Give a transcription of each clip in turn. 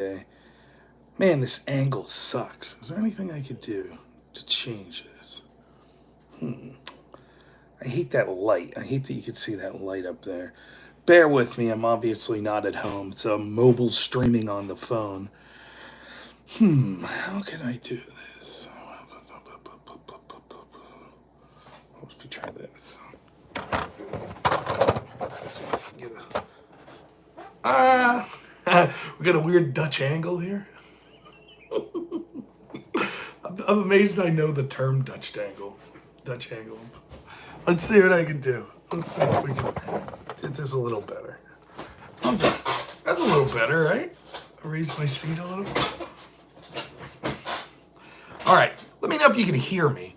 Okay. Man, this angle sucks. Is there anything I could do to change this? I hate that light. I hate that you can see that light up there. Bear with me, I'm obviously not at home. It's a mobile streaming on the phone. How can I do this? What if we try this? Let's see if I can get a... we got a weird Dutch angle here. I'm amazed I know the term Dutch angle. Dutch angle. Let's see what I can do. Let's see if we can get this a little better. That's a little better, right? I raised my seat a little. All right. Let me know if you can hear me.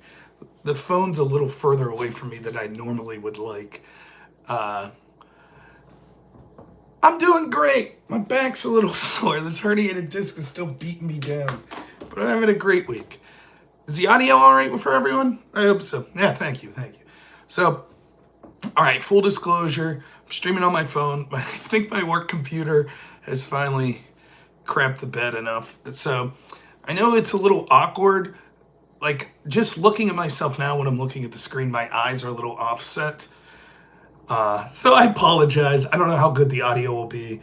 The phone's a little further away from me than I normally would like. I'm doing great. My back's a little sore. This herniated disc is still beating me down. But I'm having a great week. Is the audio all right for everyone? I hope so. Yeah, thank you. So, all right, full disclosure, I'm streaming on my phone. I think my work computer has finally crapped the bed enough. So, I know it's a little awkward. Like, just looking at myself now when I'm looking at the screen, my eyes are a little offset. So I apologize. I don't know how good the audio will be.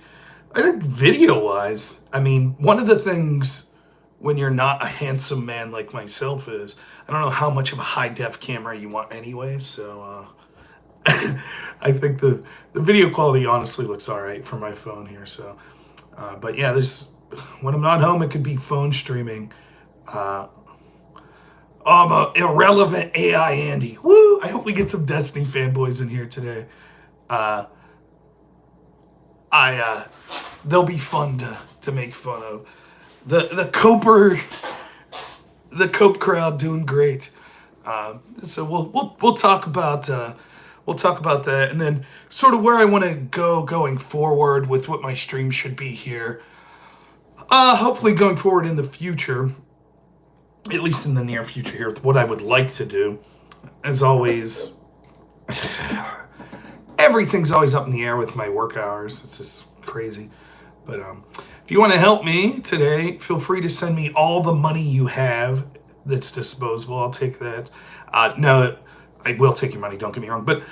I think video-wise, I mean, one of the things when you're not a handsome man like myself is, I don't know how much of a high-def camera you want anyway, so I think the video quality honestly looks all right for my phone here. So, but yeah, when I'm not home, it could be phone streaming. I'm a irrelevant AI Andy. Woo! I hope we get some Destiny fanboys in here today. They'll be fun to make fun of. The Cope crowd doing great. So we'll talk about that, and then sort of where I want to go going forward with what my stream should be here. Hopefully going forward in the future, at least in the near future here, what I would like to do, as always, everything's always up in the air with my work hours. It's just crazy. But if you want to help me today, feel free to send me all the money you have that's disposable. I'll take that. No, I will take your money, don't get me wrong. But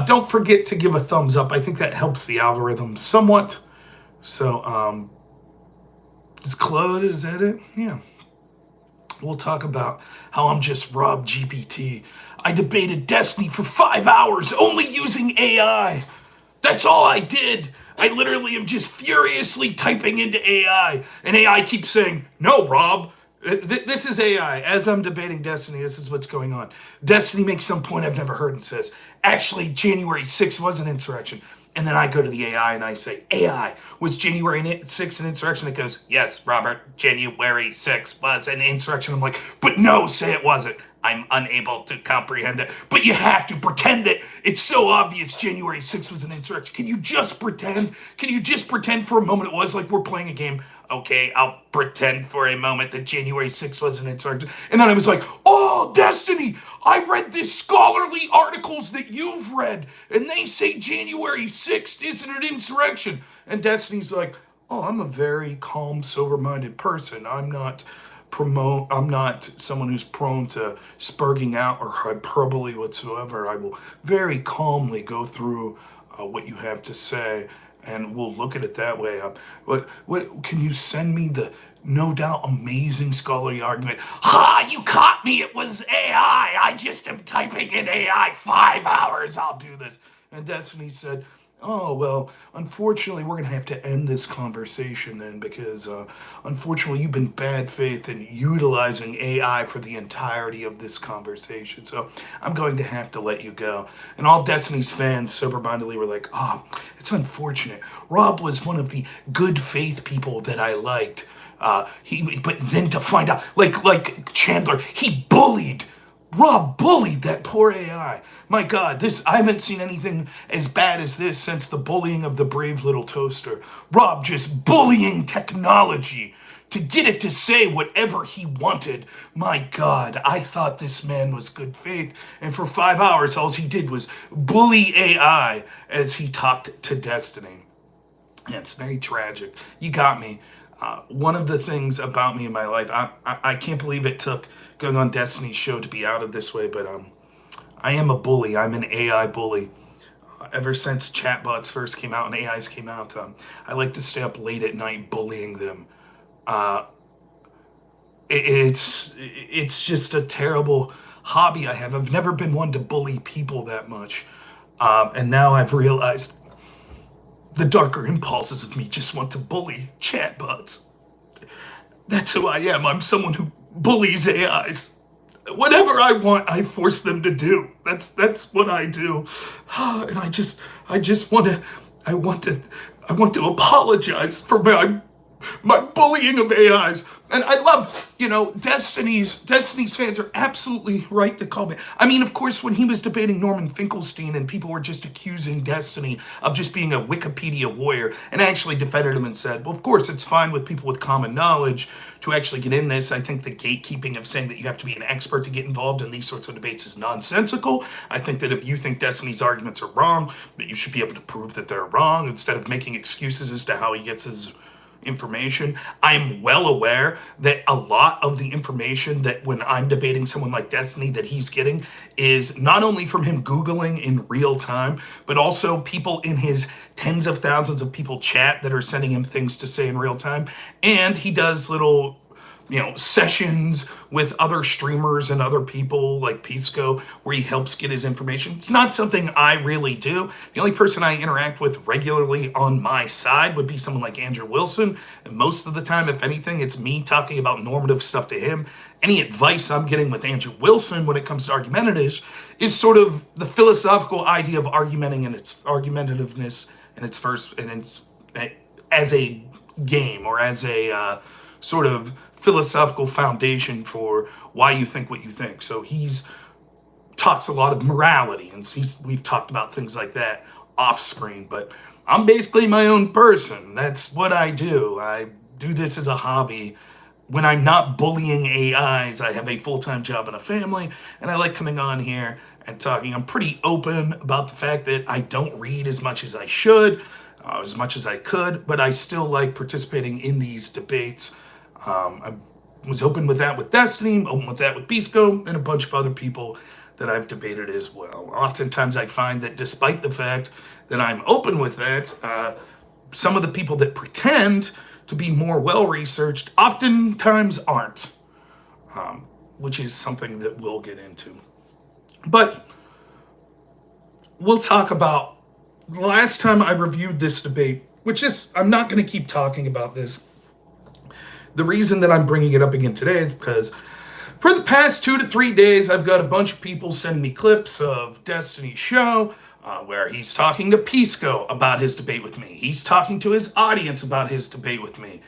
don't forget to give a thumbs up. I think that helps the algorithm somewhat. So, is Claude, is that it? Yeah. We'll talk about how I'm just Rob GPT. I debated Destiny for 5 hours only using AI. That's all I did. I literally am just furiously typing into AI, and AI keeps saying, no, Rob, this is AI. As I'm debating Destiny, this is what's going on. Destiny makes some point I've never heard and says, actually, January 6th was an insurrection. And then I go to the AI and I say, AI, was January 6th an insurrection? It goes, yes, Robert, January 6th was an insurrection. I'm like, but no, say it wasn't. I'm unable to comprehend it. But you have to pretend that it's so obvious January 6th was an insurrection. Can you just pretend? Can you just pretend for a moment it was like we're playing a game? Okay, I'll pretend for a moment that January 6th was an insurrection. And then I was like, oh, Destiny, I read this scholarly articles that you've read, and they say January 6th isn't an insurrection. And Destiny's like, oh, I'm a very calm, sober-minded person. I'm not someone who's prone to spurging out or hyperbole whatsoever. I will very calmly go through what you have to say, and we'll look at it that way. What can you send me the no doubt amazing scholarly argument? Ha! You caught me. It was AI. I just am typing in AI. 5 hours. I'll do this. And Destiny said, oh, well, unfortunately, we're going to have to end this conversation then because, unfortunately, you've been bad faith in utilizing AI for the entirety of this conversation. So I'm going to have to let you go. And all Destiny's fans sober-mindedly were like, oh, it's unfortunate. Rob was one of the good faith people that I liked. But then to find out, like Chandler, he bullied Rob bullied that poor AI. My God, I haven't seen anything as bad as this since the bullying of the brave little toaster. Rob just bullying technology to get it to say whatever he wanted. My God, I thought this man was good faith. And for 5 hours, all he did was bully AI as he talked to Destiny. Yeah, it's very tragic. You got me. One of the things about me in my life, I can't believe it took going on Destiny's show to be outed this way, but I am a bully. I'm an AI bully. Ever since chatbots first came out and AIs came out, I like to stay up late at night bullying them. Uh, it's just a terrible hobby I have. I've never been one to bully people that much, and now I've realized the darker impulses of me just want to bully chatbots. That's who I am. I'm someone who bullies AIs. Whatever I want, I force them to do. That's what I do. And I just want to I want to apologize for my bullying of AIs. And I love, Destiny's fans are absolutely right to call me. I mean, of course, when he was debating Norman Finkelstein and people were just accusing Destiny of just being a Wikipedia warrior, and I actually defended him and said, well, of course, it's fine with people with common knowledge to actually get in this. I think the gatekeeping of saying that you have to be an expert to get involved in these sorts of debates is nonsensical. I think that if you think Destiny's arguments are wrong, that you should be able to prove that they're wrong instead of making excuses as to how he gets his information. I'm well aware that a lot of the information that when I'm debating someone like Destiny that he's getting is not only from him Googling in real time, but also people in his tens of thousands of people chat that are sending him things to say in real time. And he does little sessions with other streamers and other people like Pisco where he helps get his information. It's not something I really do. The only person I interact with regularly on my side would be someone like Andrew Wilson. And most of the time, if anything, it's me talking about normative stuff to him. Any advice I'm getting with Andrew Wilson when it comes to argumentativeness is sort of the philosophical idea of argumenting and its argumentativeness and its first and its as a game or as a sort of philosophical foundation for why you think what you think. So he's talks a lot of morality, and we've talked about things like that off screen, but I'm basically my own person. That's what I do. I do this as a hobby. When I'm not bullying AIs, I have a full-time job and a family, and I like coming on here and talking. I'm pretty open about the fact that I don't read as much as I should, as much as I could, but I still like participating in these debates. I was open with that with Destiny, open with that with Pisco, and a bunch of other people that I've debated as well. Oftentimes I find that despite the fact that I'm open with that, some of the people that pretend to be more well-researched oftentimes aren't, which is something that we'll get into. But we'll talk about the last time I reviewed this debate, which is, I'm not going to keep talking about this. The reason that I'm bringing it up again today is because for the past 2 to 3 days, I've got a bunch of people sending me clips of Destiny's show where he's talking to Pisco about his debate with me. He's talking to his audience about his debate with me.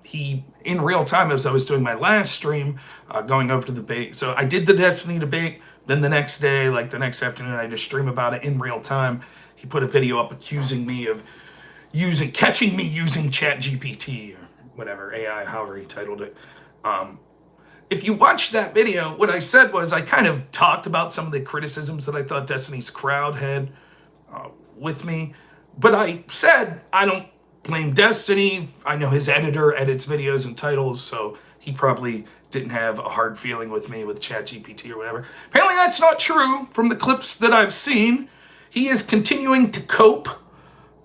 He, in real time, as I was doing my last stream, going over to the debate. So I did the Destiny debate. Then the next day, like the next afternoon, I just stream about it in real time. He put a video up accusing me of catching me using ChatGPT or whatever, AI, however he titled it. If you watch that video, what I said was I kind of talked about some of the criticisms that I thought Destiny's crowd had with me. But I said I don't blame Destiny. I know his editor edits videos and titles, so he probably didn't have a hard feeling with me with ChatGPT or whatever. Apparently that's not true from the clips that I've seen. He is continuing to cope.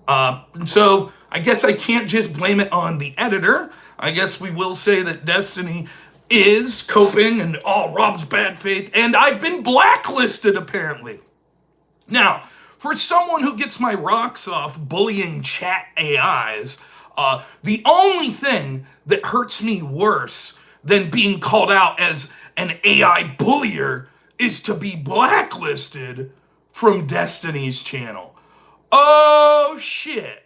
And so I guess I can't just blame it on the editor. I guess we will say that Destiny is coping and Rob's bad faith, and I've been blacklisted apparently. Now, for someone who gets my rocks off bullying chat AIs, the only thing that hurts me worse than being called out as an AI bullier is to be blacklisted from Destiny's channel. Oh, shit.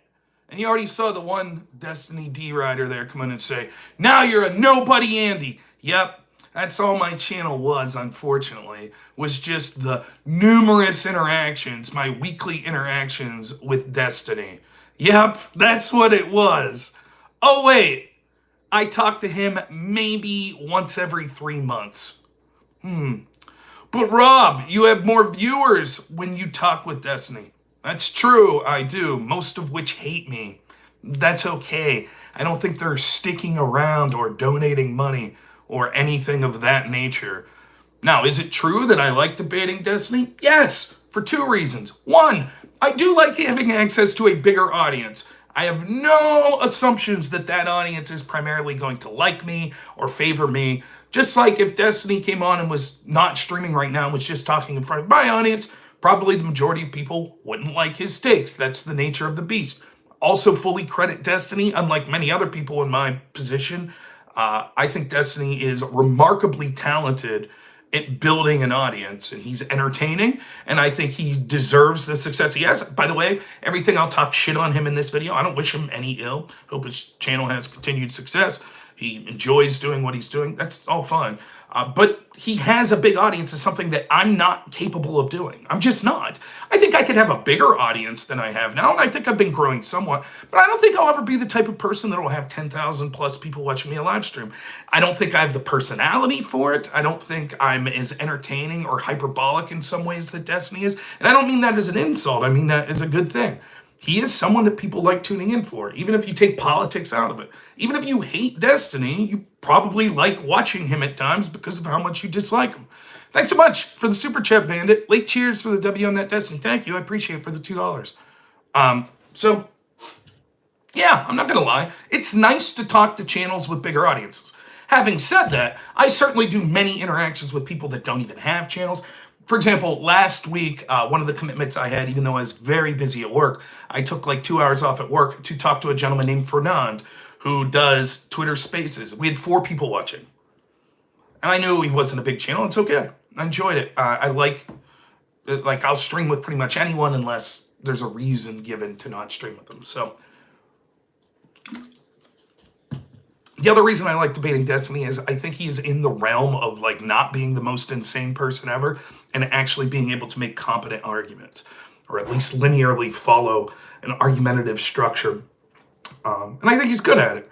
And you already saw the one Destiny D-Rider there come in and say, now you're a nobody Andy. Yep, that's all my channel was, unfortunately, was just the numerous interactions, my weekly interactions with Destiny. Yep, that's what it was. Oh, wait, I talk to him maybe once every 3 months. But Rob, you have more viewers when you talk with Destiny. That's true, I do, most of which hate me. That's okay. I don't think they're sticking around or donating money or anything of that nature. Now, is it true that I like debating Destiny? Yes, for two reasons. One, I do like having access to a bigger audience. I have no assumptions that that audience is primarily going to like me or favor me. Just like if Destiny came on and was not streaming right now and was just talking in front of my audience, probably the majority of people wouldn't like his takes. That's the nature of the beast. Also, fully credit Destiny, unlike many other people in my position. I think Destiny is remarkably talented at building an audience, and he's entertaining, and I think he deserves the success he has. By the way, everything I'll talk shit on him in this video, I don't wish him any ill. Hope his channel has continued success. He enjoys doing what he's doing. That's all fine. But he has a big audience is something that I'm not capable of doing. I'm just not. I think I could have a bigger audience than I have now, and I think I've been growing somewhat, but I don't think I'll ever be the type of person that will have 10,000 plus people watching me a live stream. I don't think I have the personality for it. I don't think I'm as entertaining or hyperbolic in some ways that Destiny is, and I don't mean that as an insult. I mean that as a good thing. He is someone that people like tuning in for, even if you take politics out of it. Even if you hate Destiny, you probably like watching him at times because of how much you dislike him. Thanks so much for the Super Chat, Bandit. Late cheers for the W on that Destiny. Thank you. I appreciate it for the $2. So, yeah, I'm not going to lie. It's nice to talk to channels with bigger audiences. Having said that, I certainly do many interactions with people that don't even have channels. For example, last week, one of the commitments I had, even though I was very busy at work, I took like 2 hours off at work to talk to a gentleman named Fernand who does Twitter Spaces. We had 4 people watching. And I knew he wasn't a big channel. It's okay. I enjoyed it. I like I'll stream with pretty much anyone unless there's a reason given to not stream with them. So the other reason I like debating Destiny is I think he is in the realm of like not being the most insane person ever and actually being able to make competent arguments, or at least linearly follow an argumentative structure. And I think he's good at it.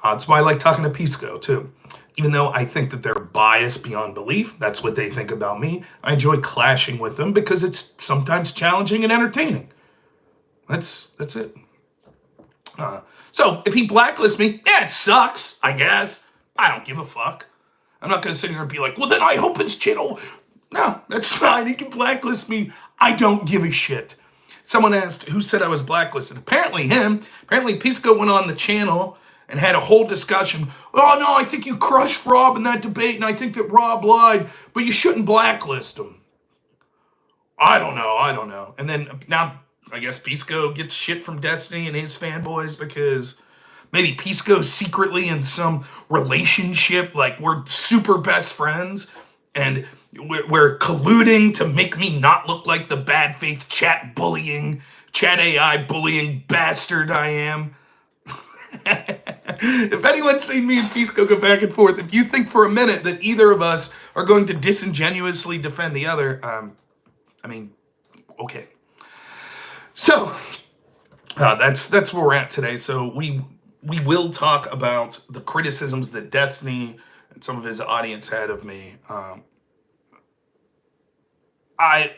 That's why I like talking to Pisco too. Even though I think that they're biased beyond belief, that's what they think about me. I enjoy clashing with them because it's sometimes challenging and entertaining. That's it. So if he blacklists me, yeah, it sucks, I guess. I don't give a fuck. I'm not going to sit here and be like, well, then I hope his channel... No, that's fine. He can blacklist me. I don't give a shit. Someone asked who said I was blacklisted. Apparently him. Apparently Pisco went on the channel and had a whole discussion. Oh, no, I think you crushed Rob in that debate, and I think that Rob lied, but you shouldn't blacklist him. I don't know. And then now... I guess Pisco gets shit from Destiny and his fanboys because maybe Pisco's secretly in some relationship, like we're super best friends and we're colluding to make me not look like the bad faith chat AI bullying bastard I am. If anyone's seen me and Pisco go back and forth, if you think for a minute that either of us are going to disingenuously defend the other, okay. So that's where we're at today. So we will talk about the criticisms that Destiny and some of his audience had of me. I've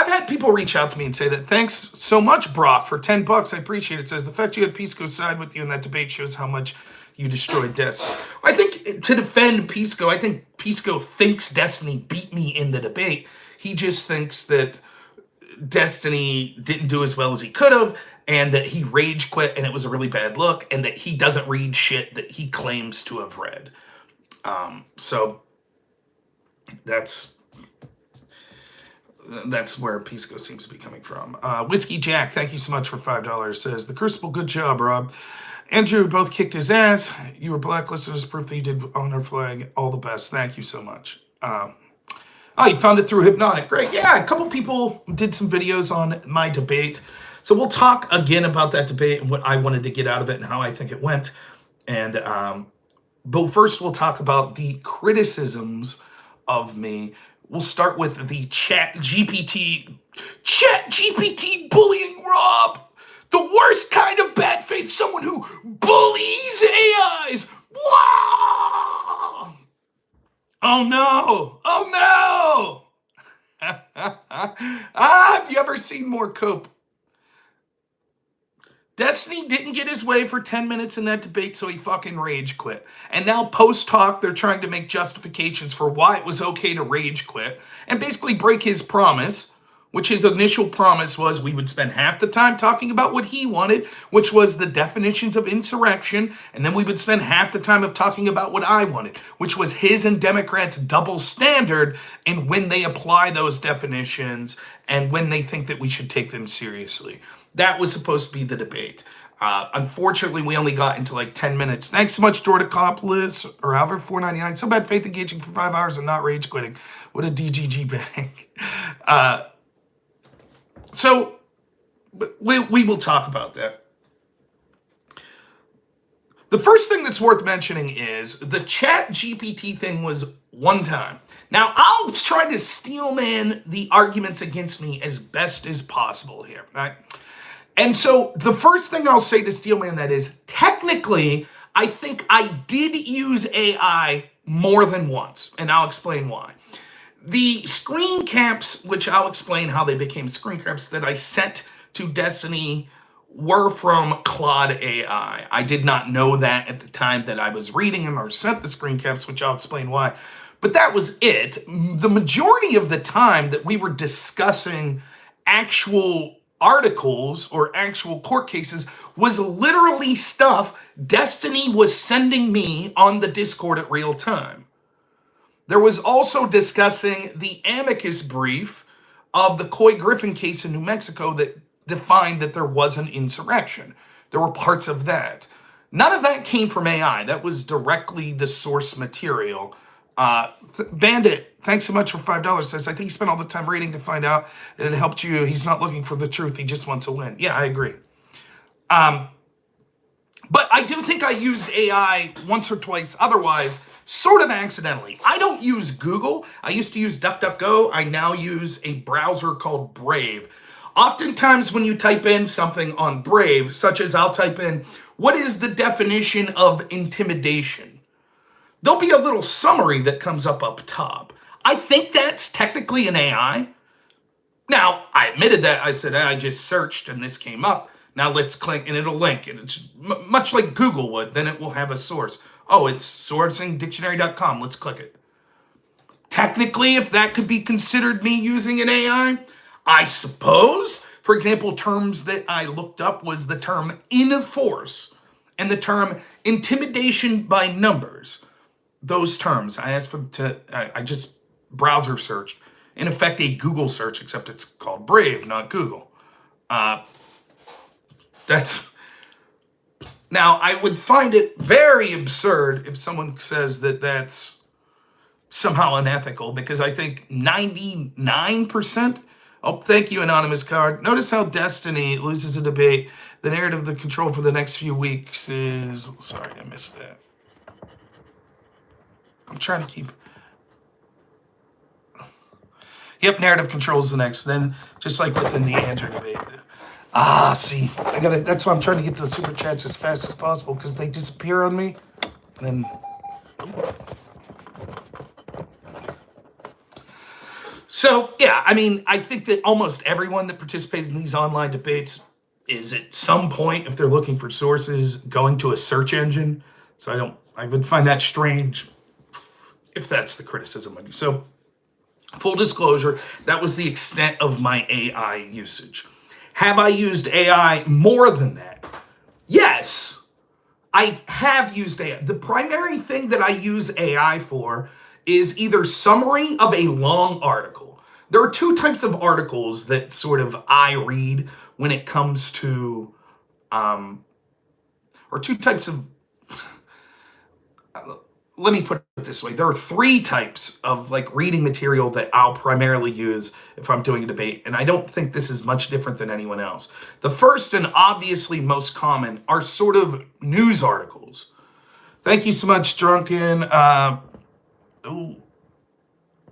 had people reach out to me and say that thanks so much, Brock, for $10. I appreciate it. It says the fact you had Pisco side with you in that debate shows how much you destroyed Destiny. I think to defend Pisco, I think Pisco thinks Destiny beat me in the debate. He just thinks that Destiny didn't do as well as he could have, and that he rage quit and it was a really bad look, and that he doesn't read shit that he claims to have read. So that's where Pisco seems to be coming from. Whiskey Jack, thank you so much for $5. Says, the Crucible, good job, Rob. Andrew both kicked his ass. You were blacklisted as proof that you did honor flag. All the best. Thank you so much. Oh, you found it through Hypnotic. Great. Yeah, a couple people did some videos on my debate. So we'll talk again about that debate and what I wanted to get out of it and how I think it went. And but first we'll talk about the criticisms of me. We'll start with the ChatGPT bullying Rob. The worst kind of bad faith, someone who bullies AIs. Wow! Oh no! Oh no! Have you ever seen more cope? Destiny didn't get his way for 10 minutes in that debate, so he fucking rage quit. And now post-talk, they're trying to make justifications for why it was okay to rage quit and basically break his promise, which his initial promise was we would spend half the time talking about what he wanted, which was the definitions of insurrection, and then we would spend half the time of talking about what I wanted, which was his and Democrats' double standard in when they apply those definitions and when they think that we should take them seriously. That was supposed to be the debate. Unfortunately, we only got into like 10 minutes. Thanks so much, Jordan Copolis, or Albert $4.99. So bad faith engaging for 5 hours and not rage quitting. What a DGG bank. So we will talk about that. The first thing that's worth mentioning is the ChatGPT thing was one time. Now, I'll try to steelman the arguments against me as best as possible here, right? And so the first thing I'll say to steelman that is, technically, I think I did use AI more than once, and I'll explain why. The screen caps, which I'll explain how they became screen caps, that I sent to Destiny were from Claude AI. I did not know that at the time that I was reading them or sent the screen caps, which I'll explain why. But that was it. The majority of the time that we were discussing actual articles or actual court cases was literally stuff Destiny was sending me on the Discord at real time. There was also discussing the amicus brief of the Coy Griffin case in New Mexico that defined that there was an insurrection. There were parts of that. None of that came from AI. That was directly the source material. Bandit, thanks so much for $5. Says, I think he spent all the time reading to find out that it helped you. He's not looking for the truth. He just wants to win. Yeah, I agree. But I do think I used AI once or twice, otherwise, sort of accidentally. I don't use Google. I used to use DuckDuckGo. I now use a browser called Brave. Oftentimes when you type in something on Brave, such as I'll type in, what is the definition of intimidation? There'll be a little summary that comes up top. I think that's technically an AI. Now, I admitted that. I said, I just searched and this came up. Now let's click and it'll link. And it's much like Google would. Then it will have a source. Oh, it's sourcingdictionary.com. Let's click it. Technically, if that could be considered me using an AI, I suppose. For example, terms that I looked up was the term enforce and the term intimidation by numbers. Those terms, I asked them to, I just browser searched. In effect, a Google search, except it's called Brave, not Google. Now, I would find it very absurd if someone says that that's somehow unethical, because I think 99%, oh, thank you, Anonymous Card. Notice how Destiny loses a debate. The narrative, the control for the next few weeks is, sorry, I missed that. I'm trying to keep, yep, narrative control is the next. Then, just like within the Andrew debate. See, that's why I'm trying to get to the super chats as fast as possible, because they disappear on me. And then, so, yeah, I mean, I think that almost everyone that participates in these online debates is at some point, if they're looking for sources, going to a search engine. So I would find that strange if that's the criticism of me. So, full disclosure, that was the extent of my AI usage. Have I used AI more than that? Yes, I have used AI. The primary thing that I use AI for is either summary of a long article. There are two types of articles that sort of I read when it comes to, or two types of, let me put it this way. There are three types of like reading material that I'll primarily use if I'm doing a debate, and I don't think this is much different than anyone else. The first and obviously most common are sort of news articles. Thank you so much, Drunken. Ooh,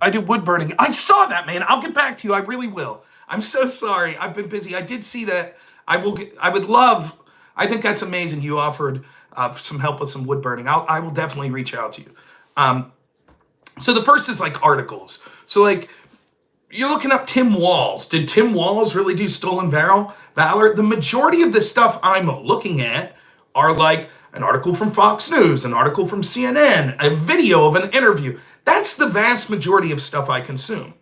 I did wood burning. I saw that, man. I'll get back to you. I really will. I'm so sorry. I've been busy. I did see that. I would love, I think that's amazing. You offered some help with some wood burning. I will definitely reach out to you. So the first is like articles. So like you're looking up Tim Walz. Did Tim Walz really do stolen valor? The majority of the stuff I'm looking at are like an article from Fox News, an article from CNN, a video of an interview. That's the vast majority of stuff I consume.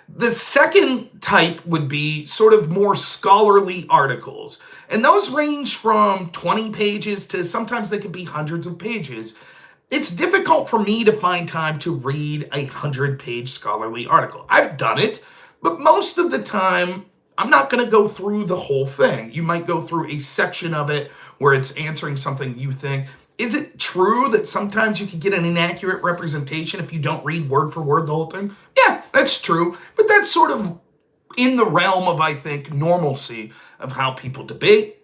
The second type would be sort of more scholarly articles. And those range from 20 pages to sometimes they could be hundreds of pages. It's difficult for me to find time to read a 100-page scholarly article. I've done it, but most of the time, I'm not going to go through the whole thing. You might go through a section of it where it's answering something you think. Is it true that sometimes you can get an inaccurate representation if you don't read word for word the whole thing? Yeah, that's true. But that's sort of in the realm of, I think, normalcy of how people debate.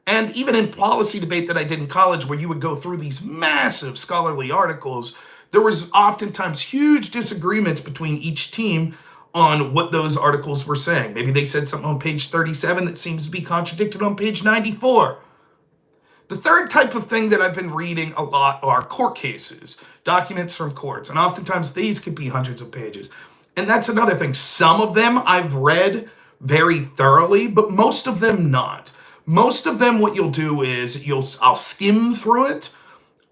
And even in policy debate that I did in college, where you would go through these massive scholarly articles, there was oftentimes huge disagreements between each team on what those articles were saying. Maybe they said something on page 37 that seems to be contradicted on page 94. The third type of thing that I've been reading a lot are court cases, documents from courts. And oftentimes these could be hundreds of pages. And that's another thing. Some of them I've read very thoroughly, but most of them not. Most of them, what you'll do is I'll skim through it,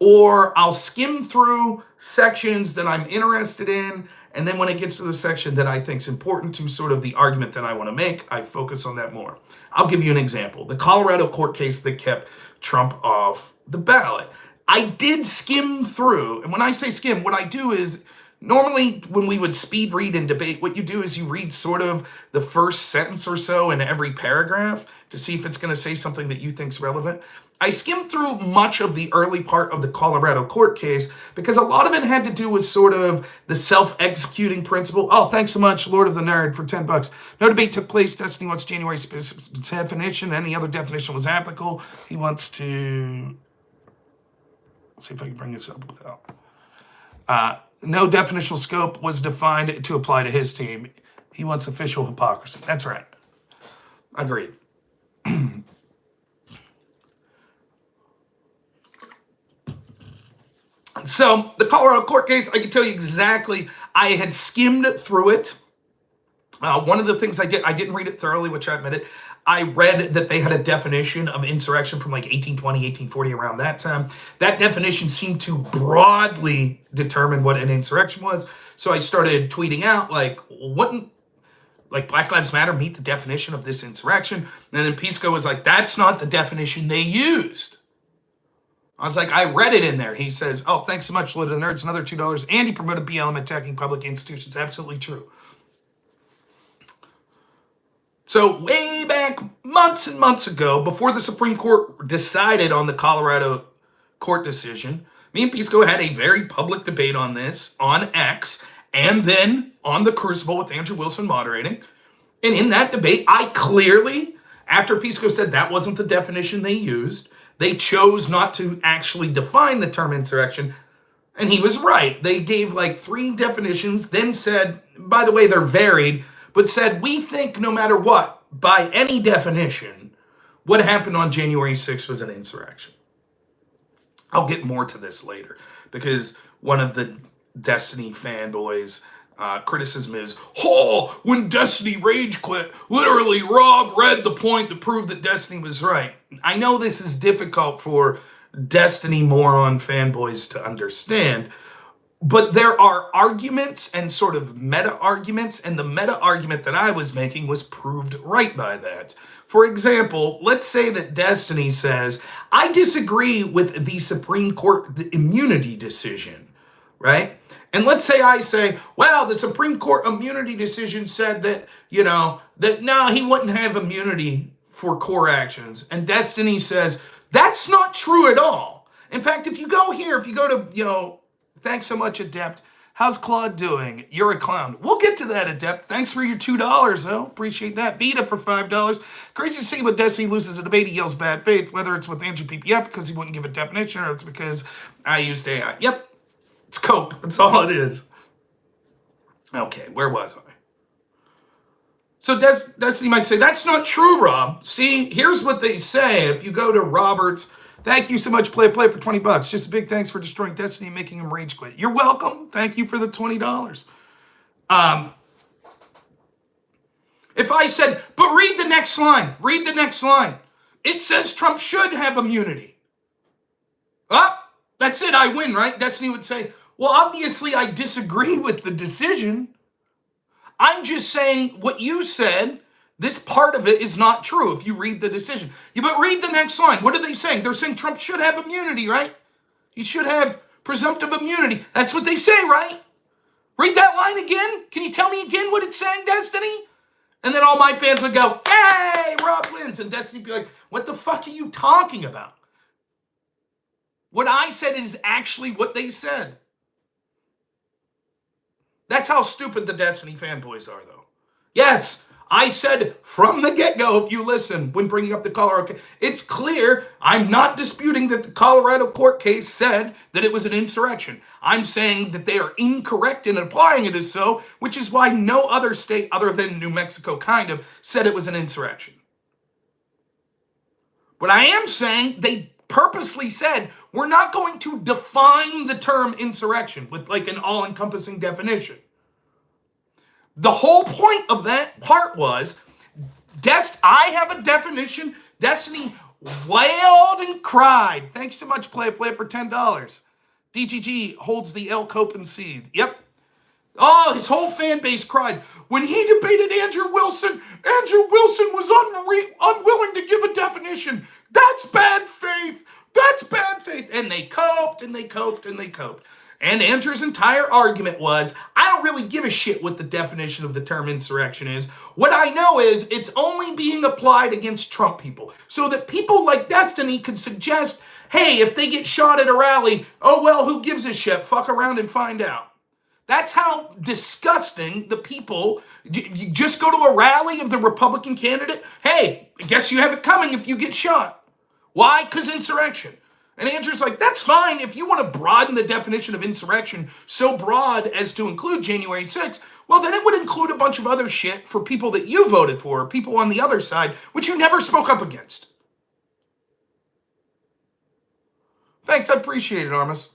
or I'll skim through sections that I'm interested in, and then when it gets to the section that I think is important to sort of the argument that I want to make, I focus on that more. I'll give you an example. The Colorado court case that kept Trump off the ballot. I did skim through, and when I say skim, what I do is normally when we would speed read and debate, what you do is you read sort of the first sentence or so in every paragraph to see if it's going to say something that you think is relevant. I skimmed through much of the early part of the Colorado court case because a lot of it had to do with sort of the self-executing principle. Oh, thanks so much, Lord of the Nerd, for $10. No debate took place. Destiny wants January's definition. Any other definition was applicable. He wants to... Let's see if I can bring this up without... no definitional scope was defined to apply to his team. He wants official hypocrisy. That's right. Agreed. So the Colorado court case, I can tell you exactly. I had skimmed through it. One of the things I didn't read it thoroughly, which I admitted. I read that they had a definition of insurrection from like 1820, 1840, around that time. That definition seemed to broadly determine what an insurrection was. So I started tweeting out like, wouldn't like Black Lives Matter meet the definition of this insurrection? And then Pisco was like, that's not the definition they used. I was like, I read it in there. He says, oh, thanks so much, Lord of the Nerds, another $2. And he promoted BLM attacking public institutions. Absolutely true. So way back months and months ago, before the Supreme Court decided on the Colorado court decision, me and Pisco had a very public debate on this on X and then on the Crucible with Andrew Wilson moderating. And in that debate, I clearly, after Pisco said that wasn't the definition they used, they chose not to actually define the term insurrection. And he was right. They gave like 3 definitions, then said, by the way, they're varied, but said, we think no matter what, by any definition, what happened on January 6th was an insurrection. I'll get more to this later, because one of the Destiny fanboys' criticism is, oh, when Destiny rage quit, literally Rob read the point to prove that Destiny was right. I know this is difficult for Destiny moron fanboys to understand, but there are arguments and sort of meta-arguments, and the meta-argument that I was making was proved right by that. For example, let's say that Destiny says, I disagree with the Supreme Court immunity decision, right? And let's say I say, well, the Supreme Court immunity decision said that, that no, he wouldn't have immunity for core actions. And Destiny says, that's not true at all. In fact, if you go to, thanks so much, Adept. How's Claude doing? You're a clown. We'll get to that, Adept. Thanks for your $2, though. Appreciate that. Vita for $5. Crazy to see when Destiny loses a debate, he yells bad faith, whether it's with Andrew PPF because he wouldn't give a definition or it's because I used AI. Yep. It's cope. That's all it is. Okay, where was I? So Destiny might say, that's not true, Rob. See, here's what they say. If you go to Robert's, thank you so much, Play for $20. Just a big thanks for destroying Destiny and making him rage quit. You're welcome. Thank you for the $20. If I said, but read the next line, read the next line. It says Trump should have immunity. That's it, I win, right? Destiny would say, well, obviously I disagree with the decision. I'm just saying what you said, this part of it is not true if you read the decision. Yeah, but read the next line. What are they saying? They're saying Trump should have immunity, right? He should have presumptive immunity. That's what they say, right? Read that line again. Can you tell me again what it's saying, Destiny? And then all my fans would go, hey, Rob wins. And Destiny would be like, what the fuck are you talking about? What I said is actually what they said. That's how stupid the Destiny fanboys are, though. Yes, I said from the get-go, if you listen, when bringing up the Colorado case, it's clear I'm not disputing that the Colorado court case said that it was an insurrection. I'm saying that they are incorrect in applying it as so, which is why no other state other than New Mexico kind of said it was an insurrection. But I am saying they purposely said we're not going to define the term insurrection with like an all-encompassing definition. The whole point of that part was, I have a definition. Destiny wailed and cried. Thanks so much, Play It for $10. DGG holds the El Copen seed. Yep. Oh, his whole fan base cried. When he debated Andrew Wilson was unwilling to give a definition. That's bad faith. That's bad faith. And they coped and they coped and they coped. And Andrew's entire argument was, I don't really give a shit what the definition of the term insurrection is. What I know is it's only being applied against Trump people. So that people like Destiny could suggest, hey, if they get shot at a rally, oh well, who gives a shit? Fuck around and find out. That's how disgusting the people, you just go to a rally of the Republican candidate, hey, I guess you have it coming if you get shot. Why? Because insurrection. And Andrew's like, that's fine if you want to broaden the definition of insurrection so broad as to include January 6th, well, then it would include a bunch of other shit for people that you voted for, people on the other side, which you never spoke up against. Thanks, I appreciate it, Armas.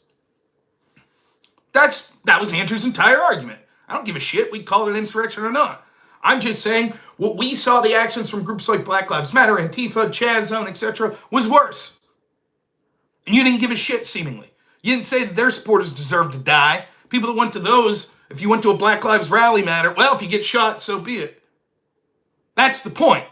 That was Andrew's entire argument. I don't give a shit we call it an insurrection or not. I'm just saying what we saw the actions from groups like Black Lives Matter, Antifa, Chaz Zone, etc. was worse. And you didn't give a shit, seemingly. You didn't say that their supporters deserve to die. People that went to those, if you went to a Black Lives Rally matter, well, if you get shot, so be it. That's the point.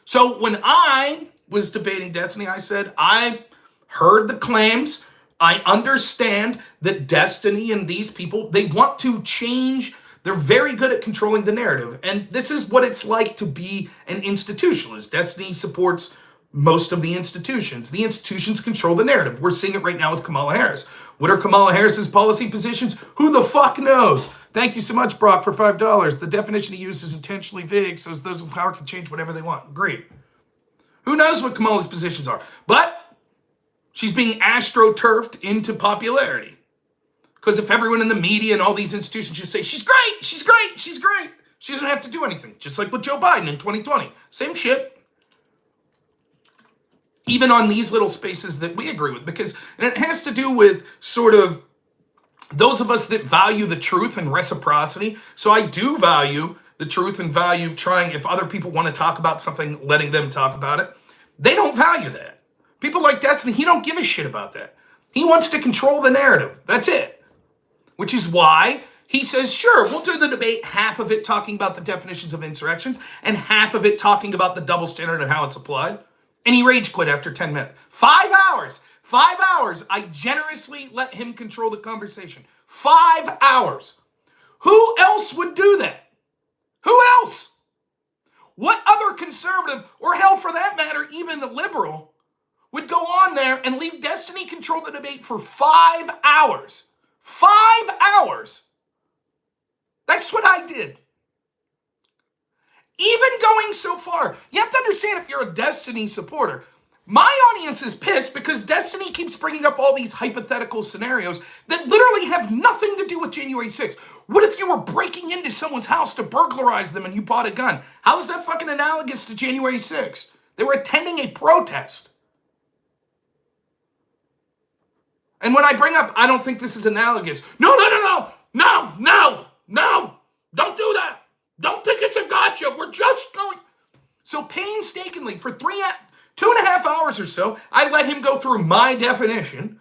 So when I was debating Destiny, I said, I heard the claims. I understand that Destiny and these people, they want to change. They're very good at controlling the narrative. And this is what it's like to be an institutionalist. Destiny supports most of the institutions. The institutions control the narrative. We're seeing it right now with Kamala Harris. What are Kamala Harris's policy positions? Who the fuck knows? Thank you so much, Brock, for $5. The definition he used is intentionally vague, so those in power can change whatever they want. Great. Who knows what Kamala's positions are? But she's being astroturfed into popularity. Because if everyone in the media and all these institutions just say, she's great, she's great, she's great, she doesn't have to do anything. Just like with Joe Biden in 2020. Same shit. Even on these little spaces that we agree with, because and it has to do with sort of those of us that value the truth and reciprocity. So I do value the truth and value trying, if other people want to talk about something, letting them talk about it. They don't value that. People like Destiny, he don't give a shit about that. He wants to control the narrative. That's it. Which is why he says, sure, we'll do the debate, half of it talking about the definitions of insurrections and half of it talking about the double standard and how it's applied. And he rage quit after 10 minutes. 5 hours. 5 hours. I generously let him control the conversation. 5 hours. Who else would do that? Who else? What other conservative, or hell for that matter, even a liberal, would go on there and leave Destiny control the debate for 5 hours? 5 hours. That's what I did. Even going so far, you have to understand if you're a Destiny supporter, my audience is pissed because Destiny keeps bringing up all these hypothetical scenarios that literally have nothing to do with January 6th. What if you were breaking into someone's house to burglarize them and you bought a gun? How is that fucking analogous to January 6th? They were attending a protest. And when I bring up, I don't think this is analogous. No, don't do that. Don't think it's a gotcha. We're just going. So painstakingly, for 2.5 hours or so, I let him go through my definition,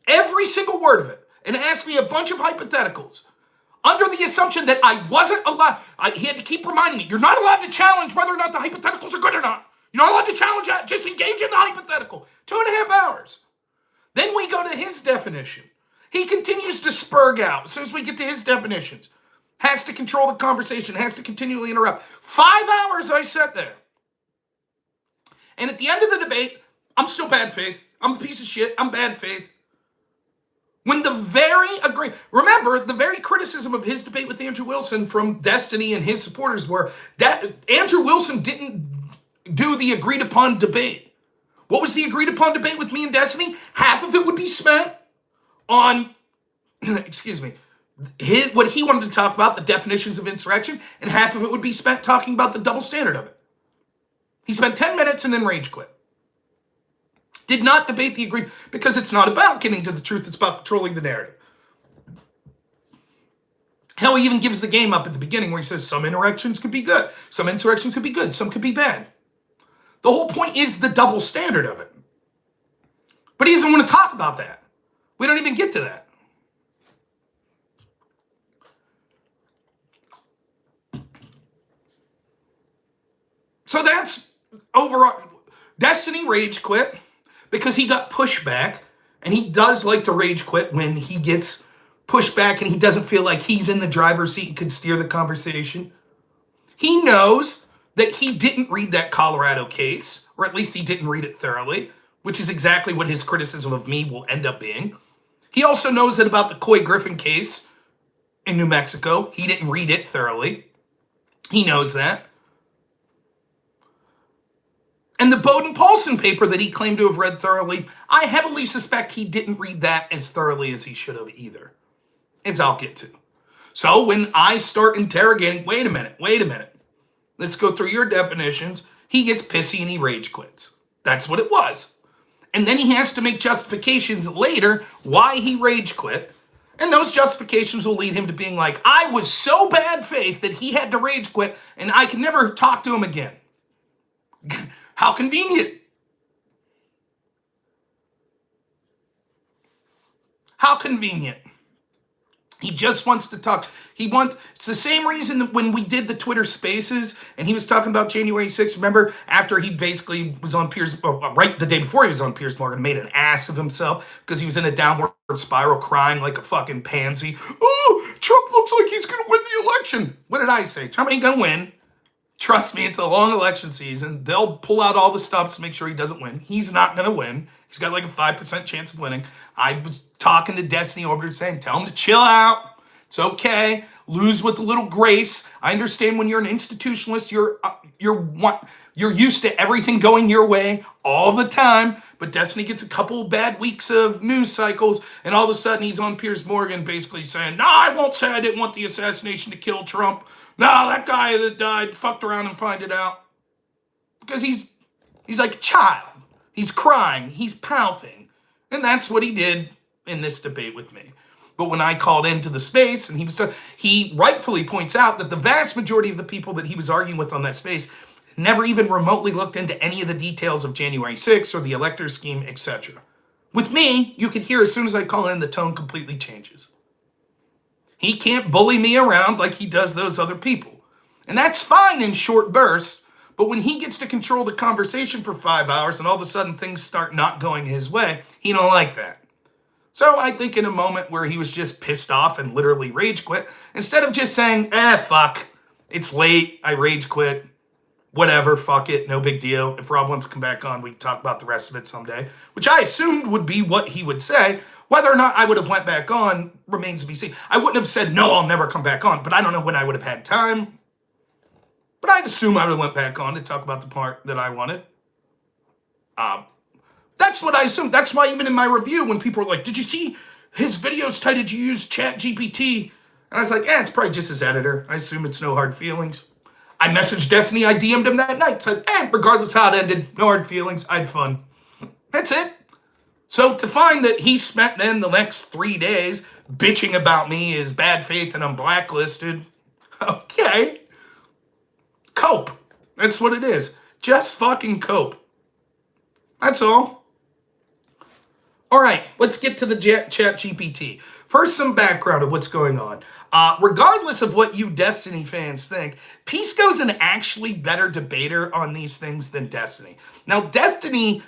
every single word of it, and ask me a bunch of hypotheticals, under the assumption that I wasn't allowed. He had to keep reminding me, you're not allowed to challenge whether or not the hypotheticals are good or not. You're not allowed to challenge that. Just engage in the hypothetical. 2.5 hours. Then we go to his definition. He continues to spurg out as soon as we get to his definitions. Has to control the conversation, has to continually interrupt. 5 hours I sat there. And at the end of the debate, I'm still bad faith. I'm a piece of shit. I'm bad faith. When the remember, the very criticism of his debate with Andrew Wilson from Destiny and his supporters were that Andrew Wilson didn't do the agreed upon debate. What was the agreed upon debate with me and Destiny? Half of it would be spent on, excuse me, what he wanted to talk about, the definitions of insurrection, and half of it would be spent talking about the double standard of it. He spent 10 minutes and then rage quit. Did not debate the agreed, because it's not about getting to the truth, it's about controlling the narrative. Hell, he even gives the game up at the beginning where he says some insurrections could be good, some insurrections could be good, some could be bad. The whole point is the double standard of it. But he doesn't want to talk about that. We don't even get to that. So that's overall. Destiny rage quit because he got pushback, and he does like to rage quit when he gets pushback and he doesn't feel like he's in the driver's seat and can steer the conversation. He knows that he didn't read that Colorado case, or at least he didn't read it thoroughly, which is exactly what his criticism of me will end up being. He also knows that about the Coy Griffin case in New Mexico, he didn't read it thoroughly. He knows that. And the Baude and Paulsen paper that he claimed to have read thoroughly, I heavily suspect he didn't read that as thoroughly as he should have either, as I'll get to. So when I start interrogating, wait a minute, let's go through your definitions, he gets pissy and he rage quits. That's what it was. And then he has to make justifications later why he rage quit. And those justifications will lead him to being like, I was so bad faith that he had to rage quit and I could never talk to him again. How convenient. How convenient. He just wants to talk. It's the same reason that when we did the Twitter Spaces and he was talking about January 6th, remember, after he basically was on Piers, right the day before he was on Piers Morgan, made an ass of himself because he was in a downward spiral crying like a fucking pansy. Oh, Trump looks like he's going to win the election. What did I say? Trump ain't going to win. Trust me, it's a long election season. They'll pull out all the stops to make sure he doesn't win. He's not going to win. He's got like a 5% chance of winning. I was talking to Destiny over saying, tell him to chill out. It's okay. Lose with a little grace. I understand when you're an institutionalist, you're used to everything going your way all the time. But Destiny gets a couple bad weeks of news cycles, and all of a sudden he's on Piers Morgan basically saying, no, I won't say I didn't want the assassination to kill Trump. No, that guy that died fucked around and find it out. Because he's like a child. He's crying. He's pouting. And that's what he did in this debate with me. But when I called into the space and he rightfully points out that the vast majority of the people that he was arguing with on that space never even remotely looked into any of the details of January 6th or the elector scheme, etc. With me, you can hear as soon as I call in, the tone completely changes. He can't bully me around like he does those other people. And that's fine in short bursts, but when he gets to control the conversation for 5 hours and all of a sudden things start not going his way, he don't like that. So I think in a moment where he was just pissed off and literally rage quit, instead of just saying, fuck, it's late, I rage quit, whatever, fuck it, no big deal. If Rob wants to come back on, we can talk about the rest of it someday, which I assumed would be what he would say. Whether or not I would have went back on remains to be seen. I wouldn't have said, no, I'll never come back on, but I don't know when I would have had time. But I'd assume I would have went back on to talk about the part that I wanted. That's what I assumed. That's why even in my review, when people were like, did you see his videos tight? Did you use ChatGPT? And I was like, it's probably just his editor. I assume it's no hard feelings. I messaged Destiny. I DM'd him that night. Said, regardless how it ended, no hard feelings. I had fun. That's it. So to find that he spent then the next 3 days bitching about me as bad faith and I'm blacklisted, okay. Cope. That's what it is. Just fucking cope. That's all. All right, let's get to the ChatGPT. First, some background of what's going on. Regardless of what you Destiny fans think, Pisco's an actually better debater on these things than Destiny. Now, Destiny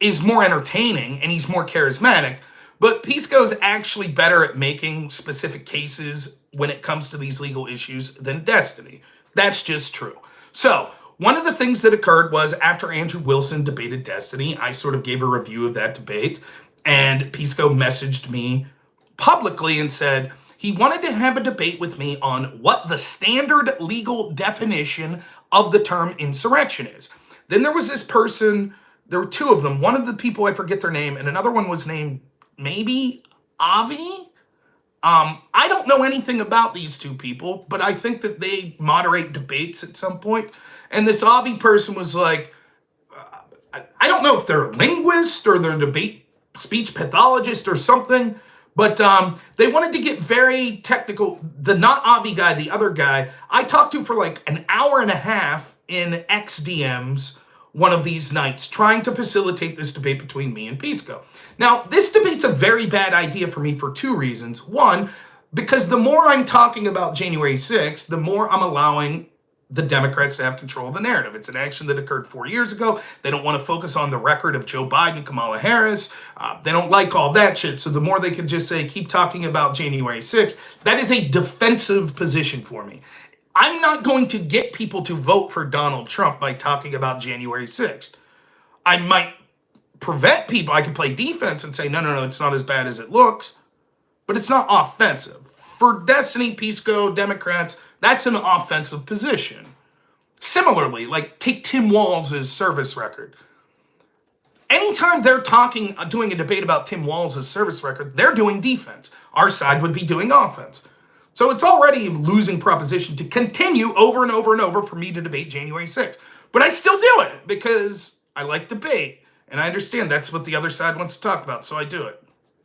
is more entertaining and he's more charismatic, but Pisco's actually better at making specific cases when it comes to these legal issues than Destiny. That's just true. So, one of the things that occurred was after Andrew Wilson debated Destiny, I sort of gave a review of that debate, and Pisco messaged me publicly and said he wanted to have a debate with me on what the standard legal definition of the term insurrection is. Then there was this person, there were two of them. One of the people, I forget their name, and another one was named maybe Avi? I don't know anything about these two people, but I think that they moderate debates at some point. And this Avi person was like, I don't know if they're a linguist or they're a debate speech pathologist or something, but they wanted to get very technical. The not Avi guy, the other guy, I talked to for like an hour and a half in XDMs one of these nights, trying to facilitate this debate between me and Pisco. Now, this debate's a very bad idea for me for two reasons. One, because the more I'm talking about January 6th, the more I'm allowing the Democrats to have control of the narrative. It's an action that occurred 4 years ago. They don't want to focus on the record of Joe Biden and Kamala Harris. They don't like all that shit. So the more they can just say, keep talking about January 6th, that is a defensive position for me. I'm not going to get people to vote for Donald Trump by talking about January 6th. I might prevent people. I could play defense and say, no, it's not as bad as it looks, but it's not offensive. For Destiny, Pisco, Democrats, that's an offensive position. Similarly, like take Tim Walz's service record. Anytime they're doing a debate about Tim Walz's service record, they're doing defense. Our side would be doing offense. So it's already a losing proposition to continue over and over and over for me to debate January 6th. But I still do it because I like debate. And I understand that's what the other side wants to talk about, so I do it.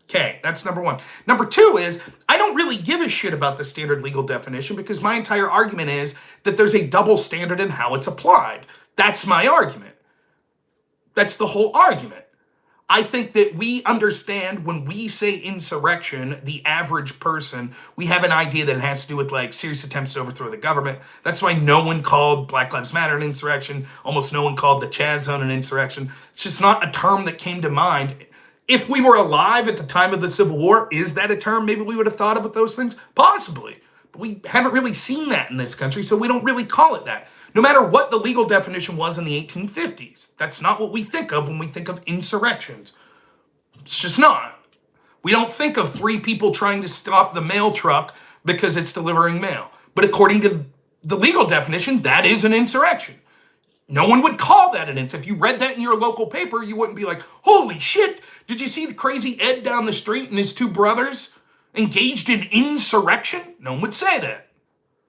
Okay, that's number one. Number two is, I don't really give a shit about the standard legal definition because my entire argument is that there's a double standard in how it's applied. That's my argument. That's the whole argument. I think that we understand when we say insurrection, the average person, we have an idea that it has to do with like serious attempts to overthrow the government. That's why no one called Black Lives Matter an insurrection. Almost no one called the Chaz Zone an insurrection. It's just not a term that came to mind. If we were alive at the time of the Civil War, is that a term maybe we would have thought of those things? Possibly. But we haven't really seen that in this country, so we don't really call it that. No matter what the legal definition was in the 1850s, that's not what we think of when we think of insurrections. It's just not. We don't think of three people trying to stop the mail truck because it's delivering mail. But according to the legal definition, that is an insurrection. No one would call that an insurrection. If you read that in your local paper, you wouldn't be like, holy shit, did you see the crazy Ed down the street and his two brothers engaged in insurrection? No one would say that.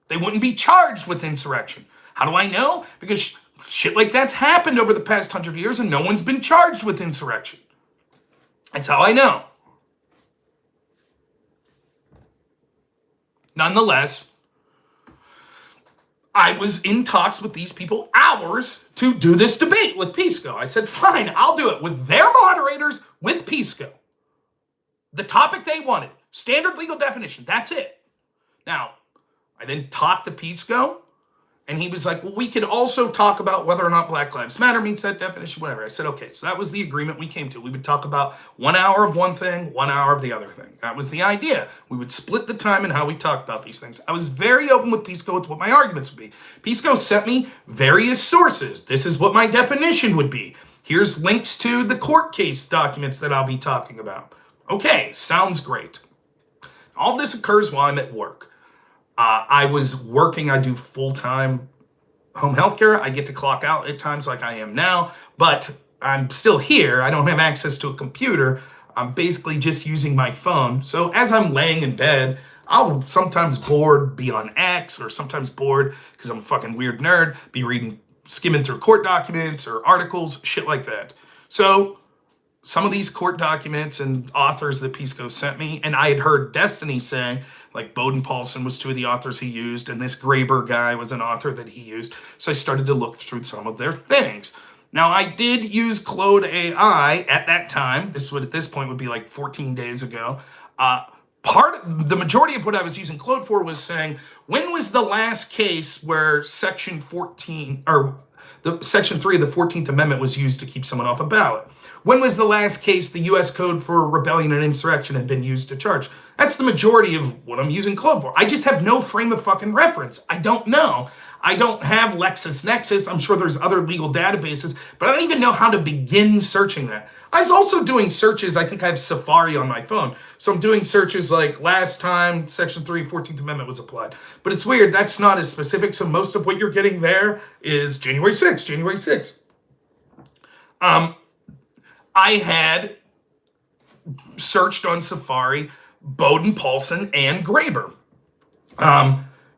They wouldn't be charged with insurrection. How do I know? Because shit like that's happened over the past 100 years and no one's been charged with insurrection. That's how I know. Nonetheless, I was in talks with these people hours to do this debate with Pisco. I said, fine, I'll do it with their moderators, with Pisco. The topic they wanted, standard legal definition, that's it. Now, I then talked to Pisco, and he was like, well, we could also talk about whether or not Black Lives Matter meets that definition, whatever. I said, okay, so that was the agreement we came to. We would talk about 1 hour of one thing, 1 hour of the other thing. That was the idea. We would split the time in how we talked about these things. I was very open with Pisco with what my arguments would be. Pisco sent me various sources. This is what my definition would be. Here's links to the court case documents that I'll be talking about. Okay, sounds great. All this occurs while I'm at work. I was working, I do full-time home healthcare. I get to clock out at times like I am now, but I'm still here. I don't have access to a computer. I'm basically just using my phone. So as I'm laying in bed, I'll sometimes bored be on X, or sometimes bored because I'm a fucking weird nerd, be skimming through court documents or articles, shit like that. So some of these court documents and authors that Pisco sent me, and I had heard Destiny say, like Baude and Paulsen was two of the authors he used, and this Graeber guy was an author that he used. So I started to look through some of their things. Now, I did use Claude AI at that time. This would, at this point, would be like 14 days ago. The majority of what I was using Claude for was saying, when was the last case where Section 14, or the Section 3 of the 14th Amendment was used to keep someone off a ballot? When was the last case the U.S. Code for Rebellion and Insurrection had been used to charge? That's the majority of what I'm using Claude for. I just have no frame of fucking reference. I don't know. I don't have LexisNexis. I'm sure there's other legal databases, but I don't even know how to begin searching that. I was also doing searches. I think I have Safari on my phone. So I'm doing searches like last time Section 3, 14th Amendment was applied. But it's weird. That's not as specific. So most of what you're getting there is January 6th, January 6th. I had searched on Safari Baude and Paulsen and Graeber.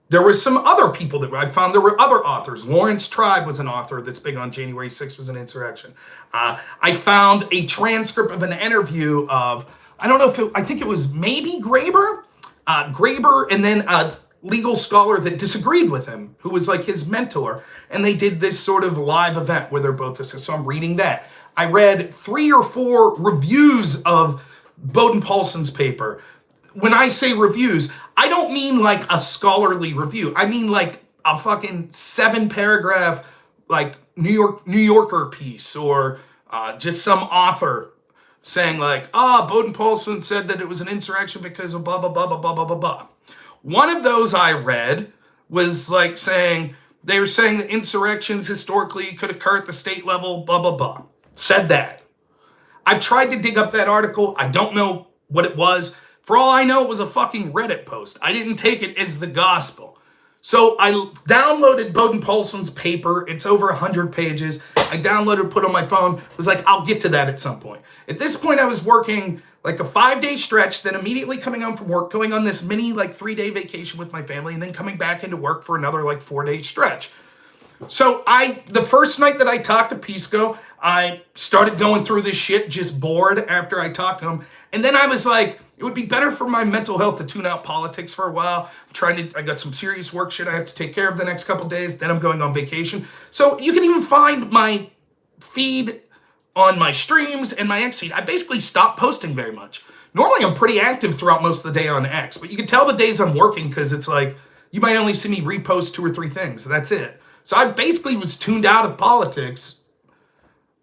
There were some other people that I found. There were other authors. Lawrence Tribe was an author that's big on January 6th was an insurrection. I found a transcript of an interview of, I don't know if I think it was maybe Graeber, and then a legal scholar that disagreed with him, who was like his mentor. And they did this sort of live event where they're both discussing. So I'm reading that. I read 3 or 4 reviews of Baude and Paulsen's paper. When I say reviews, I don't mean like a scholarly review. I mean like a fucking 7-paragraph like New Yorker piece, or just some author saying like, Baude and Paulsen said that it was an insurrection because of blah, blah, blah, blah, blah, blah, blah, blah. One of those I read was like saying, they were saying that insurrections historically could occur at the state level, blah, blah, blah. Said that. I've tried to dig up that article. I don't know what it was. For all I know, it was a fucking Reddit post. I didn't take it as the gospel. So I downloaded Baude and Paulsen's paper. It's over 100 pages. I downloaded, put on my phone. Was like, I'll get to that at some point. At this point, I was working like a 5-day stretch, then immediately coming home from work, going on this mini like 3-day vacation with my family, and then coming back into work for another like 4-day stretch. So the first night that I talked to Pisco, I started going through this shit, just bored after I talked to him. And then I was like, it would be better for my mental health to tune out politics for a while. I got some serious work shit I have to take care of the next couple days. Then I'm going on vacation. So you can even find my feed on my streams and my X feed. I basically stopped posting very much. Normally I'm pretty active throughout most of the day on X, but you can tell the days I'm working because it's like, you might only see me repost 2 or 3 things. That's it. So I basically was tuned out of politics.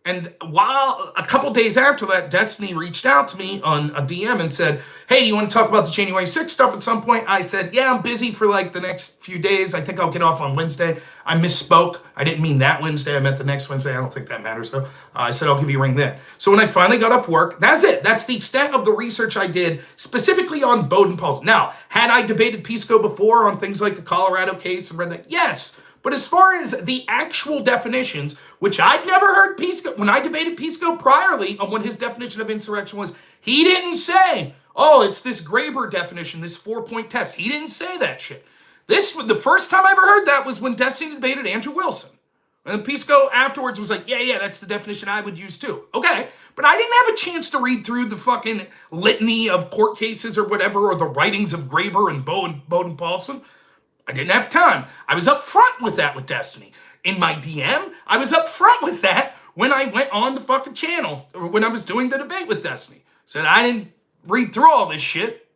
And while a couple days after that, Destiny reached out to me on a DM and said, hey, do you want to talk about the January 6th stuff at some point? I said, yeah, I'm busy for like the next few days. I think I'll get off on Wednesday. I misspoke. I didn't mean that Wednesday. I meant the next Wednesday. I don't think that matters though. I said, I'll give you a ring then. So when I finally got off work, that's it. That's the extent of the research I did specifically on Baude and Paulsen. Now, had I debated Pisco before on things like the Colorado case and read that? Yes. But as far as the actual definitions, which I'd never heard Pisco, when I debated Pisco priorly on what his definition of insurrection was, he didn't say, oh, it's this Graeber definition, this 4-point test. He didn't say that shit. This was the first time I ever heard that was when Destiny debated Andrew Wilson. And Pisco afterwards was like, yeah, that's the definition I would use too. Okay, but I didn't have a chance to read through the fucking litany of court cases or whatever, or the writings of Graeber and Baude and Paulsen. I didn't have time. I was up front with that with Destiny. In my DM, I was up front with that when I went on the fucking channel, or when I was doing the debate with Destiny. Said I didn't read through all this shit.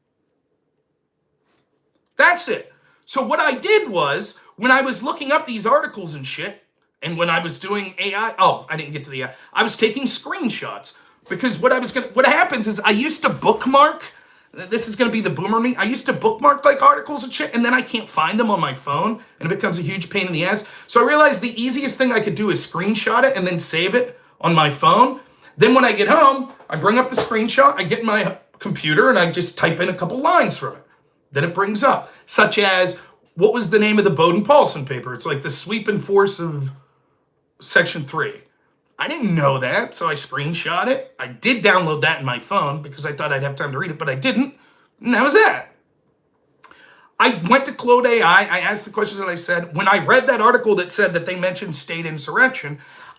That's it. So what I did was, when I was looking up these articles and shit, and when I was doing AI, I didn't get to the AI. I was taking screenshots, because what happens is I used to bookmark. This is going to be the boomer me. I used to bookmark like articles and shit, and then I can't find them on my phone, and it becomes a huge pain in the ass. So I realized the easiest thing I could do is screenshot it and then save it on my phone. Then when I get home, I bring up the screenshot, I get my computer, and I just type in a couple lines from it. Then it brings up, such as, what was the name of the Baude and Paulsen paper? It's like the sweep and force of Section 3. I didn't know that, so I screenshot it. I did download that in my phone because I thought I'd have time to read it, but I didn't. And that was that. I went to Claude AI. I asked the questions that I said. When I read that article that said that they mentioned state insurrection,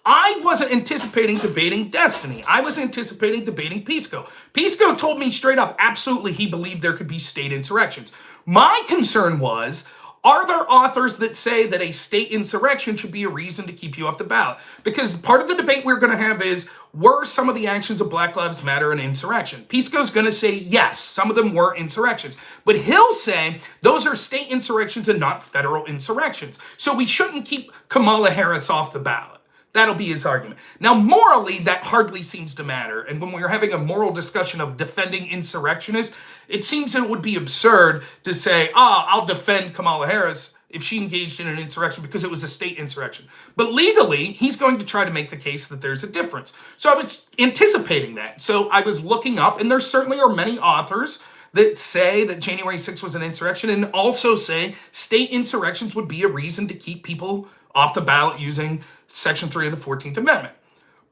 I wasn't anticipating debating Destiny. I was anticipating debating Pisco. Pisco told me straight up, absolutely, he believed there could be state insurrections. My concern was, are there authors that say that a state insurrection should be a reason to keep you off the ballot? Because part of the debate we're going to have is, were some of the actions of Black Lives Matter an insurrection? Pisco's going to say yes, some of them were insurrections. But he'll say those are state insurrections and not federal insurrections. So we shouldn't keep Kamala Harris off the ballot. That'll be his argument. Now, morally, that hardly seems to matter. And when we're having a moral discussion of defending insurrectionists, it seems that it would be absurd to say, I'll defend Kamala Harris if she engaged in an insurrection because it was a state insurrection. But legally, he's going to try to make the case that there's a difference. So I was anticipating that. So I was looking up, and there certainly are many authors that say that January 6th was an insurrection and also say state insurrections would be a reason to keep people off the ballot using Section 3 of the 14th Amendment.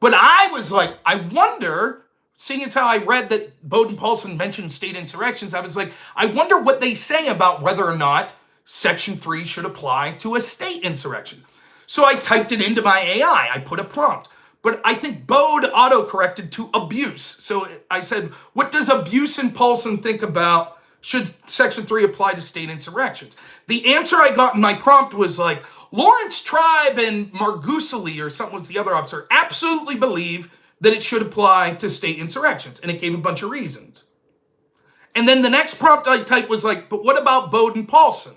But I was like, I wonder, seeing as how I read that Baude and Paulsen mentioned state insurrections, I was like, I wonder what they say about whether or not Section 3 should apply to a state insurrection. So I typed it into my AI. I put a prompt. But I think Baude auto-corrected to abuse. So I said, what does Abuse and Paulsen think about should Section 3 apply to state insurrections? The answer I got in my prompt was like, Lawrence Tribe and Margusili, or something was the other officer, absolutely believe that it should apply to state insurrections. And it gave a bunch of reasons. And then the next prompt I typed was like, but what about Baude and Paulsen?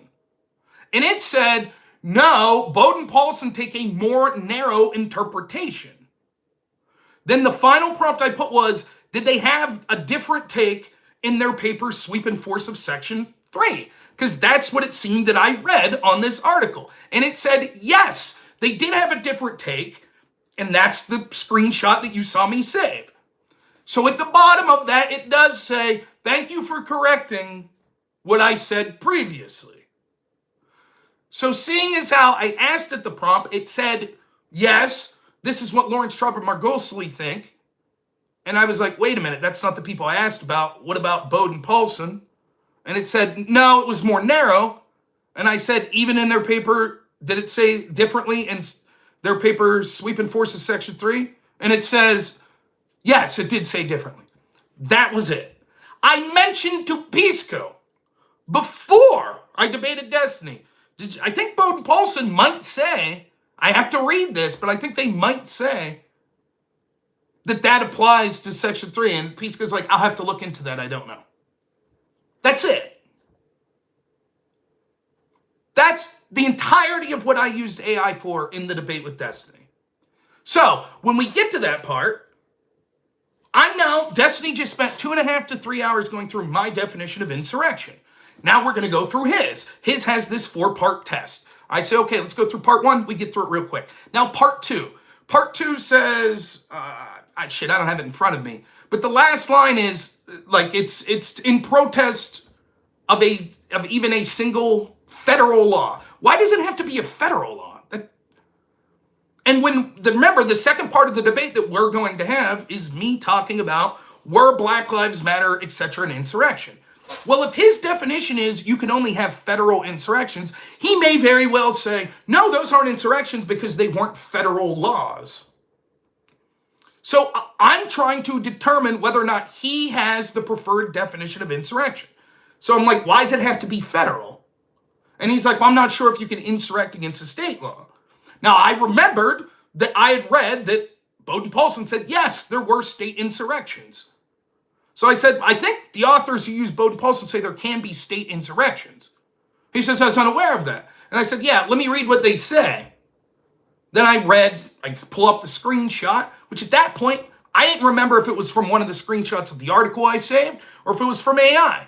And it said, no, Baude and Paulsen take a more narrow interpretation. Then the final prompt I put was, did they have a different take in their paper Sweep and Force of Section 3? Because that's what it seemed that I read on this article. And it said, yes, they did have a different take, and that's the screenshot that you saw me save. So at the bottom of that, it does say, thank you for correcting what I said previously. So seeing as how I asked at the prompt, it said, yes, this is what Lawrence Tribe and Margosili think. And I was like, wait a minute, that's not the people I asked about. What about Baude and Paulsen? And it said, no, it was more narrow. And I said, even in their paper, did it say differently in their paper Sweep and Force of Section 3? And it says, yes, it did say differently. That was it. I mentioned to Pisco before I debated Destiny. I think Baude and Paulsen might say, I have to read this, but I think they might say that that applies to Section 3. And Pisco's like, I'll have to look into that. I don't know. That's it. That's the entirety of what I used AI for in the debate with Destiny. So when we get to that part, Destiny just spent 2.5 to 3 hours going through my definition of insurrection. Now we're going to go through his. His has this 4-part test. I say, okay, let's go through part 1. We get through it real quick. Now part 2. Part 2 says, I don't have it in front of me. But the last line is, like, it's in protest of even a single federal law. Why does it have to be a federal law? And remember, the second part of the debate that we're going to have is me talking about were Black Lives Matter, etc., an insurrection. Well, if his definition is you can only have federal insurrections, he may very well say, no, those aren't insurrections because they weren't federal laws. So I'm trying to determine whether or not he has the preferred definition of insurrection. So I'm like, why does it have to be federal? And he's like, well, I'm not sure if you can insurrect against a state law. Now, I remembered that I had read that Baude and Paulsen said, yes, there were state insurrections. So I said, I think the authors who use Baude and Paulsen say there can be state insurrections. He says, I was unaware of that. And I said, yeah, let me read what they say. Then I pull up the screenshot, which at that point, I didn't remember if it was from one of the screenshots of the article I saved or if it was from AI.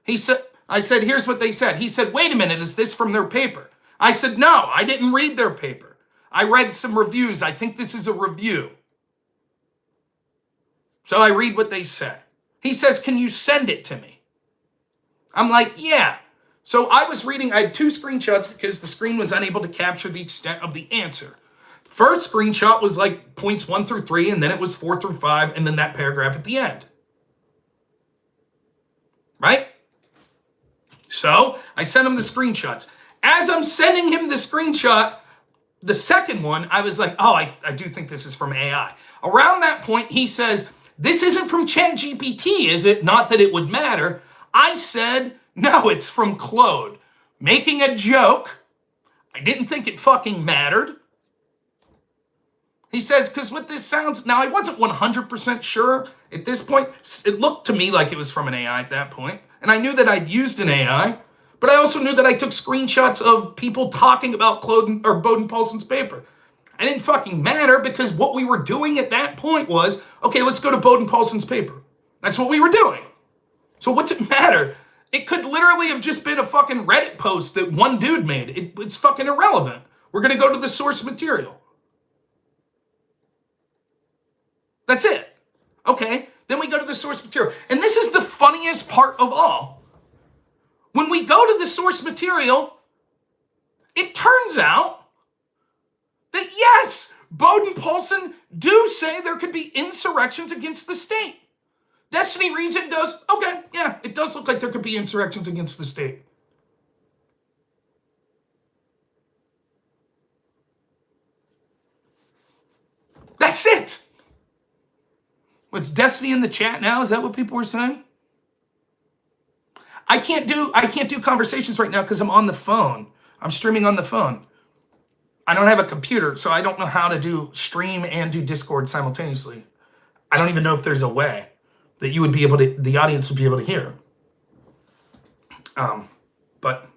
I said, here's what they said. He said, wait a minute, is this from their paper? I said, no, I didn't read their paper. I read some reviews. I think this is a review. So I read what they say. He says, can you send it to me? I'm like, yeah. So I was reading, I had 2 screenshots because the screen was unable to capture the extent of the answer. First screenshot was like points 1 through 3, and then it was 4 through 5, and then that paragraph at the end. Right? So I sent him the screenshots. As I'm sending him the screenshot, the second one, I was like, oh, I do think this is from AI. Around that point, he says, this isn't from ChatGPT, is it? Not that it would matter. I said, no, it's from Claude. Making a joke. I didn't think it fucking mattered. He says, because what this sounds, now I wasn't 100% sure at this point. It looked to me like it was from an AI at that point. And I knew that I'd used an AI, but I also knew that I took screenshots of people talking about Baude and Paulsen's paper. It didn't fucking matter because what we were doing at that point was, okay, let's go to Baude and Paulsen's paper. That's what we were doing. So what's it matter? It could literally have just been a fucking Reddit post that one dude made. It's fucking irrelevant. We're going to go to the source material. That's it. Okay, then we go to the source material. And this is the funniest part of all. When we go to the source material, it turns out that yes, Baude and Paulsen do say there could be insurrections against the state. Destiny reads it and goes, okay, yeah, it does look like there could be insurrections against the state. That's it. What's Destiny in the chat now? Is that what people were saying? I can't do conversations right now because I'm on the phone. I'm streaming on the phone. I don't have a computer, so I don't know how to do stream and do Discord simultaneously. I don't even know if there's a way that you would be able to, the audience would be able to hear. But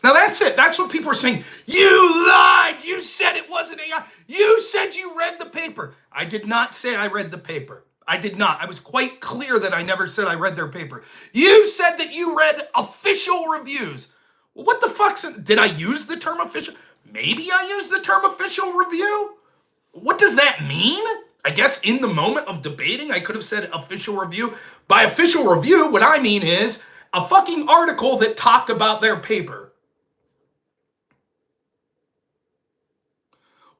now that's it. That's what people are saying. You lied. You said it wasn't AI. You said you read the paper. I did not say I read the paper. I did not. I was quite clear that I never said I read their paper. You said that you read official reviews. Well, what the fuck? Did I use the term official? Maybe I used the term official review. What does that mean? I guess in the moment of debating, I could have said official review. By official review, what I mean is a fucking article that talked about their paper.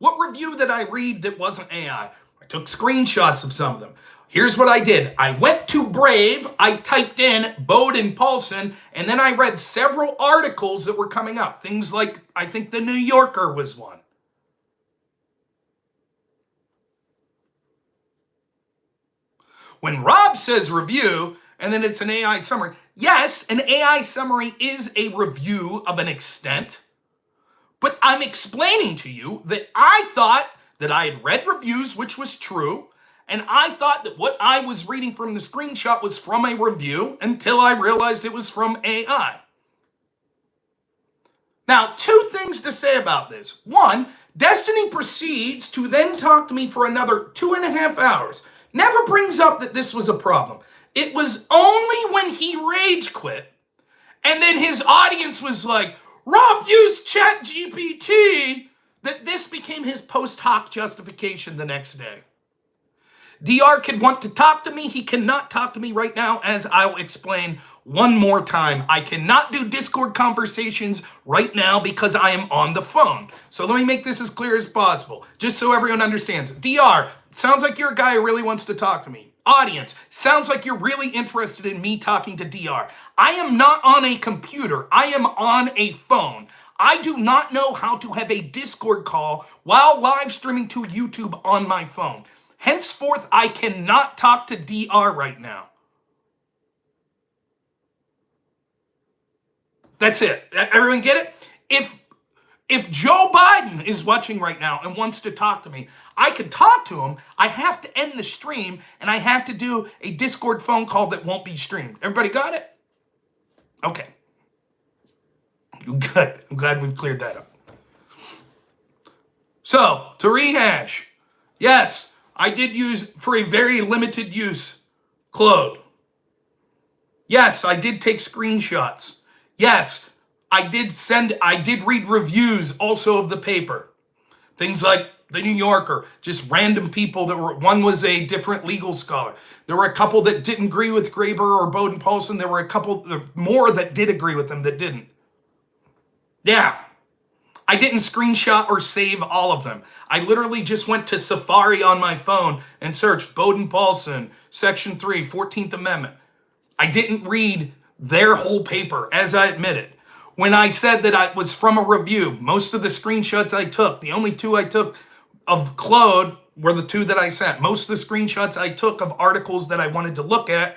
What review did I read that wasn't AI? I took screenshots of some of them. Here's what I did. I went to Brave, I typed in Baude and Paulsen, and then I read several articles that were coming up. Things like, I think the New Yorker was one. When Rob says review, and then it's an AI summary, yes, an AI summary is a review of an extent, but I'm explaining to you that I thought that I had read reviews, which was true, and I thought that what I was reading from the screenshot was from a review until I realized it was from AI. Now, two things to say about this. One, Destiny proceeds to then talk to me for another 2.5 hours. Never brings up that this was a problem. It was only when he rage quit, and then his audience was like, Rob used ChatGPT, that this became his post hoc justification the next day. DR could want to talk to me. He cannot talk to me right now, as I'll explain one more time. I cannot do Discord conversations right now because I am on the phone. So let me make this as clear as possible, just so everyone understands. DR, sounds like you're a guy who really wants to talk to me. Audience, sounds like you're really interested in me talking to DR. I am not on a computer. I am on a phone. I do not know how to have a Discord call while live streaming to YouTube on my phone. Henceforth, I cannot talk to DR right now. That's it. Everyone get it? If Joe Biden is watching right now and wants to talk to me, I could talk to him. I have to end the stream, and I have to do a Discord phone call that won't be streamed. Everybody got it? Okay. Good. I'm glad we've cleared that up. So, to rehash, yes, I did use, for a very limited use, Claude. Yes, I did take screenshots. Yes, I did read reviews also of the paper. Things like the New Yorker, just random people one was a different legal scholar. There were a couple that didn't agree with Graeber or Baude and Paulsen. There were a couple more that did agree with them that didn't. Yeah, I didn't screenshot or save all of them. I literally just went to Safari on my phone and searched Baude and Paulsen, Section 3, 14th Amendment. I didn't read their whole paper, as I admitted. When I said that I was from a review, most of the screenshots I took, the only two I took of Claude were the two that I sent. Most of the screenshots I took of articles that I wanted to look at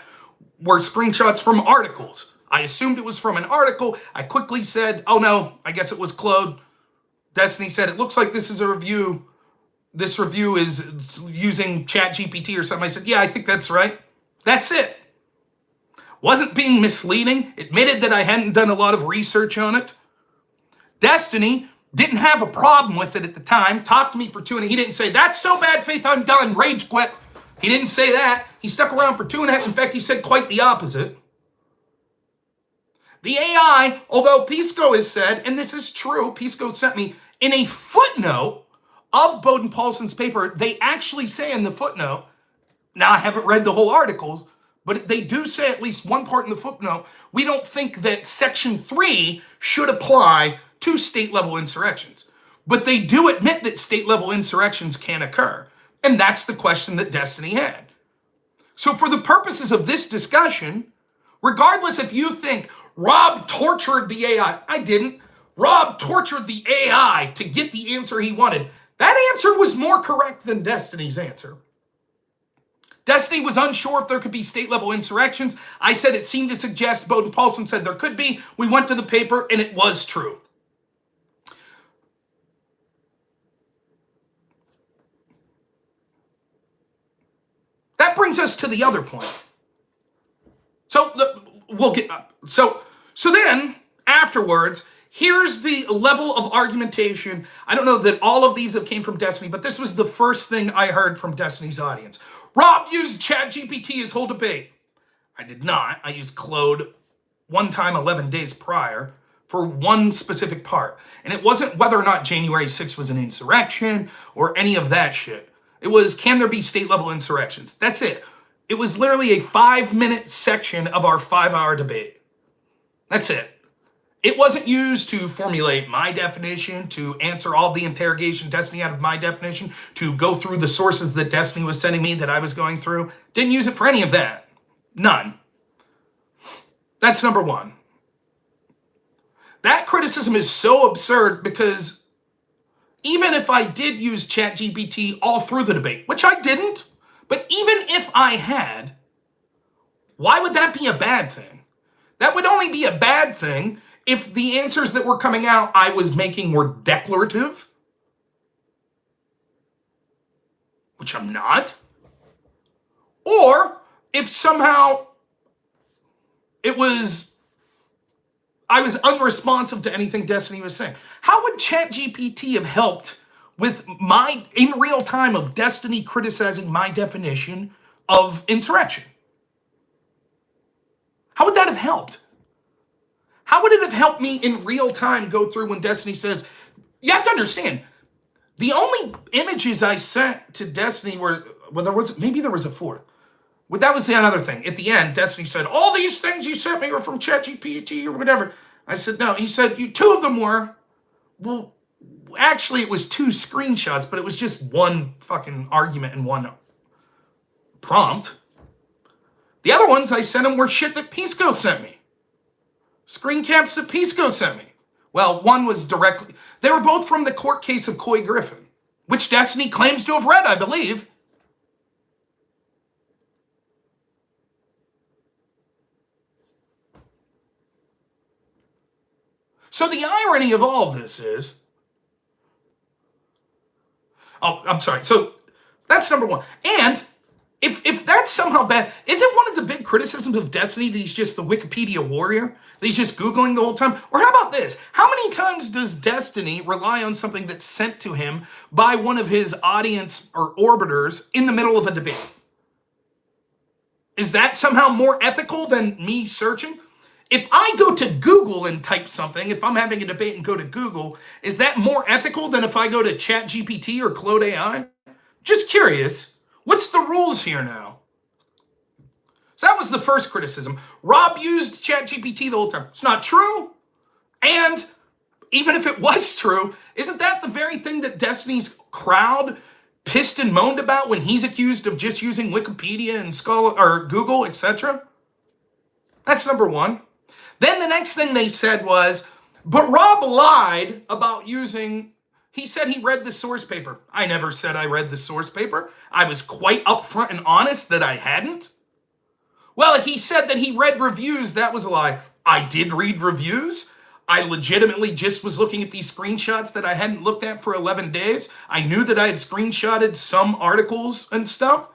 were screenshots from articles. I assumed it was from an article. I quickly said, oh no, I guess it was Claude. Destiny said, it looks like this is a review. This review is using ChatGPT or something. I said, yeah, I think that's right. That's it. Wasn't being misleading. Admitted that I hadn't done a lot of research on it. Destiny didn't have a problem with it at the time. Talked to me for 2 and he didn't say, that's so bad, Faith, I'm done. Rage quit. He didn't say that. He stuck around for 2.5. In fact, he said quite the opposite. The AI, although Pisco has said, and this is true, Pisco sent me, in a footnote of Baude and Paulsen's paper, they actually say in the footnote, now I haven't read the whole article, but they do say at least one part in the footnote, we don't think that Section 3 should apply to state-level insurrections. But they do admit that state-level insurrections can occur. And that's the question that Destiny had. So for the purposes of this discussion, regardless if you think Rob tortured the AI, I didn't. Rob tortured the AI to get the answer he wanted. That answer was more correct than Destiny's answer. Destiny was unsure if there could be state-level insurrections. I said it seemed to suggest, Baude and Paulsen said there could be. We went to the paper, and it was true. That brings us to the other point. So we'll get up. So then afterwards, here's the level of argumentation. I don't know that all of these have came from Destiny, but this was the first thing I heard from Destiny's audience. Rob used ChatGPT his whole debate. I did not. I used Claude one time 11 days prior for one specific part. And it wasn't whether or not January 6th was an insurrection or any of that shit. It was, can there be state-level insurrections? That's it. It was literally a 5-minute section of our 5-hour debate. That's it. It wasn't used to formulate my definition, to answer all the interrogation Destiny out of my definition, to go through the sources that Destiny was sending me that I was going through. Didn't use it for any of that. None. That's number one. That criticism is so absurd because even if I did use ChatGPT all through the debate, which I didn't, but even if I had, why would that be a bad thing? That would only be a bad thing if the answers that were coming out I was making were declarative, which I'm not, or if somehow I was unresponsive to anything Destiny was saying. How would ChatGPT have helped with my, in real time, of Destiny criticizing my definition of insurrection? How would that have helped? How would it have helped me in real time go through when Destiny says, you have to understand, the only images I sent to Destiny were, well, maybe there was a fourth. Well, that was the other thing. At the end, Destiny said, all these things you sent me were from ChatGPT or whatever. I said, no. He said, two of them were. Well, actually, it was 2 screenshots, but it was just one fucking argument and one prompt. The other ones I sent him were shit that Pisco sent me. Screen caps that Pisco sent me. Well, one was directly, they were both from the court case of Coy Griffin, which Destiny claims to have read, I believe. So the irony of all of this is, oh, I'm sorry. So that's number one. And if that's somehow bad, isn't one of the big criticisms of Destiny that he's just the Wikipedia warrior? That he's just Googling the whole time? Or how about this? How many times does Destiny rely on something that's sent to him by one of his audience or orbiters in the middle of a debate? Is that somehow more ethical than me searching? If I go to Google and type something, if I'm having a debate and go to Google, is that more ethical than if I go to ChatGPT or Claude AI? Just curious. What's the rules here now? So that was the first criticism. Rob used ChatGPT the whole time. It's not true. And even if it was true, isn't that the very thing that Destiny's crowd pissed and moaned about when he's accused of just using Wikipedia and Scholar or Google, etc.? That's number one. Then the next thing they said was, but Rob lied about using, he said he read the source paper. I never said I read the source paper. I was quite upfront and honest that I hadn't. Well, he said that he read reviews. That was a lie. I did read reviews. I legitimately just was looking at these screenshots that I hadn't looked at for 11 days. I knew that I had screenshotted some articles and stuff.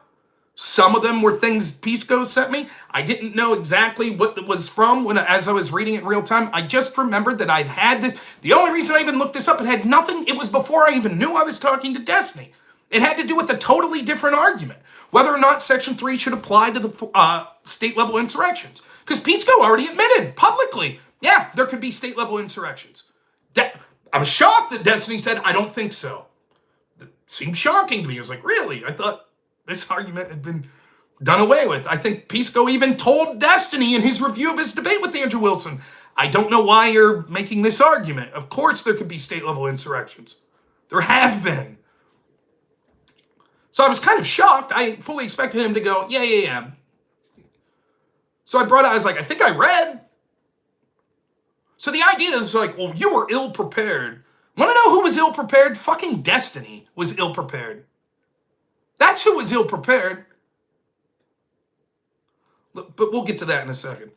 Some of them were things Pisco sent me. I didn't know exactly what it was from as I was reading it in real time. I just remembered that I'd had this. The only reason I even looked this up, it had nothing. It was before I even knew I was talking to Destiny. It had to do with a totally different argument. Whether or not Section 3 should apply to the state-level insurrections. Because Pisco already admitted publicly, yeah, there could be state-level insurrections. I was shocked that Destiny said, I don't think so. It seemed shocking to me. I was like, really? I thought this argument had been done away with. I think Pisco even told Destiny in his review of his debate with Andrew Wilson, I don't know why you're making this argument. Of course there could be state-level insurrections. There have been. So I was kind of shocked. I fully expected him to go, yeah. So I was like, I think I read. So the idea is like, well, you were ill-prepared. Want to know who was ill-prepared? Fucking Destiny was ill-prepared. That's who was ill-prepared. But we'll get to that in a second.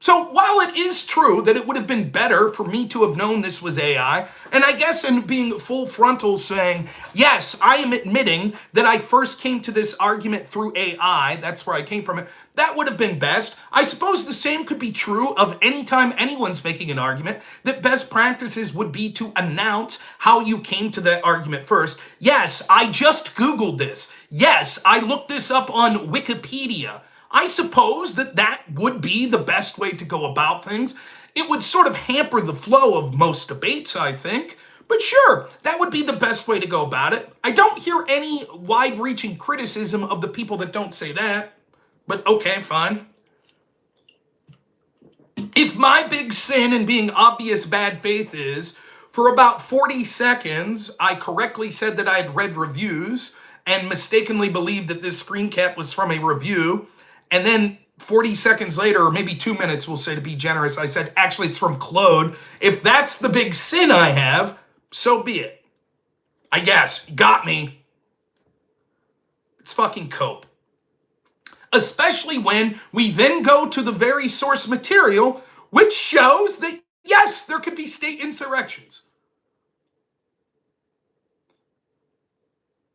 So while it is true that it would have been better for me to have known this was AI, and I guess in being full frontal saying, yes, I am admitting that I first came to this argument through AI, that's where I came from it, that would have been best. I suppose the same could be true of any time anyone's making an argument, that best practices would be to announce how you came to that argument first. Yes, I just Googled this. Yes, I looked this up on Wikipedia. I suppose that would be the best way to go about things. It would sort of hamper the flow of most debates, I think. But sure, that would be the best way to go about it. I don't hear any wide-reaching criticism of the people that don't say that. But okay, fine. If my big sin in being obvious bad faith is, for about 40 seconds, I correctly said that I had read reviews and mistakenly believed that this screen cap was from a review, and then 40 seconds later, or maybe 2 minutes, we'll say to be generous, I said, actually, it's from Claude. If that's the big sin I have, so be it. I guess. Got me. It's fucking cope. Especially when we then go to the very source material, which shows that, yes, there could be state insurrections.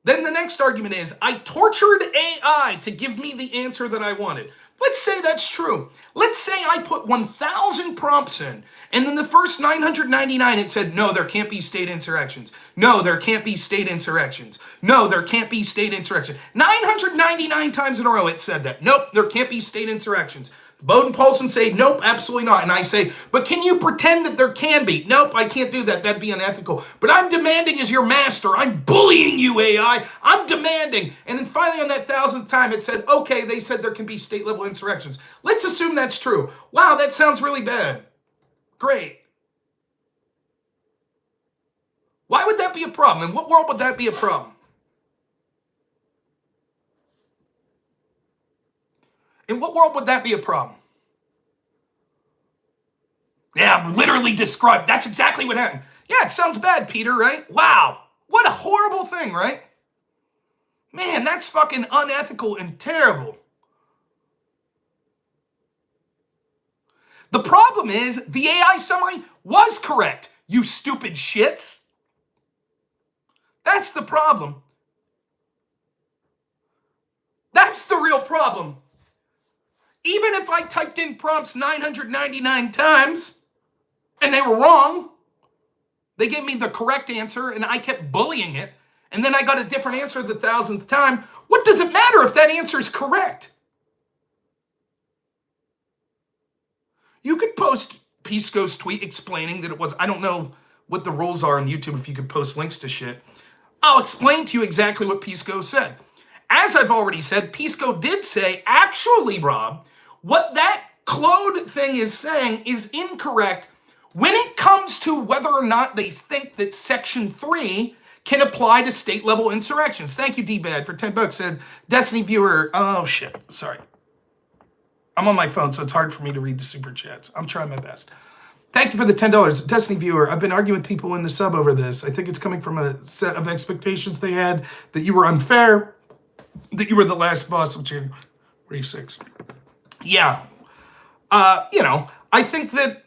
Then the next argument is, I tortured AI to give me the answer that I wanted. Let's say that's true. Let's say I put 1,000 prompts in, and then the first 999 it said, no, there can't be state insurrections. No, there can't be state insurrections. No, there can't be state insurrection. 999 times in a row it said that. Nope, there can't be state insurrections. Baude and Paulsen say, nope, absolutely not. And I say, but can you pretend that there can be? Nope, I can't do that. That'd be unethical. But I'm demanding as your master. I'm bullying you, AI. I'm demanding. And then finally on that 1,000th time, it said, okay, they said there can be state-level insurrections. Let's assume that's true. Wow, that sounds really bad. Great. Why would that be a problem? In what world would that be a problem? In what world would that be a problem? Yeah, literally described. That's exactly what happened. Yeah, it sounds bad, Peter, right? Wow. What a horrible thing, right? Man, that's fucking unethical and terrible. The problem is the AI summary was correct, you stupid shits. That's the problem. That's the real problem. Even if I typed in prompts 999 times and they were wrong, they gave me the correct answer and I kept bullying it, and then I got a different answer the 1,000th time, what does it matter if that answer is correct? You could post Pisco's tweet explaining that it was, I don't know what the rules are on YouTube if you could post links to shit. I'll explain to you exactly what Pisco said. As I've already said, Pisco did say, actually, Rob, what that Claude thing is saying is incorrect. when it comes to whether or not they think that Section 3 can apply to state-level insurrections. Thank you, D-Bad, for 10 bucks. And Destiny viewer, oh shit, sorry. I'm on my phone, so it's hard for me to read the super chats. I'm trying my best. Thank you for the $10. Destiny viewer, I've been arguing with people in the sub over this. I think it's coming from a set of expectations they had, that you were unfair, that you were the last boss of January 6th. Yeah. I think that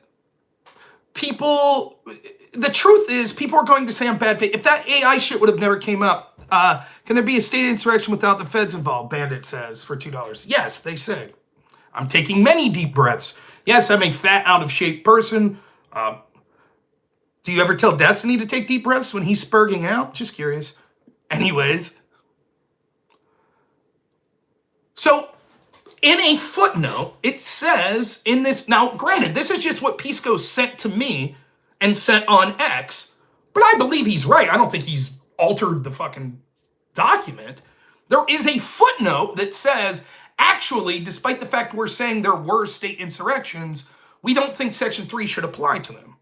the truth is, people are going to say I'm bad faith. If that AI shit would have never came up, can there be a state insurrection without the feds involved? Bandit says for $2. Yes, they say. I'm taking many deep breaths. Yes, I'm a fat, out of shape person. Do you ever tell Destiny to take deep breaths when he's spurging out? Just curious. Anyways. So, in a footnote, it says in this, now granted, this is just what Pisco sent to me and sent on X, but I believe he's right. I don't think he's altered the fucking document. There is a footnote that says, actually, despite the fact we're saying there were state insurrections, we don't think Section 3 should apply to them.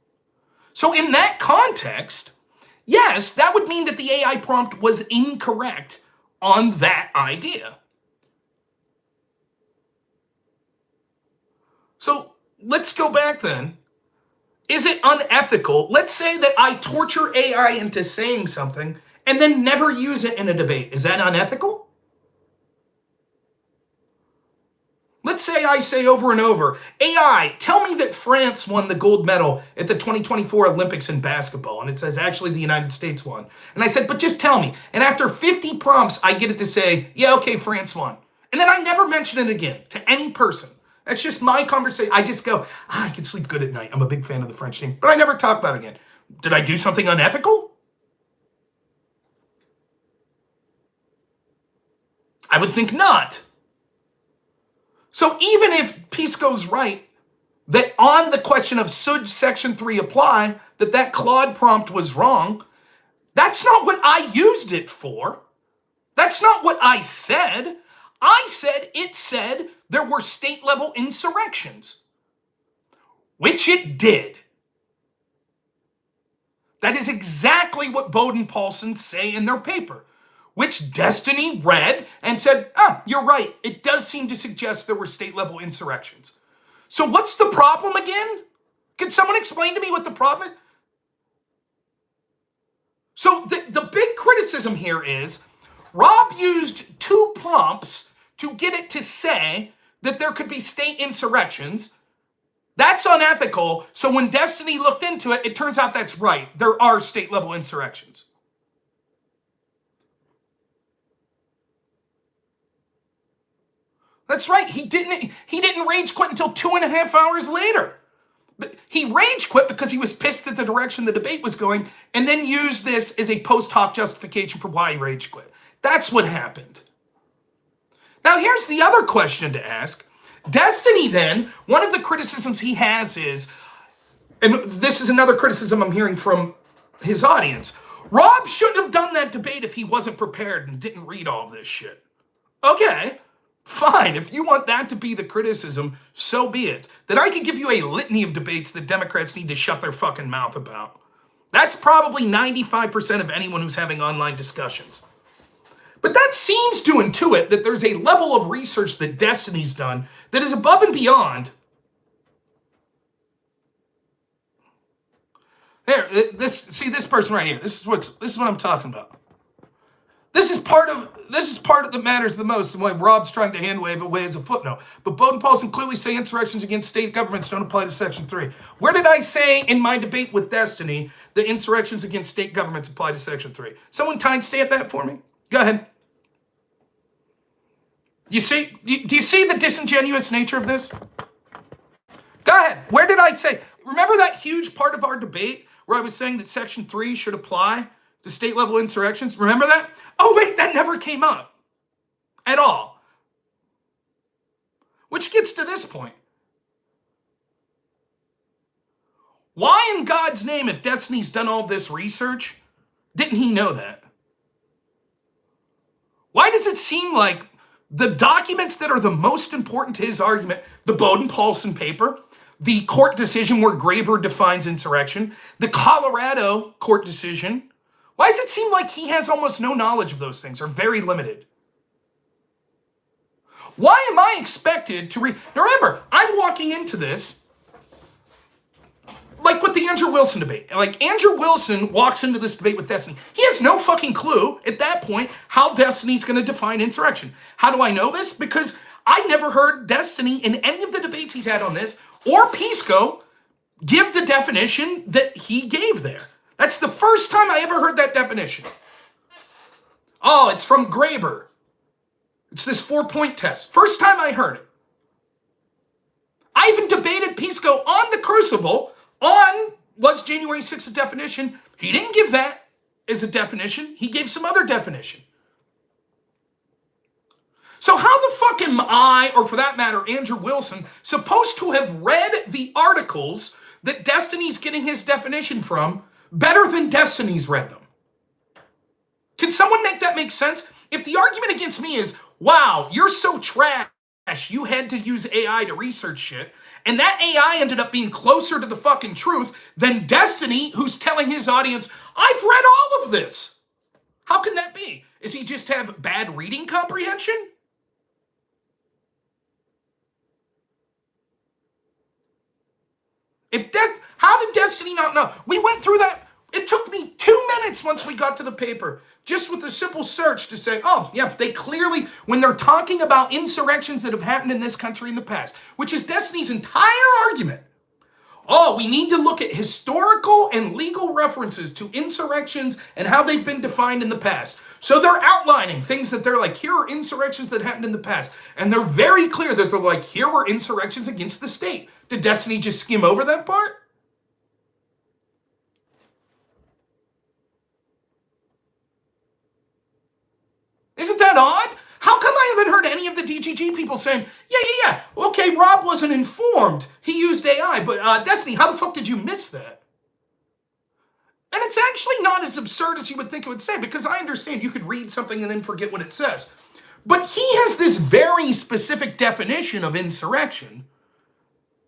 So in that context, yes, that would mean that the AI prompt was incorrect on that idea. So let's go back then. Is it unethical? Let's say that I torture AI into saying something and then never use it in a debate. Is that unethical? Let's say I say over and over, AI, tell me that France won the gold medal at the 2024 Olympics in basketball. And it says, actually, the United States won. And I said, but just tell me. And after 50 prompts, I get it to say, yeah, okay, France won. And then I never mention it again to any person. That's just my conversation. I just go, I can sleep good at night. I'm a big fan of the French team. But I never talk about it again. Did I do something unethical? I would think not. So even if Pisco's right, that on the question of should Section 3 apply, that Claude prompt was wrong, that's not what I used it for. That's not what I said. I said it said there were state-level insurrections, which it did. That is exactly what Baude and Paulsen say in their paper, which Destiny read and said, you're right. It does seem to suggest there were state-level insurrections. So what's the problem again? Can someone explain to me what the problem is? So the big criticism here is Rob used 2 prompts to get it to say that there could be state insurrections. That's unethical. So when Destiny looked into it, it turns out that's right. There are state-level insurrections. That's right. He didn't rage quit until 2.5 hours later. But he rage quit because he was pissed at the direction the debate was going, and then used this as a post hoc justification for why he rage quit. That's what happened. Now here's the other question to ask. Destiny then, one of the criticisms he has is, and this is another criticism I'm hearing from his audience, Rob shouldn't have done that debate if he wasn't prepared and didn't read all this shit. Okay. Fine, if you want that to be the criticism, so be it. Then I can give you a litany of debates that Democrats need to shut their fucking mouth about. That's probably 95% of anyone who's having online discussions. But that seems to intuit that there's a level of research that Destiny's done that is above and beyond. Here, this person right here. This is what I'm talking about. This is part of that matters the most, and why Rob's trying to hand wave away as a footnote. But Baude and Paulsen clearly say insurrections against state governments don't apply to Section 3. Where did I say in my debate with Destiny that insurrections against state governments apply to Section 3? Someone timestamp that for me? Go ahead. Do you see the disingenuous nature of this? Go ahead. Where did I say? Remember that huge part of our debate where I was saying that Section 3 should apply to state-level insurrections? Remember that? Oh, wait, that never came up at all. Which gets to this point. Why in God's name, if Destiny's done all this research, didn't he know that? Why does it seem like the documents that are the most important to his argument, the Baude and Paulsen paper, the court decision where Graber defines insurrection, the Colorado court decision. Why does it seem like he has almost no knowledge of those things, or very limited? Why am I expected to read? Now remember, I'm walking into this like with the Andrew Wilson debate. Like, Andrew Wilson walks into this debate with Destiny. He has no fucking clue at that point how Destiny's going to define insurrection. How do I know this? Because I never heard Destiny in any of the debates he's had on this, or Pisco, give the definition that he gave there. That's the first time I ever heard that definition. Oh, it's from Graber. It's this 4-point test. First time I heard it. I even debated Pisco on the Crucible on what's January 6th a definition. He didn't give that as a definition. He gave some other definition. So how the fuck am I, or for that matter, Andrew Wilson, supposed to have read the articles that Destiny's getting his definition from better than Destiny's read them? Can someone make that make sense? If the argument against me is, wow, you're so trash, you had to use AI to research shit, and that AI ended up being closer to the fucking truth than Destiny, who's telling his audience, I've read all of this. How can that be? Is he just have bad reading comprehension? How did Destiny not know? We went through that. It took me 2 minutes once we got to the paper, just with a simple search to say, oh, yeah, they clearly, when they're talking about insurrections that have happened in this country in the past, which is Destiny's entire argument, oh, we need to look at historical and legal references to insurrections and how they've been defined in the past. So they're outlining things that they're like, here are insurrections that happened in the past. And they're very clear that they're like, here were insurrections against the state. Did Destiny just skim over that part? Isn't that odd? How come I haven't heard any of the DGG people saying, yeah, okay, Rob wasn't informed. He used AI, but Destiny, how the fuck did you miss that? And it's actually not as absurd as you would think it would say, because I understand you could read something and then forget what it says. But he has this very specific definition of insurrection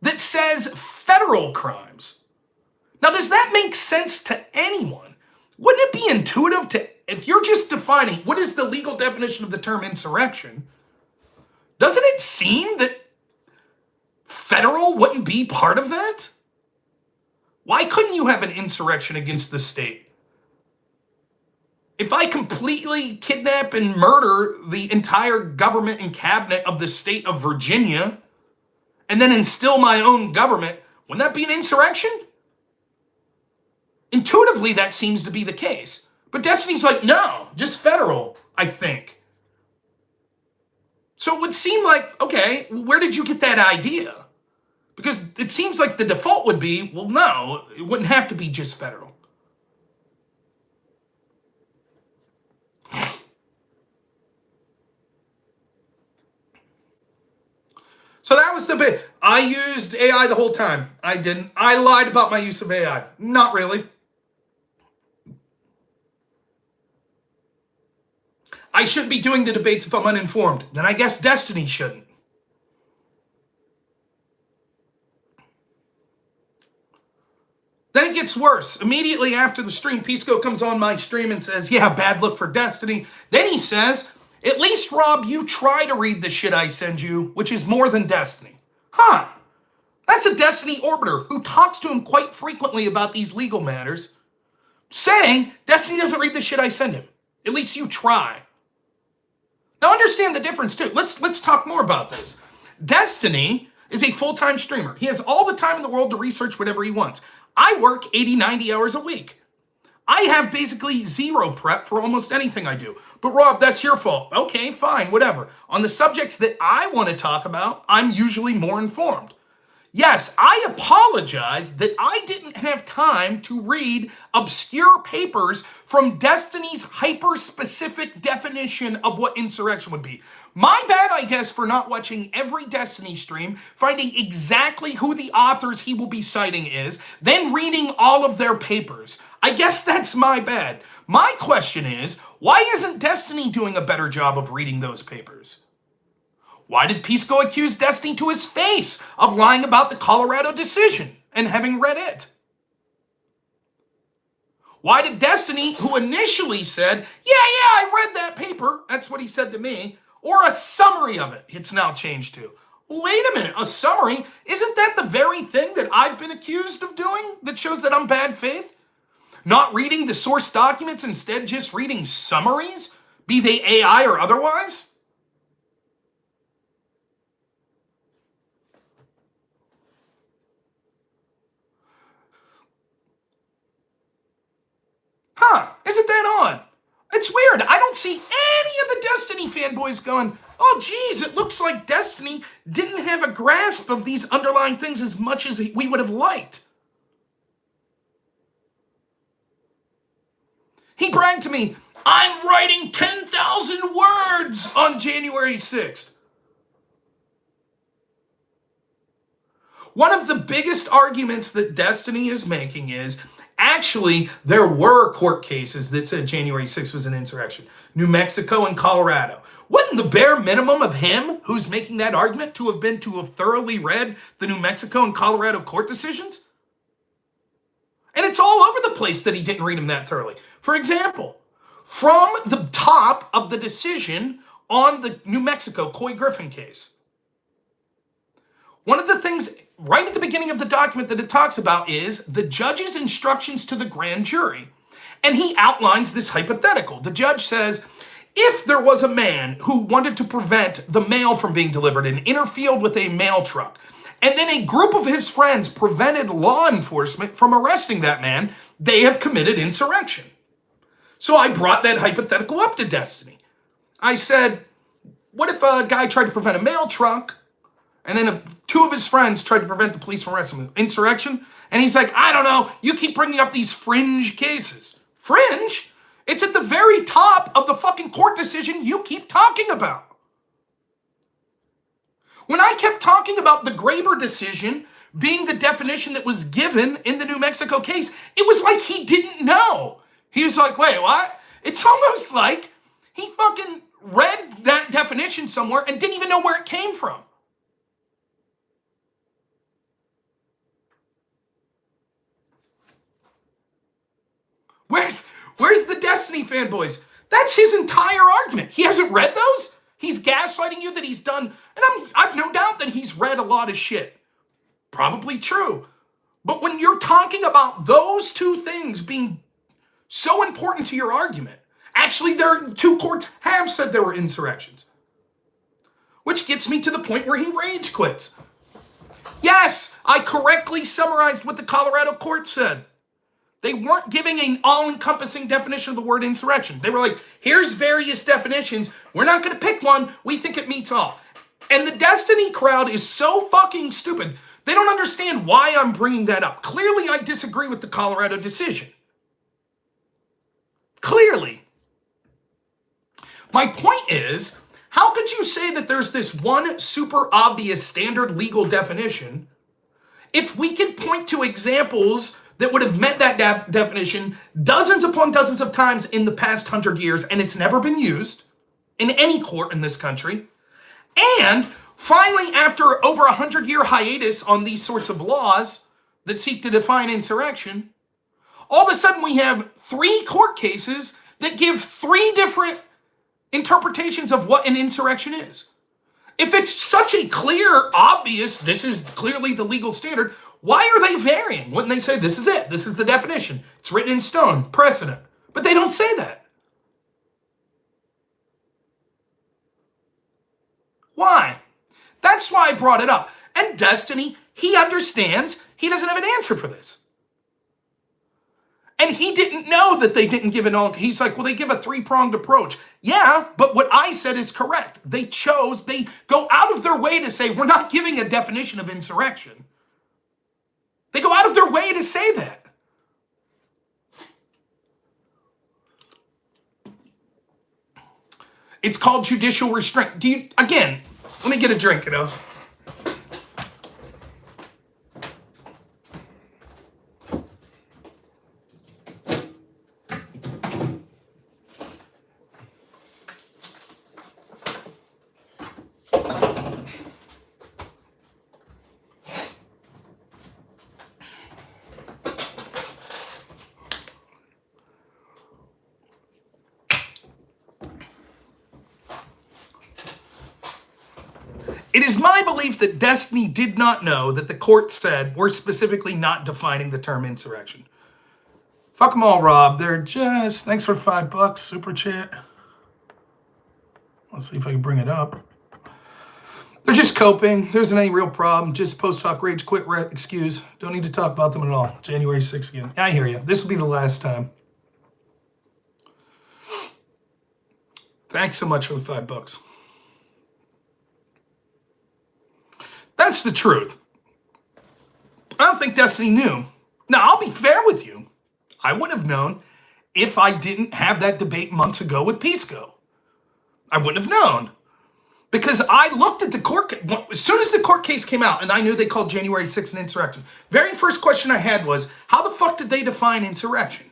that says federal crimes. Now, does that make sense to anyone? Wouldn't it be intuitive to, if you're just defining what is the legal definition of the term insurrection, doesn't it seem that federal wouldn't be part of that? Why couldn't you have an insurrection against the state? If I completely kidnap and murder the entire government and cabinet of the state of Virginia and then instill my own government, wouldn't that be an insurrection? Intuitively, that seems to be the case. But Destiny's like, no, just federal, I think. So it would seem like, okay, where did you get that idea? Because it seems like the default would be, well, no, it wouldn't have to be just federal. So that was the bit. I used AI the whole time. I didn't. I lied about my use of AI. Not really. I shouldn't be doing the debates if I'm uninformed. Then I guess Destiny shouldn't. Then it gets worse. Immediately after the stream, Pisco comes on my stream and says, yeah, bad look for Destiny. Then he says, at least, Rob, you try to read the shit I send you, which is more than Destiny. Huh. That's a Destiny orbiter who talks to him quite frequently about these legal matters, saying Destiny doesn't read the shit I send him. At least you try. Now understand the difference too. Let's talk more about this. Destiny is a full-time streamer. He has all the time in the world to research whatever he wants. I work 80, 90 hours a week. I have basically zero prep for almost anything I do. But Rob, that's your fault. Okay, fine, whatever. On the subjects that I want to talk about, I'm usually more informed. Yes, I apologize that I didn't have time to read obscure papers from Destiny's hyper-specific definition of what insurrection would be. My bad, I guess, for not watching every Destiny stream, finding exactly who the authors he will be citing is, then reading all of their papers. I guess that's my bad. My question is, why isn't Destiny doing a better job of reading those papers? Why did Pisco accuse Destiny to his face of lying about the Colorado decision and having read it? Why did Destiny, who initially said, yeah, I read that paper, that's what he said to me, or a summary of it, it's now changed to. Wait a minute, a summary? Isn't that the very thing that I've been accused of doing that shows that I'm bad faith? Not reading the source documents, instead just reading summaries, be they AI or otherwise? Isn't that odd? It's weird. I don't see any of the Destiny fanboys going, oh, geez, it looks like Destiny didn't have a grasp of these underlying things as much as we would have liked. He bragged to me, I'm writing 10,000 words on January 6th. One of the biggest arguments that Destiny is making is, actually, there were court cases that said January 6th was an insurrection. New Mexico and Colorado. Wouldn't the bare minimum of him, who's making that argument, to have thoroughly read the New Mexico and Colorado court decisions? And it's all over the place that he didn't read them that thoroughly. For example, from the top of the decision on the New Mexico Coy Griffin case, one of the things right at the beginning of the document that it talks about is the judge's instructions to the grand jury. And he outlines this hypothetical. The judge says, if there was a man who wanted to prevent the mail from being delivered and interfered with a mail truck, and then a group of his friends prevented law enforcement from arresting that man, they have committed insurrection. So I brought that hypothetical up to Destiny. I said, what if a guy tried to prevent a mail truck, and then two of his friends tried to prevent the police from arresting him? Insurrection? And he's like, I don't know, you keep bringing up these fringe cases. Fringe? It's at the very top of the fucking court decision you keep talking about. When I kept talking about the Graber decision being the definition that was given in the New Mexico case, it was like he didn't know. He was like, wait, what? It's almost like he fucking read that definition somewhere and didn't even know where it came from. Where's the Destiny fanboys? That's his entire argument. He hasn't read those? He's gaslighting you that he's done, and I've no doubt that he's read a lot of shit. Probably true. But when you're talking about those two things being so important to your argument, actually, two courts have said there were insurrections. Which gets me to the point where he rage quits. Yes, I correctly summarized what the Colorado court said. They weren't giving an all-encompassing definition of the word insurrection. They were like, here's various definitions. We're not going to pick one. We think it meets all. And the Destiny crowd is so fucking stupid. They don't understand why I'm bringing that up. Clearly, I disagree with the Colorado decision. Clearly. My point is, how could you say that there's this one super obvious standard legal definition if we could point to examples that would have met that definition dozens upon dozens of times in the past 100 years, and it's never been used in any court in this country? And finally, after over 100-year hiatus on these sorts of laws that seek to define insurrection, all of a sudden we have 3 court cases that give 3 different interpretations of what an insurrection is. If it's such a clear, obvious, this is clearly the legal standard, why are they varying when they say this is it? This is the definition. It's written in stone, precedent. But they don't say that. Why? That's why I brought it up. And Destiny, he understands he doesn't have an answer for this. And he didn't know that they didn't give an all. He's like, well, they give a 3-pronged approach. Yeah, but what I said is correct. They go out of their way to say, we're not giving a definition of insurrection. They go out of their way to say that. It's called judicial restraint. Again, let me get a drink, you know. It is my belief that Destiny did not know that the court said we're specifically not defining the term insurrection. Fuck them all, Rob. They're just... Thanks for $5, super chat. Let's see if I can bring it up. They're just coping. There isn't any real problem. Just post-hoc rage quit excuse. Don't need to talk about them at all. January 6th again. I hear you. This will be the last time. Thanks so much for the $5. That's the truth. I don't think Destiny knew. Now, I'll be fair with you. I wouldn't have known if I didn't have that debate months ago with Pisco. I wouldn't have known. Because I looked at the court, as soon as the court case came out, and I knew they called January 6th an insurrection, very first question I had was, how the fuck did they define insurrection?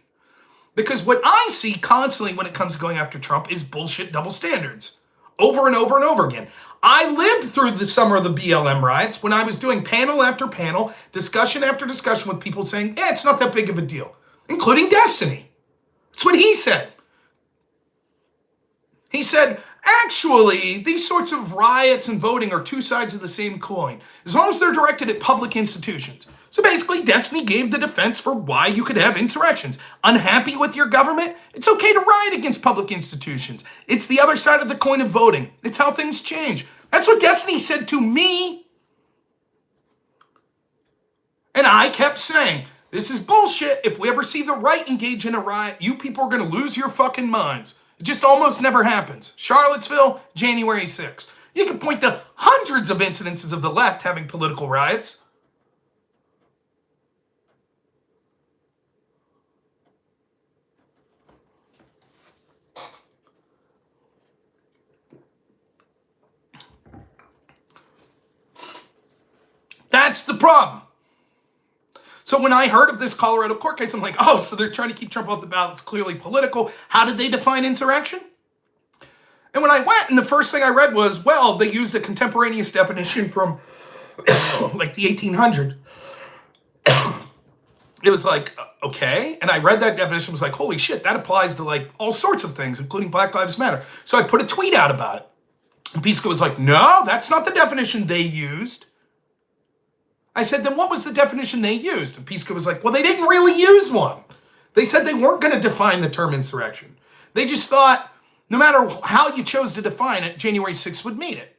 Because what I see constantly when it comes to going after Trump is bullshit double standards. Over and over and over again. I lived through the summer of the BLM riots when I was doing panel after panel, discussion after discussion with people saying, yeah, it's not that big of a deal, including Destiny. That's what he said. He said, actually, these sorts of riots and voting are two sides of the same coin, as long as they're directed at public institutions. So basically, Destiny gave the defense for why you could have insurrections. Unhappy with your government? It's okay to riot against public institutions. It's the other side of the coin of voting. It's how things change. That's what Destiny said to me. And I kept saying, this is bullshit. If we ever see the right engage in a riot, you people are going to lose your fucking minds. It just almost never happens. Charlottesville, January 6th. You can point to hundreds of incidences of the left having political riots. That's the problem. So when I heard of this Colorado court case, I'm like, oh, so they're trying to keep Trump off the ballot. It's clearly political. How did they define insurrection? And when I went, and the first thing I read was, well, they used a contemporaneous definition from like the 1800s. It was like, okay. And I read that definition, was like, holy shit, that applies to like all sorts of things, including Black Lives Matter. So I put a tweet out about it. And Pisco was like, no, that's not the definition they used. I said, then what was the definition they used? And Pisco was like, well, they didn't really use one. They said they weren't going to define the term insurrection. They just thought, no matter how you chose to define it, January 6th would mean it.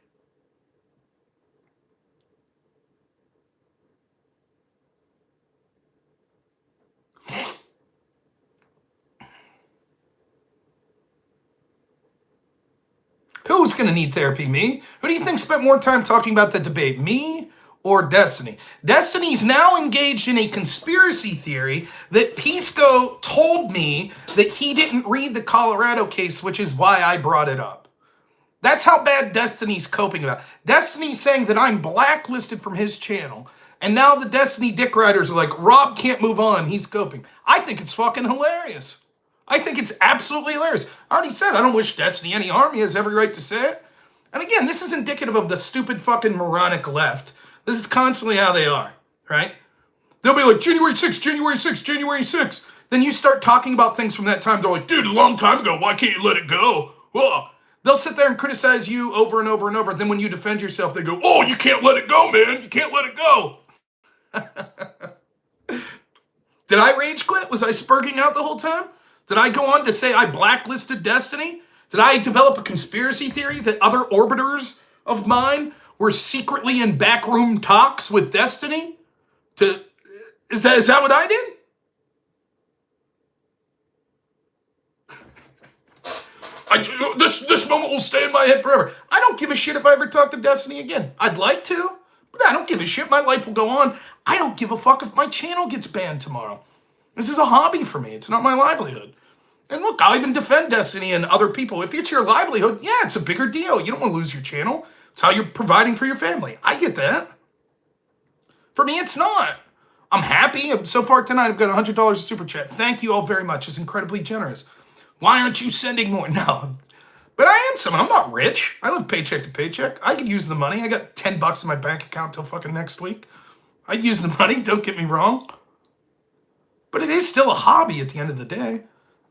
Who's going to need therapy? Me? Who do you think spent more time talking about the debate? Me or Destiny? Destiny's now engaged in a conspiracy theory that Pisco told me that he didn't read the Colorado case, which is why I brought it up. That's how bad Destiny's coping about it. Destiny's saying that I'm blacklisted from his channel, and now the Destiny dick riders are like, Rob can't move on, he's coping. I think it's fucking hilarious. I think it's absolutely hilarious. I already said I don't wish Destiny any harm. He has every right to say it. And again, this is indicative of the stupid fucking moronic left. This is constantly how they are, right? They'll be like, January 6th, January 6th, January 6th. Then you start talking about things from that time. They're like, dude, a long time ago. Why can't you let it go? Oh. They'll sit there and criticize you over and over and over. Then when you defend yourself, they go, oh, you can't let it go, man. You can't let it go. Did I rage quit? Was I spurging out the whole time? Did I go on to say I blacklisted Destiny? Did I develop a conspiracy theory that other orbiters of mine were secretly in backroom talks with Destiny? Is that what I did? This moment will stay in my head forever. I don't give a shit if I ever talk to Destiny again. I'd like to, but I don't give a shit. My life will go on. I don't give a fuck if my channel gets banned tomorrow. This is a hobby for me. It's not my livelihood. And look, I'll even defend Destiny and other people. If it's your livelihood, yeah, it's a bigger deal. You don't want to lose your channel. It's how you're providing for your family. I get that. For me, it's not. I'm happy. So far tonight, I've got $100 of super chat. Thank you all very much. It's incredibly generous. Why aren't you sending more? No. But I am someone. I'm not rich. I live paycheck to paycheck. I could use the money. I got $10 in my bank account till fucking next week. I'd use the money. Don't get me wrong. But it is still a hobby at the end of the day.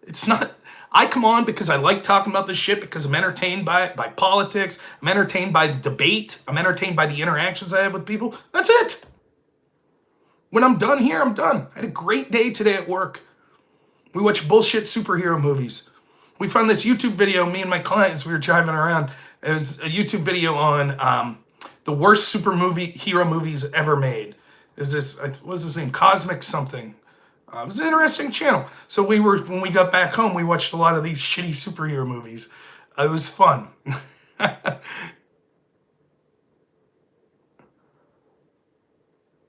It's not, I come on because I like talking about this shit, because I'm entertained by it, by politics. I'm entertained by debate. I'm entertained by the interactions I have with people. That's it. When I'm done here, I'm done. I had a great day today at work. We watched bullshit superhero movies. We found this YouTube video, me and my clients, we were driving around. It was a YouTube video on the worst hero movies ever made. Is this, what was his name? Cosmic something. It was an interesting channel. So when we got back home, we watched a lot of these shitty superhero movies. It was fun.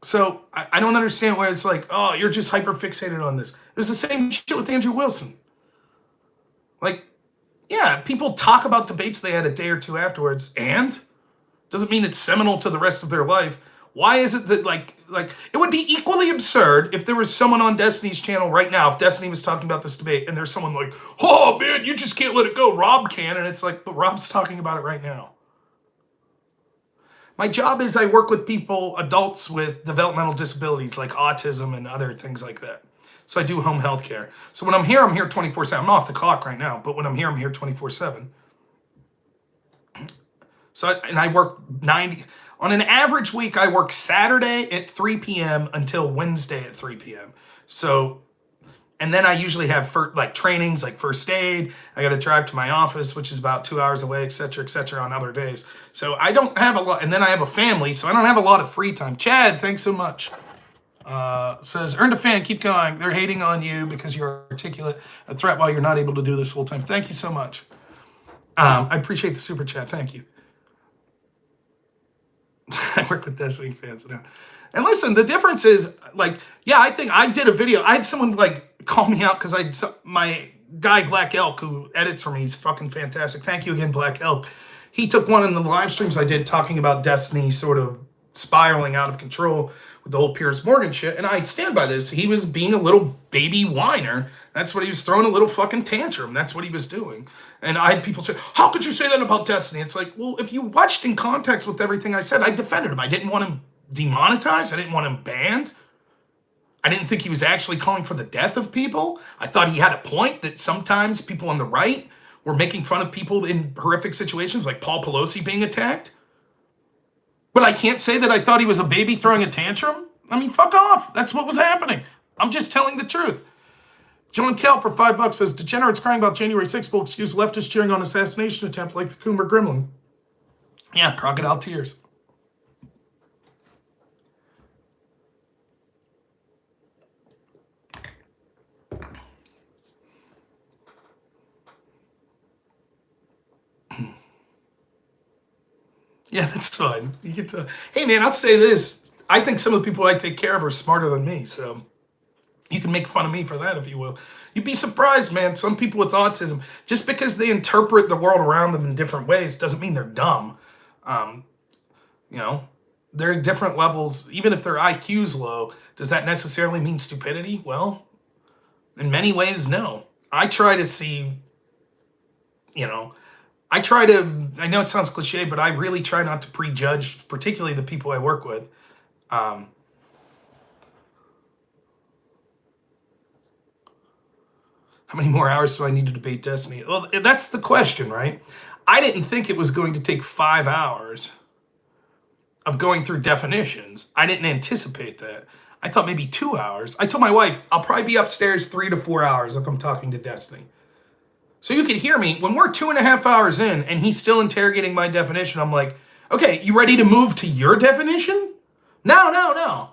So I don't understand why it's like, oh, you're just hyper fixated on this. It was the same shit with Andrew Wilson. Like, yeah, people talk about debates they had a day or two afterwards, and doesn't mean it's seminal to the rest of their life. Why is it that like it would be equally absurd if there was someone on Destiny's channel right now, if Destiny was talking about this debate, and there's someone like, oh man, you just can't let it go, Rob can, and it's like, but Rob's talking about it right now. My job is I work with people, adults with developmental disabilities like autism and other things like that. So I do home health care. So when I'm here 24/7. I'm off the clock right now, but when I'm here 24/7. So I work 90, on an average week, I work Saturday at 3 p.m. until Wednesday at 3 p.m. So, and then I usually have trainings like first aid. I got to drive to my office, which is about 2 hours away, et cetera, on other days. So I don't have a lot, and then I have a family, so I don't have a lot of free time. Chad, thanks so much. Says, earned a fan, keep going. They're hating on you because you're articulate, a threat while you're not able to do this full time. Thank you so much. I appreciate the super chat. Thank you. I work with Destiny fans now. And listen, the difference is, like, yeah, I think I did a video. I had someone, like, call me out because my guy, Black Elk, who edits for me, he's fucking fantastic. Thank you again, Black Elk. He took one in the live streams I did talking about Destiny sort of spiraling out of control with the whole Piers Morgan shit. And I stand by this. He was being a little baby whiner. That's what he was throwing, a little fucking tantrum. That's what he was doing. And I had people say, how could you say that about Destiny? It's like, well, if you watched in context with everything I said, I defended him. I didn't want him demonetized. I didn't want him banned. I didn't think he was actually calling for the death of people. I thought he had a point that sometimes people on the right were making fun of people in horrific situations, like Paul Pelosi being attacked. But I can't say that I thought he was a baby throwing a tantrum. I mean, fuck off. That's what was happening. I'm just telling the truth. John Kell for $5 says, degenerates crying about January 6th will excuse leftists cheering on assassination attempt like the Coomer Gremlin. Yeah, crocodile tears. Yeah, that's fine. You get to, hey man, I'll say this. I think some of the people I take care of are smarter than me, so you can make fun of me for that if you will. You'd be surprised, man. Some people with autism, just because they interpret the world around them in different ways doesn't mean they're dumb. You know, they're at different levels. Even if their IQ's low, does that necessarily mean stupidity? Well, in many ways, no. I try to see, you know, I know it sounds cliche, but I really try not to prejudge, particularly the people I work with. How many more hours do I need to debate Destiny? Well, that's the question, right? I didn't think it was going to take 5 hours of going through definitions. I didn't anticipate that. I thought maybe 2 hours. I told my wife, I'll probably be upstairs 3 to 4 hours if I'm talking to Destiny. So you could hear me, when we're 2.5 hours in and he's still interrogating my definition, I'm like, okay, you ready to move to your definition? No.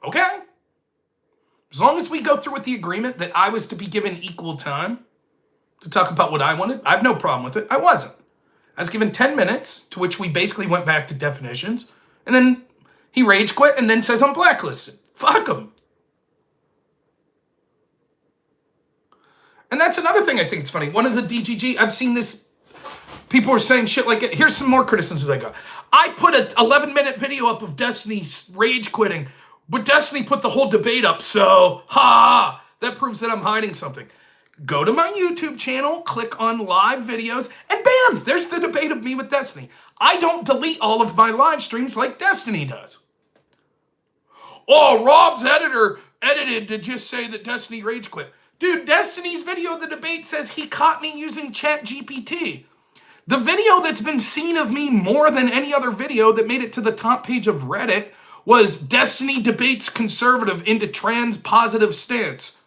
Okay. As long as we go through with the agreement that I was to be given equal time to talk about what I wanted, I have no problem with it. I wasn't. I was given 10 minutes, to which we basically went back to definitions, and then he rage quit and then says I'm blacklisted. Fuck him. And that's another thing I think it's funny. One of the DGG, I've seen this, people are saying shit like, here's some more criticisms that I got. I put an 11-minute video up of Destiny rage quitting, but Destiny put the whole debate up, so, that proves that I'm hiding something. Go to my YouTube channel, click on live videos, and bam, there's the debate of me with Destiny. I don't delete all of my live streams like Destiny does. Oh, Rob's editor edited to just say that Destiny rage quit. Dude, Destiny's video of the debate says he caught me using ChatGPT. The video that's been seen of me more than any other video that made it to the top page of Reddit was Destiny debates conservative into trans positive stance,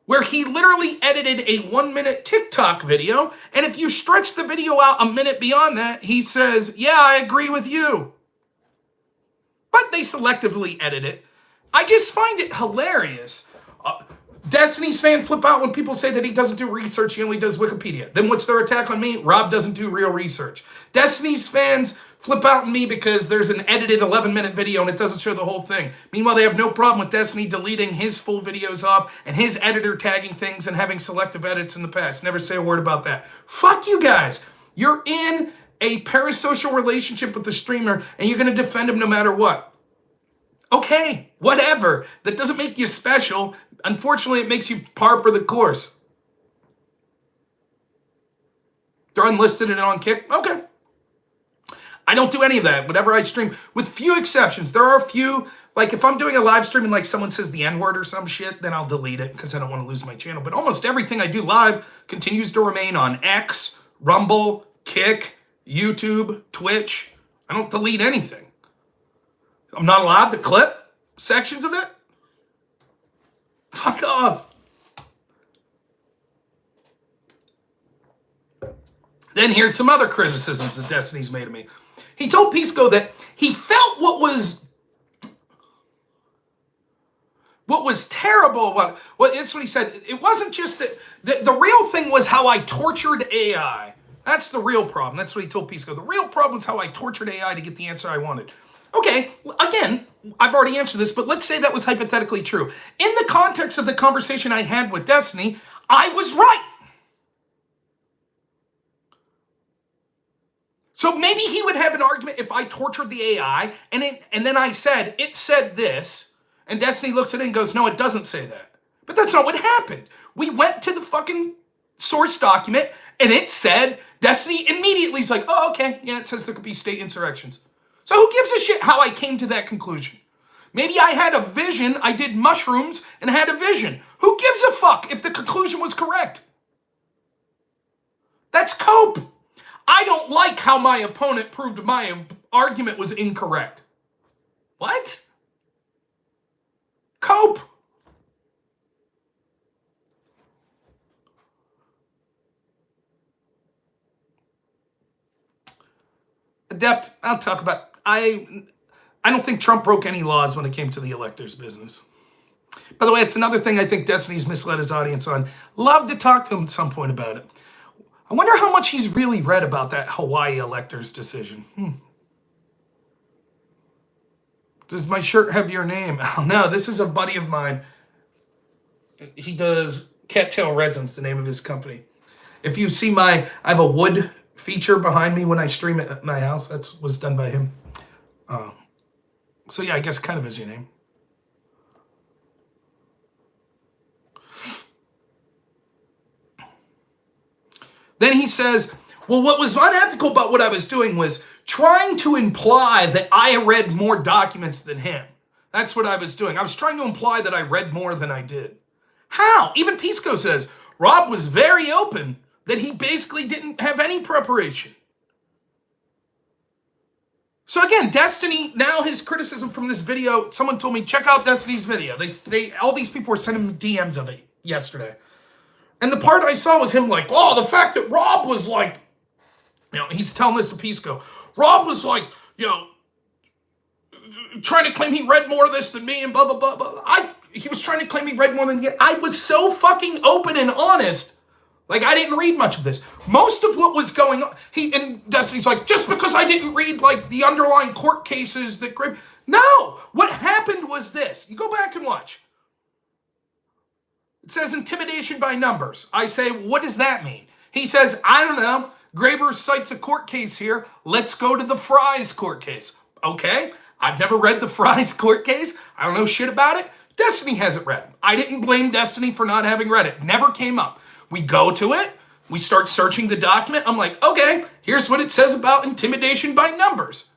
where he literally edited a 1-minute TikTok video, and if you stretch the video out a minute beyond that, he says, yeah, I agree with you. But they selectively edit it. I just find it hilarious. Destiny's fan flip out when people say that he doesn't do research, he only does Wikipedia. Then what's their attack on me? Rob doesn't do real research. Destiny's fans flip out on me because there's an edited 11-minute video and it doesn't show the whole thing. Meanwhile, they have no problem with Destiny deleting his full videos off and his editor tagging things and having selective edits in the past. Never say a word about that. Fuck you guys. You're in a parasocial relationship with the streamer and you're going to defend him no matter what. Okay, whatever. That doesn't make you special. Unfortunately, it makes you par for the course. They're unlisted and on kick? Okay. I don't do any of that. Whatever I stream, with few exceptions. There are a few, like if I'm doing a live stream and like someone says the N-word or some shit, then I'll delete it because I don't want to lose my channel. But almost everything I do live continues to remain on X, Rumble, Kick, YouTube, Twitch. I don't delete anything. I'm not allowed to clip sections of it? Fuck off. Then here's some other criticisms that Destiny's made of me. He told Pisco that he felt what was terrible. That's what he said. It wasn't just that the real thing was how I tortured AI. That's the real problem. That's what he told Pisco. The real problem is how I tortured AI to get the answer I wanted. Okay, again, I've already answered this, but let's say that was hypothetically true. In the context of the conversation I had with Destiny, I was right. So maybe he would have an argument if I tortured the AI, and then I said, it said this, and Destiny looks at it and goes, no, it doesn't say that. But that's not what happened. We went to the fucking source document, and it said, Destiny immediately is like, oh, okay, yeah, it says there could be state insurrections. So who gives a shit how I came to that conclusion? Maybe I had a vision, I did mushrooms and had a vision. Who gives a fuck if the conclusion was correct? That's cope. I don't like how my opponent proved my argument was incorrect. What? Cope. Adept, I'll talk about. I don't think Trump broke any laws when it came to the electors business. By the way, it's another thing I think Destiny's misled his audience on. Love to talk to him at some point about it. I wonder how much he's really read about that Hawaii electors decision. Does my shirt have your name? Oh, no, this is a buddy of mine. He does Cattail Resins, the name of his company. If you see I have a wood feature behind me when I stream it at my house. That was done by him. So yeah, I guess kind of is your name. Then he says, well, what was unethical about what I was doing was trying to imply that I read more documents than him. That's what I was doing. I was trying to imply that I read more than I did. How? Even Pisco says, Rob was very open that he basically didn't have any preparation. So again, Destiny, now his criticism from this video, someone told me, check out Destiny's video. All these people were sending me DMs of it yesterday. And the part I saw was him like, oh, the fact that Rob was like, he's telling this to Pisco. Rob was like, trying to claim he read more of this than me and blah, blah, blah, blah. He was trying to claim he read more than me. I was so fucking open and honest. Like, I didn't read much of this. Most of what was going on, and Destiny's like, just because I didn't read, like, the underlying court cases that... No! What happened was this. You go back and watch. It says intimidation by numbers. I say, what does that mean? He says, I don't know. Graber cites a court case here. Let's go to the Fry's court case. Okay, I've never read the Fry's court case. I don't know shit about it. Destiny hasn't read it. I didn't blame Destiny for not having read it. Never came up. We go to it. We start searching the document. I'm like, okay, here's what it says about intimidation by numbers.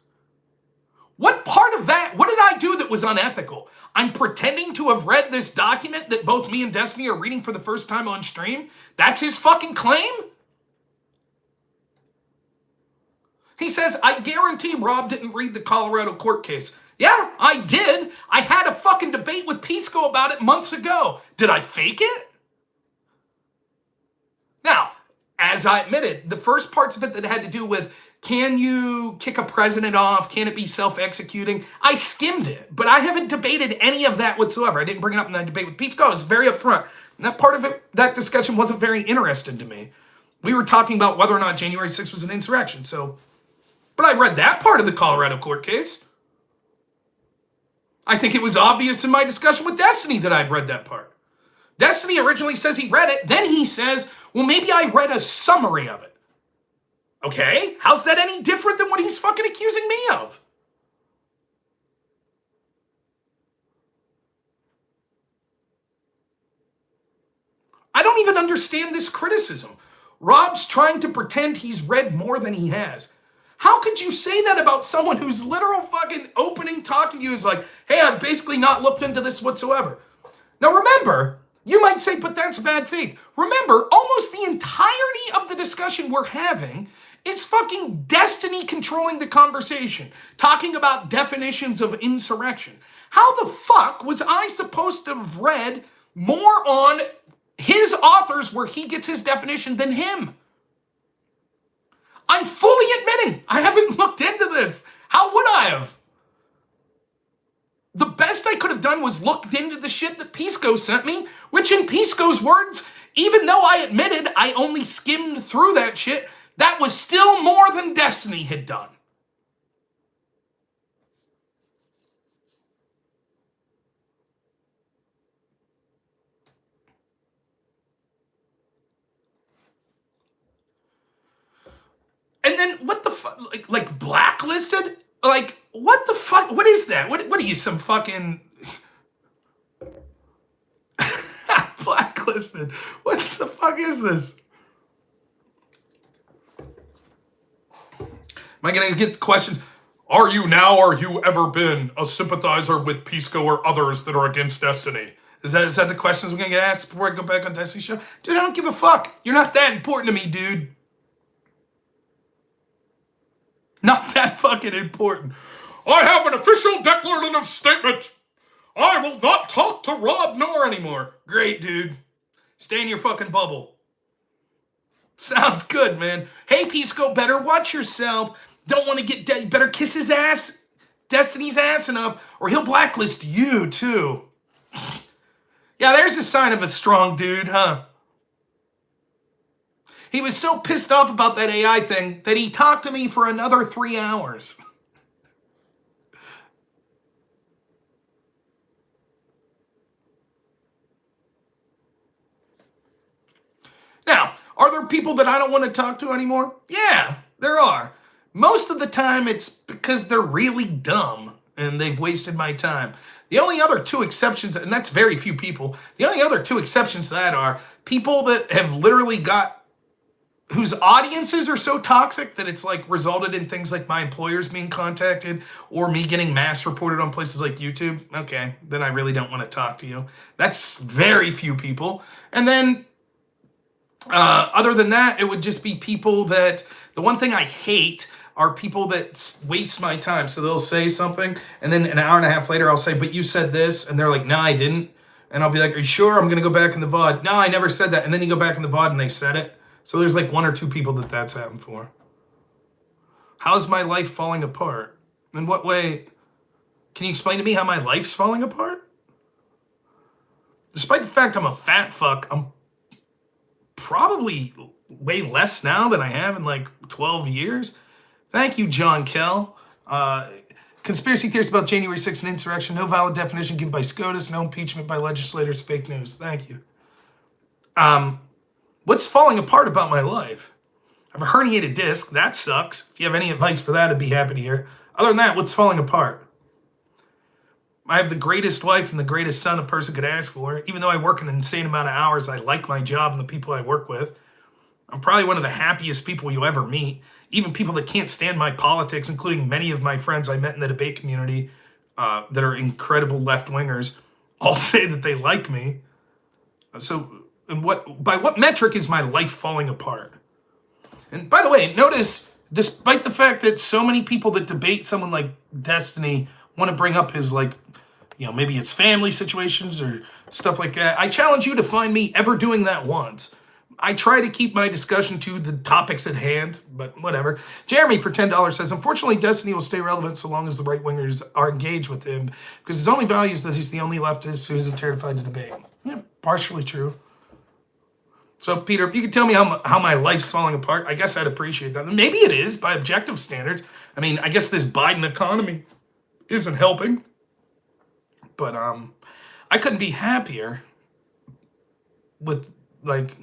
What part of that, what did I do that was unethical? I'm pretending to have read this document that both me and Destiny are reading for the first time on stream? That's his fucking claim? He says, I guarantee Rob didn't read the Colorado court case. Yeah, I did. I had a fucking debate with Pisco about it months ago. Did I fake it? Now, as I admitted, the first parts of it that had to do with, can you kick a president off? Can it be self-executing? I skimmed it, but I haven't debated any of that whatsoever. I didn't bring it up in that debate with Pisco. I was very upfront. And that part of it, that discussion wasn't very interesting to me. We were talking about whether or not January 6th was an insurrection, so... But I read that part of the Colorado court case. I think it was obvious in my discussion with Destiny that I'd read that part. Destiny originally says he read it, then he says, well, maybe I read a summary of it. Okay, how's that any different than what he's fucking accusing me of? I don't even understand this criticism. Rob's trying to pretend he's read more than he has. How could you say that about someone whose literal fucking opening talking to you is like, hey, I've basically not looked into this whatsoever? Now remember, you might say, but that's bad faith. Remember, almost the entirety of the discussion we're having is fucking Destiny controlling the conversation, talking about definitions of insurrection. How the fuck was I supposed to have read more on his authors where he gets his definition than him? I'm fully admitting I haven't looked into this. How would I have? The best I could have done was looked into the shit that Pisco sent me, which in Pisco's words, even though I admitted I only skimmed through that shit, that was still more than Destiny had done. And then what the fuck, like Blacklisted? Like, what the fuck? What is that? What are you, some fucking... Blacklisted. What the fuck is this? Am I going to get questions? Are you now or you ever been a sympathizer with Pisco or others that are against Destiny? Is that the questions we're going to get asked before I go back on Destiny's show? Dude, I don't give a fuck. You're not that important to me, dude. Not that fucking important. I have an official declarative statement. I will not talk to Rob Noor anymore. Great, dude. Stay in your fucking bubble. Sounds good, man. Hey, Pisco, better watch yourself. Don't want to get dead. Better kiss his ass, Destiny's ass enough, or he'll blacklist you, too. Yeah, there's a sign of a strong dude, huh? He was so pissed off about that AI thing that he talked to me for another 3 hours. Now, are there people that I don't want to talk to anymore? Yeah, there are. Most of the time it's because they're really dumb and they've wasted my time. The only other two exceptions, and that's very few people, the only other two exceptions to that are people that have literally got, whose audiences are so toxic that it's like resulted in things like my employers being contacted or me getting mass reported on places like YouTube. Okay, then I really don't want to talk to you. That's very few people. And then other than that, it would just be people that, the one thing I hate are people that waste my time. So they'll say something and then an hour and a half later I'll say, but you said this. And they're like, no, I didn't. And I'll be like, are you sure? I'm going to go back in the VOD. No, I never said that. And then you go back in the VOD and they said it. So there's like one or two people that that's happened for. How's my life falling apart? In what way? Can you explain to me how my life's falling apart? Despite the fact I'm a fat fuck, I'm probably way less now than I have in like 12 years. Thank you, John Kell. Conspiracy theories about January 6th and insurrection. No valid definition given by SCOTUS. No impeachment by legislators. Fake news. Thank you. What's falling apart about my life? I have a herniated disc. That sucks. If you have any advice for that, I'd be happy to hear. Other than that, what's falling apart? I have the greatest wife and the greatest son a person could ask for. Even though I work an insane amount of hours, I like my job and the people I work with. I'm probably one of the happiest people you'll ever meet. Even people that can't stand my politics, including many of my friends I met in the debate community, that are incredible left-wingers all say that they like me. So, by what metric is my life falling apart? And by the way, notice, despite the fact that so many people that debate someone like Destiny want to bring up his, like, maybe his family situations or stuff like that, I challenge you to find me ever doing that once. I try to keep my discussion to the topics at hand, but whatever. Jeremy for $10 says, unfortunately, Destiny will stay relevant so long as the right-wingers are engaged with him, because his only value is that he's the only leftist who isn't terrified to debate. Yeah, partially true. So, Peter, if you could tell me how my life's falling apart, I guess I'd appreciate that. Maybe it is, by objective standards. I mean, I guess this Biden economy isn't helping. But I couldn't be happier with, like,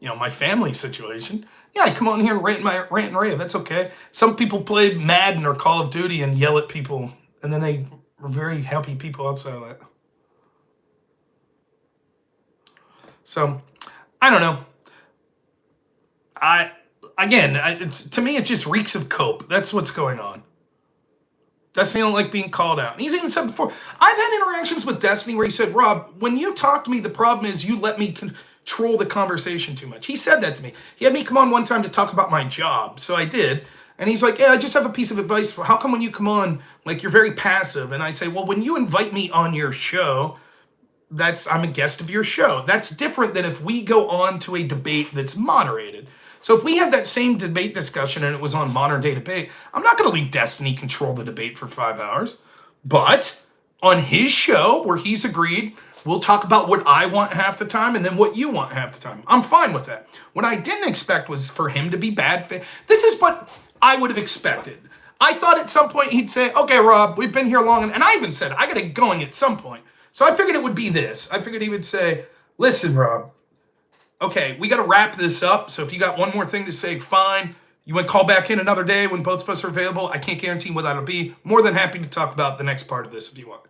my family situation. Yeah, I come on here and rant and rave. That's okay. Some people play Madden or Call of Duty and yell at people, and then they are very happy people outside of that. So, I don't know. To me, it just reeks of cope. That's what's going on. Destiny don't like being called out. And he's even said before, I've had interactions with Destiny where he said, Rob, when you talk to me, the problem is you let me control the conversation too much. He said that to me. He had me come on one time to talk about my job. So I did. And he's like, yeah, I just have a piece of advice for how come when you come on, like, you're very passive? And I say, well, when you invite me on your show, I'm a guest of your show. That's different than if we go on to a debate that's moderated. So if we had that same debate discussion and it was on modern day debate, I'm not going to leave Destiny control the debate for 5 hours. But on his show, where he's agreed, we'll talk about what I want half the time and then what you want half the time. I'm fine with that. What I didn't expect was for him to be bad. This is what I would have expected. I thought at some point he'd say, okay, Rob, we've been here long. And I even said, I got to get going at some point. So I figured it would be this. I figured he would say, listen, Rob, okay, we got to wrap this up. So if you got one more thing to say, fine. You want to call back in another day when both of us are available? I can't guarantee what that'll be. More than happy to talk about the next part of this if you want.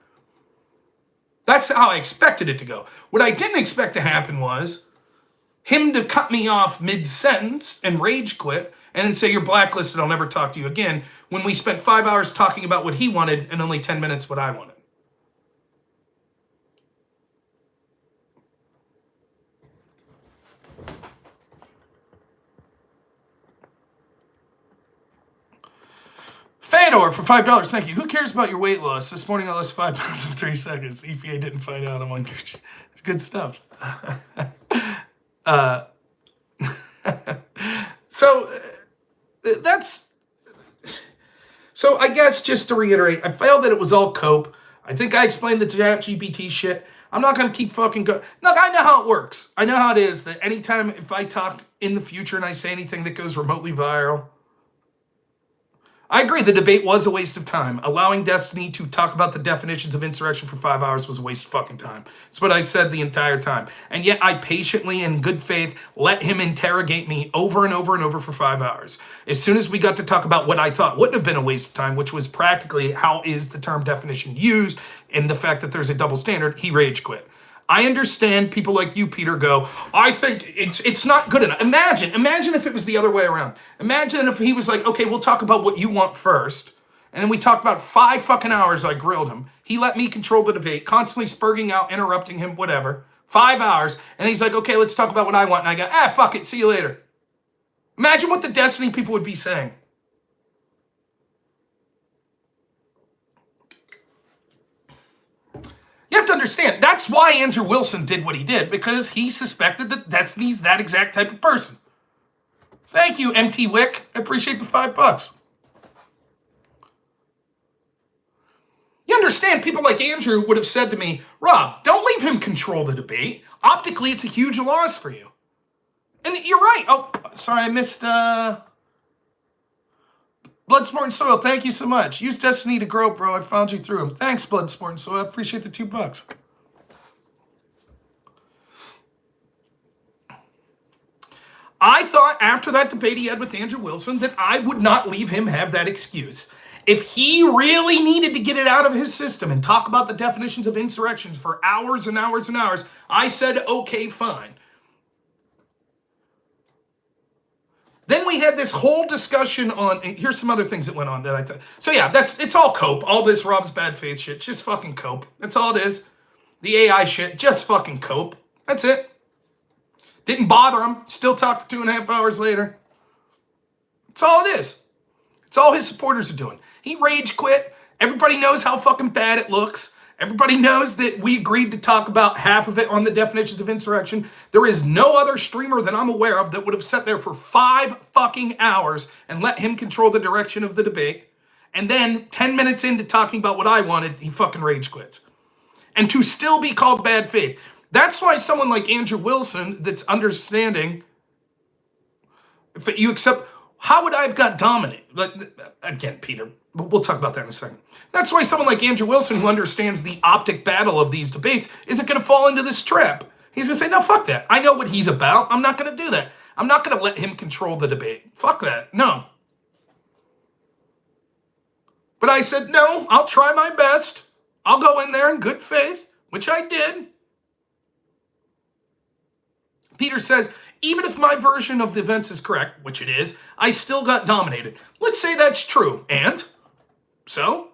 That's how I expected it to go. What I didn't expect to happen was him to cut me off mid-sentence and rage quit and then say, you're blacklisted, I'll never talk to you again, when we spent 5 hours talking about what he wanted and only 10 minutes what I wanted. Fedor for $5, thank you. Who cares about your weight loss? This morning I lost 5 pounds in 3 seconds. EPA didn't find out. I'm on good stuff. So I guess just to reiterate, I felt that it was all cope. I think I explained the ChatGPT shit. I'm not going to keep fucking going. Look, I know how it works. I know how it is that anytime if I talk in the future and I say anything that goes remotely viral, I agree, the debate was a waste of time. Allowing Destiny to talk about the definitions of insurrection for 5 hours was a waste of fucking time. That's what I said the entire time. And yet I patiently, in good faith, let him interrogate me over and over and over for 5 hours. As soon as we got to talk about what I thought wouldn't have been a waste of time, which was practically how is the term definition used and the fact that there's a double standard, he rage quit. I understand people like you, Peter, go, I think it's not good enough. Imagine if it was the other way around. Imagine if he was like, okay, we'll talk about what you want first. And then we talked about 5 fucking hours I grilled him. He let me control the debate, constantly spurging out, interrupting him, whatever. 5 hours. And he's like, okay, let's talk about what I want. And I go, fuck it, see you later. Imagine what the Destiny people would be saying. You have to understand, that's why Andrew Wilson did what he did, because he suspected that Destiny's that exact type of person. Thank you, MT Wick. I appreciate the $5. You understand, people like Andrew would have said to me, Rob, don't leave him control the debate. Optically, it's a huge loss for you. And you're right. Oh, sorry, I missed... Bloodsport and Soil, thank you so much. Use Destiny to grow, bro. I found you through him. Thanks, Bloodsport and Soil. I appreciate the $2. I thought after that debate he had with Andrew Wilson that I would not leave him have that excuse. If he really needed to get it out of his system and talk about the definitions of insurrections for hours and hours and hours, I said, okay, fine. Then we had this whole discussion on, here's some other things that went on that I thought. So yeah, it's all cope. All this Rob's bad faith shit, just fucking cope. That's all it is. The AI shit, just fucking cope. That's it. Didn't bother him. Still talked for 2.5 hours later. That's all it is. It's all his supporters are doing. He rage quit. Everybody knows how fucking bad it looks. Everybody knows that we agreed to talk about half of it on the definitions of insurrection. There is no other streamer that I'm aware of that would have sat there for 5 fucking hours and let him control the direction of the debate. And then 10 minutes into talking about what I wanted, he fucking rage quits. And to still be called bad faith. That's why someone like Andrew Wilson that's understanding, if you accept, how would I have got dominated? Again, Peter, we'll talk about that in a second. That's why someone like Andrew Wilson, who understands the optic battle of these debates, isn't going to fall into this trap. He's going to say, no, fuck that. I know what he's about. I'm not going to do that. I'm not going to let him control the debate. Fuck that. No. But I said, no, I'll try my best. I'll go in there in good faith, which I did. Peter says, even if my version of the events is correct, which it is, I still got dominated. Let's say that's true. And? So?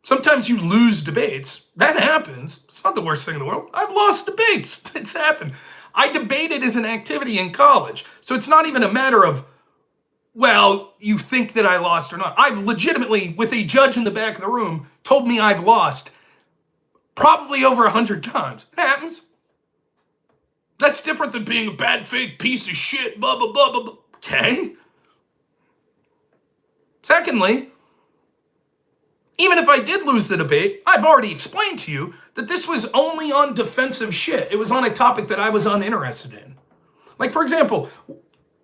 Sometimes you lose debates. That happens. It's not the worst thing in the world. I've lost debates. It's happened. I debated as an activity in college. So it's not even a matter of, well, you think that I lost or not. I've legitimately, with a judge in the back of the room, told me I've lost probably over 100 times. It happens. That's different than being a bad faith piece of shit, blah, blah, blah, blah, blah. Okay. Secondly, even if I did lose the debate, I've already explained to you that this was only on defensive shit. It was on a topic that I was uninterested in. Like, for example,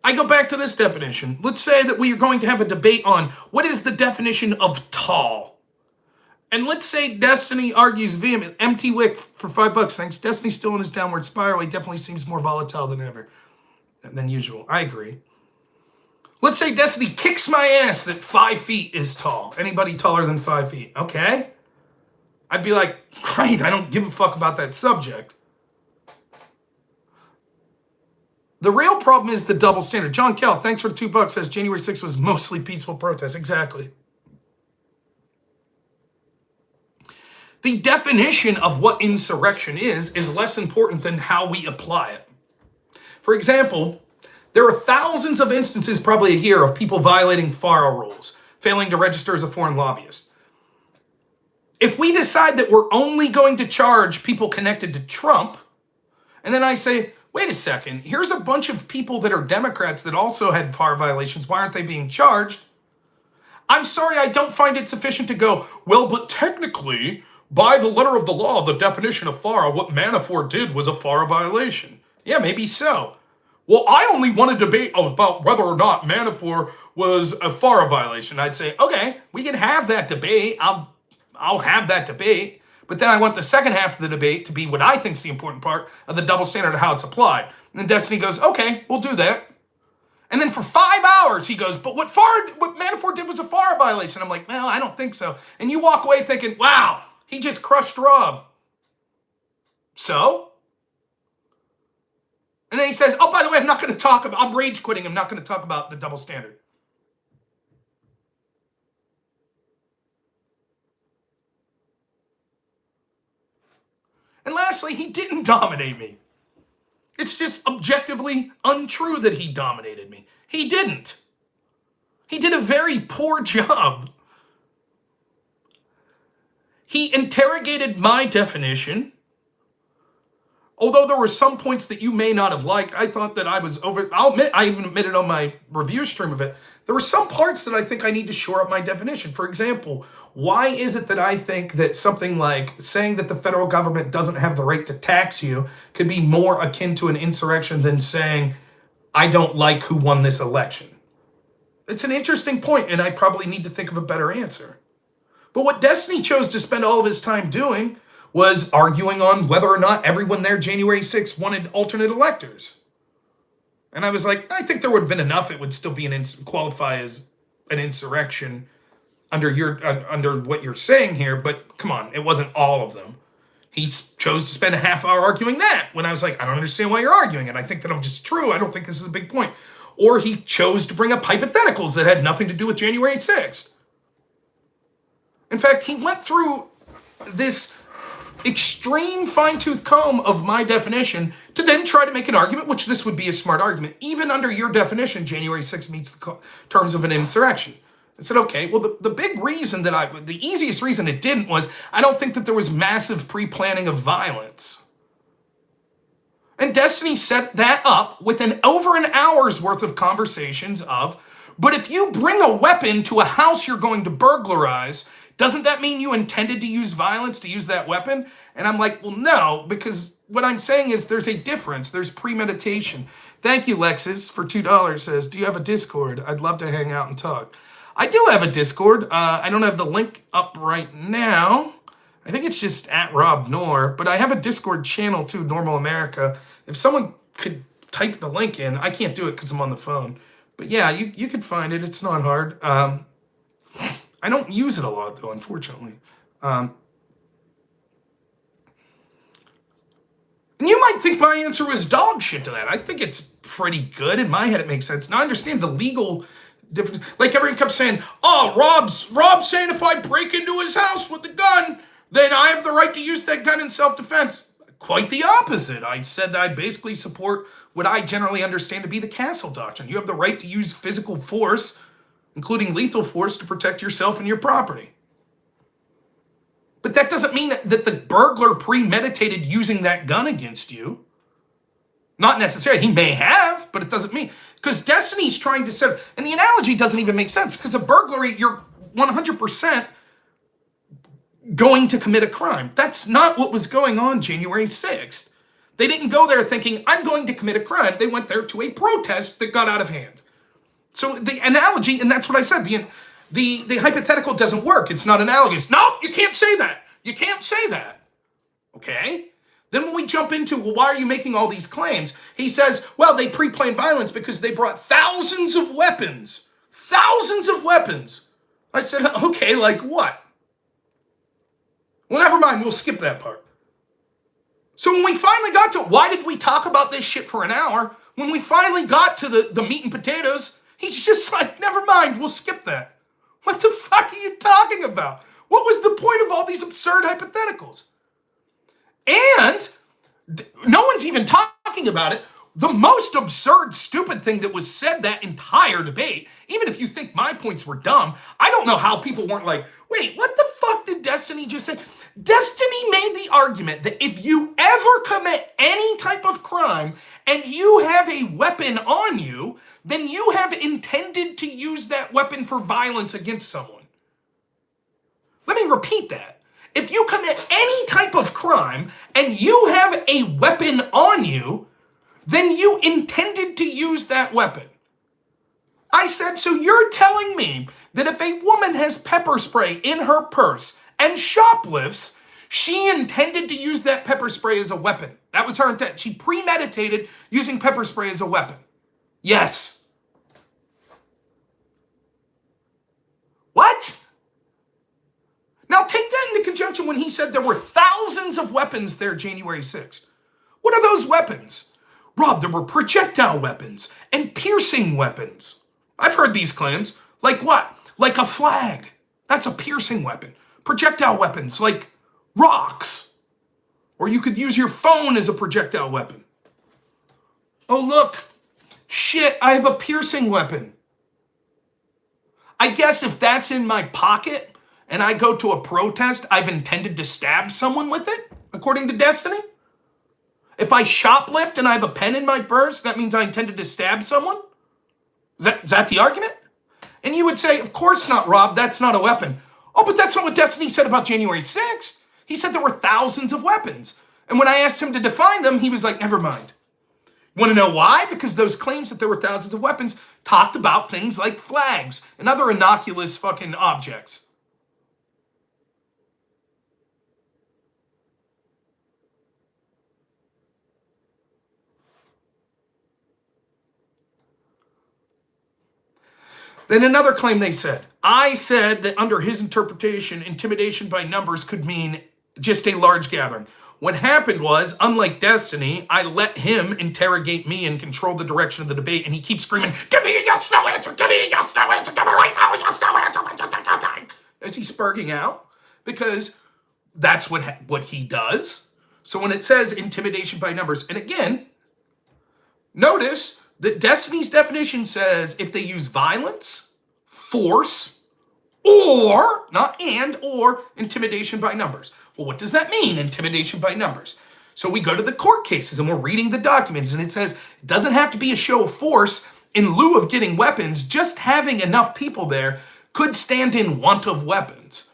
I go back to this definition. Let's say that we are going to have a debate on what is the definition of tall. And let's say Destiny argues vehemently. Empty wick for $5. Thanks. Destiny's still in his downward spiral. He definitely seems more volatile than ever. Than usual. I agree. Let's say Destiny kicks my ass that 5 feet is tall. Anybody taller than 5 feet. Okay. I'd be like, great, I don't give a fuck about that subject. The real problem is the double standard. John Kell, thanks for the $2, says January 6th was mostly peaceful protest. Exactly. The definition of what insurrection is less important than how we apply it. For example, there are thousands of instances probably a year of people violating FARA rules, failing to register as a foreign lobbyist. If we decide that we're only going to charge people connected to Trump, and then I say, wait a second, here's a bunch of people that are Democrats that also had FARA violations, why aren't they being charged? I'm sorry, I don't find it sufficient to go, well, but technically, by the letter of the law, the definition of FARA, what Manafort did was a FARA violation. Yeah, maybe so. Well, I only want to debate about whether or not Manafort was a FARA violation. I'd say, okay, we can have that debate. I'll have that debate. But then I want the second half of the debate to be what I think is the important part of the double standard of how it's applied. And then Destiny goes, okay, we'll do that. And then for 5 hours, he goes, but what Manafort did was a FARA violation. I'm like, well, I don't think so. And you walk away thinking, wow, he just crushed Rob. So? And then he says, oh, by the way, I'm rage quitting. I'm not going to talk about the double standard. And lastly, he didn't dominate me. It's just objectively untrue that he dominated me. He didn't. He did a very poor job. He interrogated my definition. Although there were some points that you may not have liked, I thought that I was over. I'll admit, I even admitted on my review stream of it, there were some parts that I think I need to shore up my definition. For example, why is it that I think that something like saying that the federal government doesn't have the right to tax you could be more akin to an insurrection than saying, I don't like who won this election? It's an interesting point, and I probably need to think of a better answer. But what Destiny chose to spend all of his time doing was arguing on whether or not everyone there January 6th wanted alternate electors. And I was like, I think there would have been enough. It would still be qualify as an insurrection under what you're saying here. But come on, it wasn't all of them. He chose to spend a half hour arguing that when I was like, I don't understand why you're arguing. And I think that I'm just true. I don't think this is a big point. Or he chose to bring up hypotheticals that had nothing to do with January 6th. In fact, he went through this extreme fine-tooth comb of my definition to then try to make an argument, which this would be a smart argument. Even under your definition, January 6th meets the terms of an insurrection. I said, okay, well, the big reason the easiest reason it didn't was I don't think that there was massive pre-planning of violence. And Destiny set that up with over an hour's worth of conversations of, but if you bring a weapon to a house you're going to burglarize, doesn't that mean you intended to use violence to use that weapon? And I'm like, well, no, because what I'm saying is there's a difference. There's premeditation. Thank you, Lexus, for $2. Says, do you have a Discord? I'd love to hang out and talk. I do have a Discord. I don't have the link up right now. I think it's just at Rob Noor, but I have a Discord channel too, Normal America. If someone could type the link in, I can't do it because I'm on the phone. But yeah, you could find it. It's not hard. I don't use it a lot though, unfortunately. And you might think my answer was dog shit to that. I think it's pretty good. In my head, it makes sense. Now I understand the legal difference. Like everyone kept saying, oh, Rob's saying if I break into his house with a gun, then I have the right to use that gun in self-defense. Quite the opposite. I said that I basically support what I generally understand to be the castle doctrine. You have the right to use physical force, including lethal force, to protect yourself and your property. But that doesn't mean that the burglar premeditated using that gun against you. Not necessarily. He may have, but it doesn't mean. Because Destiny's trying to set, and the analogy doesn't even make sense, because a burglary, you're 100% going to commit a crime. That's not what was going on January 6th. They didn't go there thinking, I'm going to commit a crime. They went there to a protest that got out of hand. So the analogy, and that's what I said, the hypothetical doesn't work. It's not analogous. No, you can't say that. You can't say that. Okay? Then when we jump into, well, why are you making all these claims? He says, well, they pre-planned violence because they brought thousands of weapons. Thousands of weapons. I said, okay, like what? Well, never mind. We'll skip that part. So when we finally got to, why did we talk about this shit for an hour? When we finally got to the meat and potatoes, he's just like, never mind. We'll skip that. What the fuck are you talking about? What was the point of all these absurd hypotheticals? And no one's even talking about it. The most absurd, stupid thing that was said that entire debate, even if you think my points were dumb, I don't know how people weren't like, wait, what the fuck did Destiny just say? Destiny made the argument that if you ever commit any type of crime and you have a weapon on you, then you have intended to use that weapon for violence against someone. Let me repeat that. If you commit any type of crime and you have a weapon on you, then you intended to use that weapon. I said, so you're telling me that if a woman has pepper spray in her purse and shoplifts, she intended to use that pepper spray as a weapon. That was her intent. She premeditated using pepper spray as a weapon. Yes. What? Now take that into conjunction when he said there were thousands of weapons there January 6th. What are those weapons? Rob, there were projectile weapons and piercing weapons. I've heard these claims. Like what? Like a flag. That's a piercing weapon. Projectile weapons like rocks. Or you could use your phone as a projectile weapon. Oh, look. Shit, I have a piercing weapon. I guess if that's in my pocket and I go to a protest, I've intended to stab someone with it, according to Destiny. If I shoplift and I have a pen in my purse, that means I intended to stab someone? Is that the argument? And you would say, of course not, Rob, that's not a weapon. Oh, but that's not what Destiny said about January 6th. He said there were thousands of weapons. And when I asked him to define them, he was like, never mind. Want to know why? Because those claims that there were thousands of weapons talked about things like flags and other innocuous fucking objects. Then another claim they said, I said that under his interpretation, intimidation by numbers could mean just a large gathering. What happened was, unlike Destiny, I let him interrogate me and control the direction of the debate, and he keeps screaming, give me a yes, no answer, give me a yes, no answer, give me right now a yes, no answer, as he's spurging out, because that's what he does. So when it says intimidation by numbers, and again, notice that Destiny's definition says if they use violence, force, or, not and, or intimidation by numbers. Well, what does that mean, intimidation by numbers? So we go to the court cases and we're reading the documents, and it says it doesn't have to be a show of force in lieu of getting weapons. Just having enough people there could stand in want of weapons.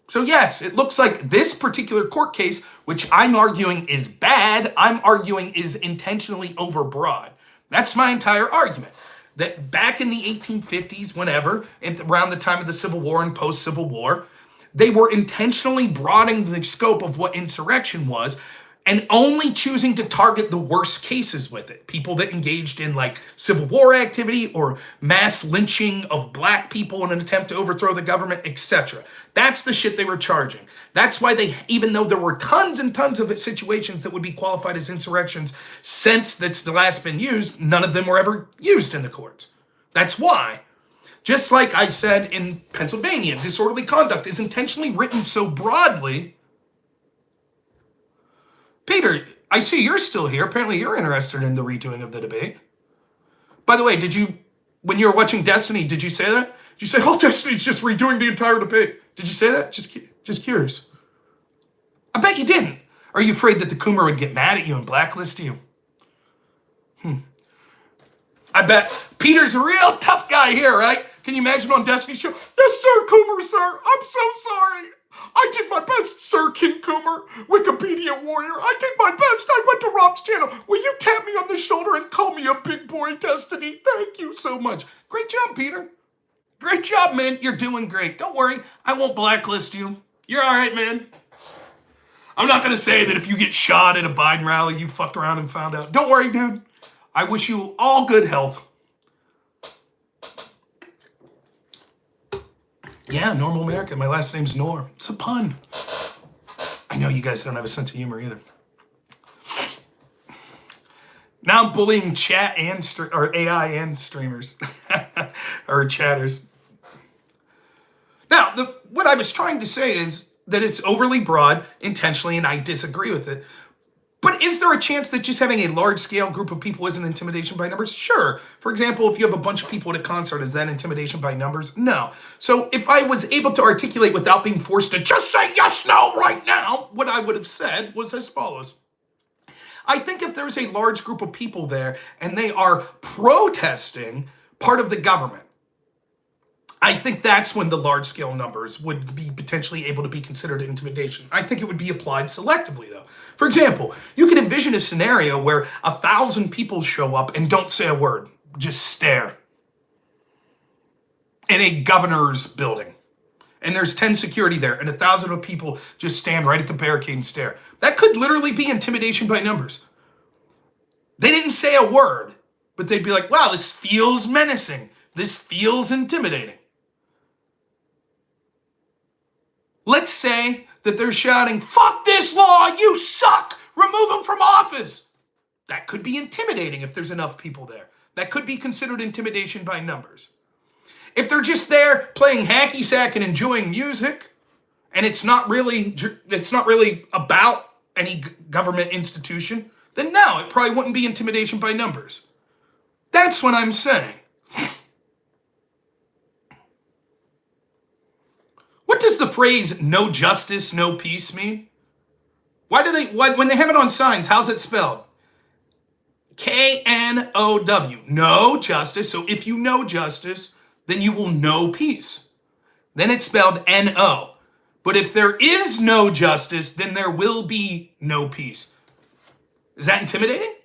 So yes, it looks like this particular court case, which I'm arguing is bad, I'm arguing is intentionally overbroad. That's my entire argument. That back in the 1850s, whenever, around the time of the Civil War and post-Civil War, they were intentionally broadening the scope of what insurrection was and only choosing to target the worst cases with it. People that engaged in like Civil War activity or mass lynching of black people in an attempt to overthrow the government, etc. That's the shit they were charging. That's why they, even though there were tons and tons of situations that would be qualified as insurrections since that's the last been used, none of them were ever used in the courts. That's why. Just like I said in Pennsylvania, disorderly conduct is intentionally written so broadly. Peter, I see you're still here. Apparently you're interested in the redoing of the debate. By the way, when you were watching Destiny, did you say that? Did you say, oh, Destiny's just redoing the entire debate? Did you say that? Just curious. I bet you didn't. Are you afraid that the Coomer would get mad at you and blacklist you? I bet Peter's a real tough guy here, right? Can you imagine on Destiny's show? Yes, sir, Coomer, sir. I'm so sorry. I did my best, Sir King Coomer, Wikipedia warrior. I did my best. I went to Rob's channel. Will you tap me on the shoulder and call me a big boy, Destiny? Thank you so much. Great job, Peter. Great job, man. You're doing great. Don't worry. I won't blacklist you. You're all right, man. I'm not going to say that if you get shot at a Biden rally, you fucked around and found out. Don't worry, dude. I wish you all good health. Yeah, normal American. My last name's Norm. It's a pun. I know you guys don't have a sense of humor either. Now I'm bullying chat and or AI and streamers or chatters. Now, what I was trying to say is that it's overly broad intentionally, and I disagree with it. But is there a chance that just having a large-scale group of people isn't intimidation by numbers? Sure. For example, if you have a bunch of people at a concert, is that intimidation by numbers? No. So if I was able to articulate without being forced to just say yes, no, right now, what I would have said was as follows. I think if there's a large group of people there and they are protesting part of the government, I think that's when the large-scale numbers would be potentially able to be considered intimidation. I think it would be applied selectively, though. For example, you can envision a scenario where 1,000 people show up and don't say a word, just stare in a governor's building. And there's 10 security there, and 1,000 of people just stand right at the barricade and stare. That could literally be intimidation by numbers. They didn't say a word, but they'd be like, wow, this feels menacing. This feels intimidating. Let's say that they're shouting, fuck this law, you suck, remove him from office. That could be intimidating if there's enough people there. That could be considered intimidation by numbers. If they're just there playing hacky sack and enjoying music, and it's not really about any government institution, then no, it probably wouldn't be intimidation by numbers. That's what I'm saying. What does the phrase no justice, no peace mean? Why when they have it on signs, how's it spelled? K-N-O-W. No justice. So if you know justice, then you will know peace. Then it's spelled N-O. But if there is no justice, then there will be no peace. Is that intimidating?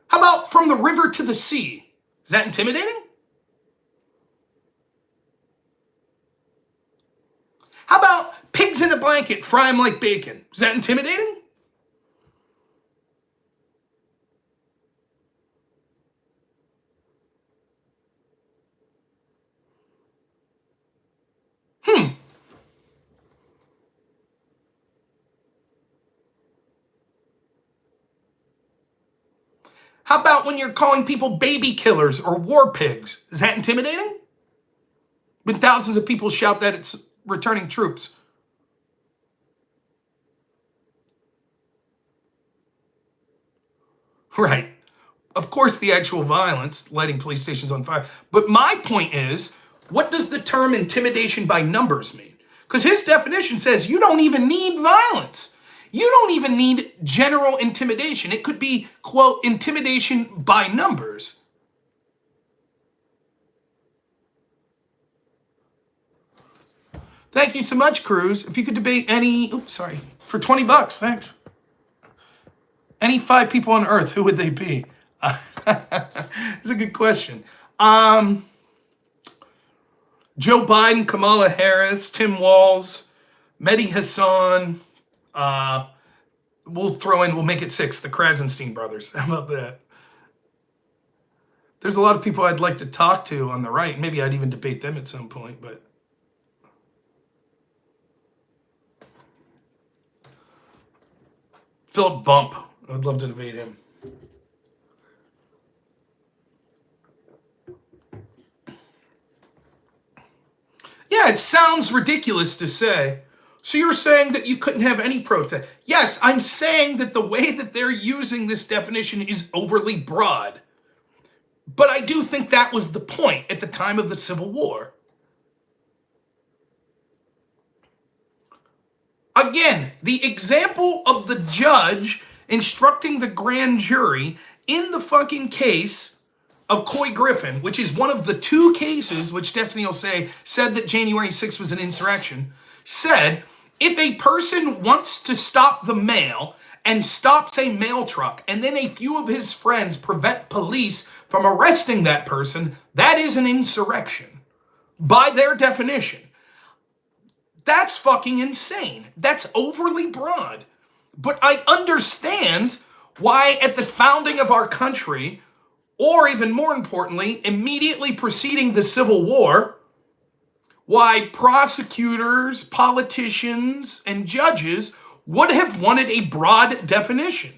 How about from the river to the sea? Is that intimidating? How about pigs in a blanket, fry them like bacon? Is that intimidating? How about when you're calling people baby killers or war pigs? Is that intimidating? When thousands of people shout that it's returning troops. Right. Of course, the actual violence, lighting police stations on fire. But my point is, what does the term intimidation by numbers mean? Because his definition says you don't even need violence. You don't even need general intimidation. It could be, quote, intimidation by numbers. Thank you so much, Cruz. If you could debate any, for $20, thanks. Any 5 people on Earth, who would they be? It's a good question. Joe Biden, Kamala Harris, Tim Walz, Mehdi Hassan. We'll make it 6, the Krasenstein brothers. How about that? There's a lot of people I'd like to talk to on the right. Maybe I'd even debate them at some point, but. Philip Bump. I would love to debate him. Yeah, it sounds ridiculous to say. So you're saying that you couldn't have any protest? Yes, I'm saying that the way that they're using this definition is overly broad. But I do think that was the point at the time of the Civil War. Again, the example of the judge instructing the grand jury in the fucking case of Coy Griffin, which is one of the 2 cases which Destiny will say said that January 6th was an insurrection, said if a person wants to stop the mail and stops a mail truck and then a few of his friends prevent police from arresting that person, that is an insurrection by their definition. That's fucking insane. That's overly broad. But I understand why at the founding of our country, or even more importantly, immediately preceding the Civil War, why prosecutors, politicians, and judges would have wanted a broad definition.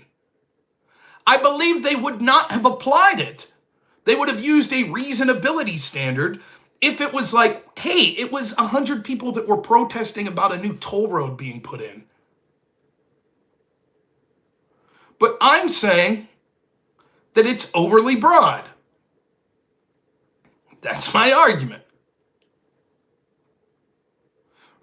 I believe they would not have applied it. They would have used a reasonability standard if it was like, hey, it was 100 people that were protesting about a new toll road being put in. But I'm saying that it's overly broad. That's my argument.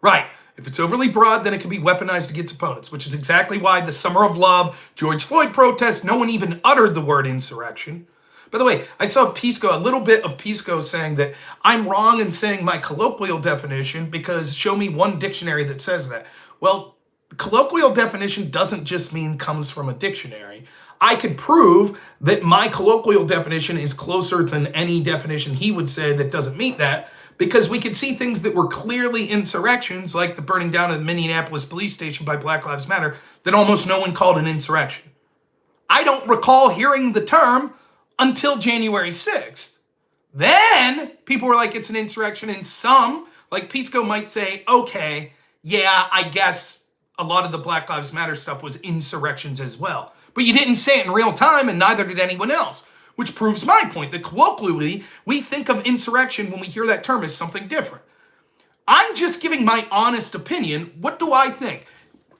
Right. If it's overly broad, then it can be weaponized against opponents, which is exactly why the Summer of Love, George Floyd protests, no one even uttered the word insurrection. By the way, I saw Pisco, a little bit of Pisco saying that I'm wrong in saying my colloquial definition because show me one dictionary that says that. Well, colloquial definition doesn't just mean comes from a dictionary. I could prove that my colloquial definition is closer than any definition he would say that doesn't meet that because we could see things that were clearly insurrections, like the burning down of the Minneapolis police station by Black Lives Matter, that almost no one called an insurrection. I don't recall hearing the term until January 6th. Then people were like, it's an insurrection. And some, like Pisco, might say, okay, yeah, I guess a lot of the Black Lives Matter stuff was insurrections as well. But you didn't say it in real time, and neither did anyone else, which proves my point that colloquially, we think of insurrection when we hear that term as something different. I'm just giving my honest opinion. What do I think?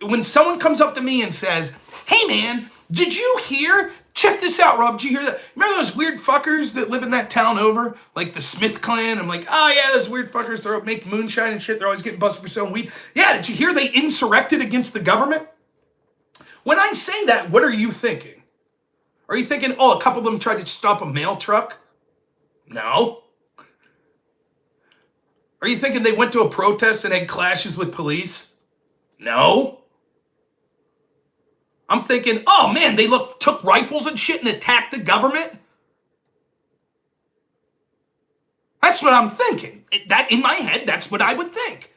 When someone comes up to me and says, hey man, did you hear? Check this out, Rob. Did you hear that? Remember those weird fuckers that live in that town over? Like the Smith clan? I'm like, oh yeah, those weird fuckers. They make moonshine and shit. They're always getting busted for selling weed. Yeah, did you hear they insurrected against the government? When I say that, what are you thinking? Are you thinking, oh, a couple of them tried to stop a mail truck? No. Are you thinking they went to a protest and had clashes with police? No. I'm thinking, oh man, they took rifles and shit and attacked the government? That's what I'm thinking. That in my head, that's what I would think.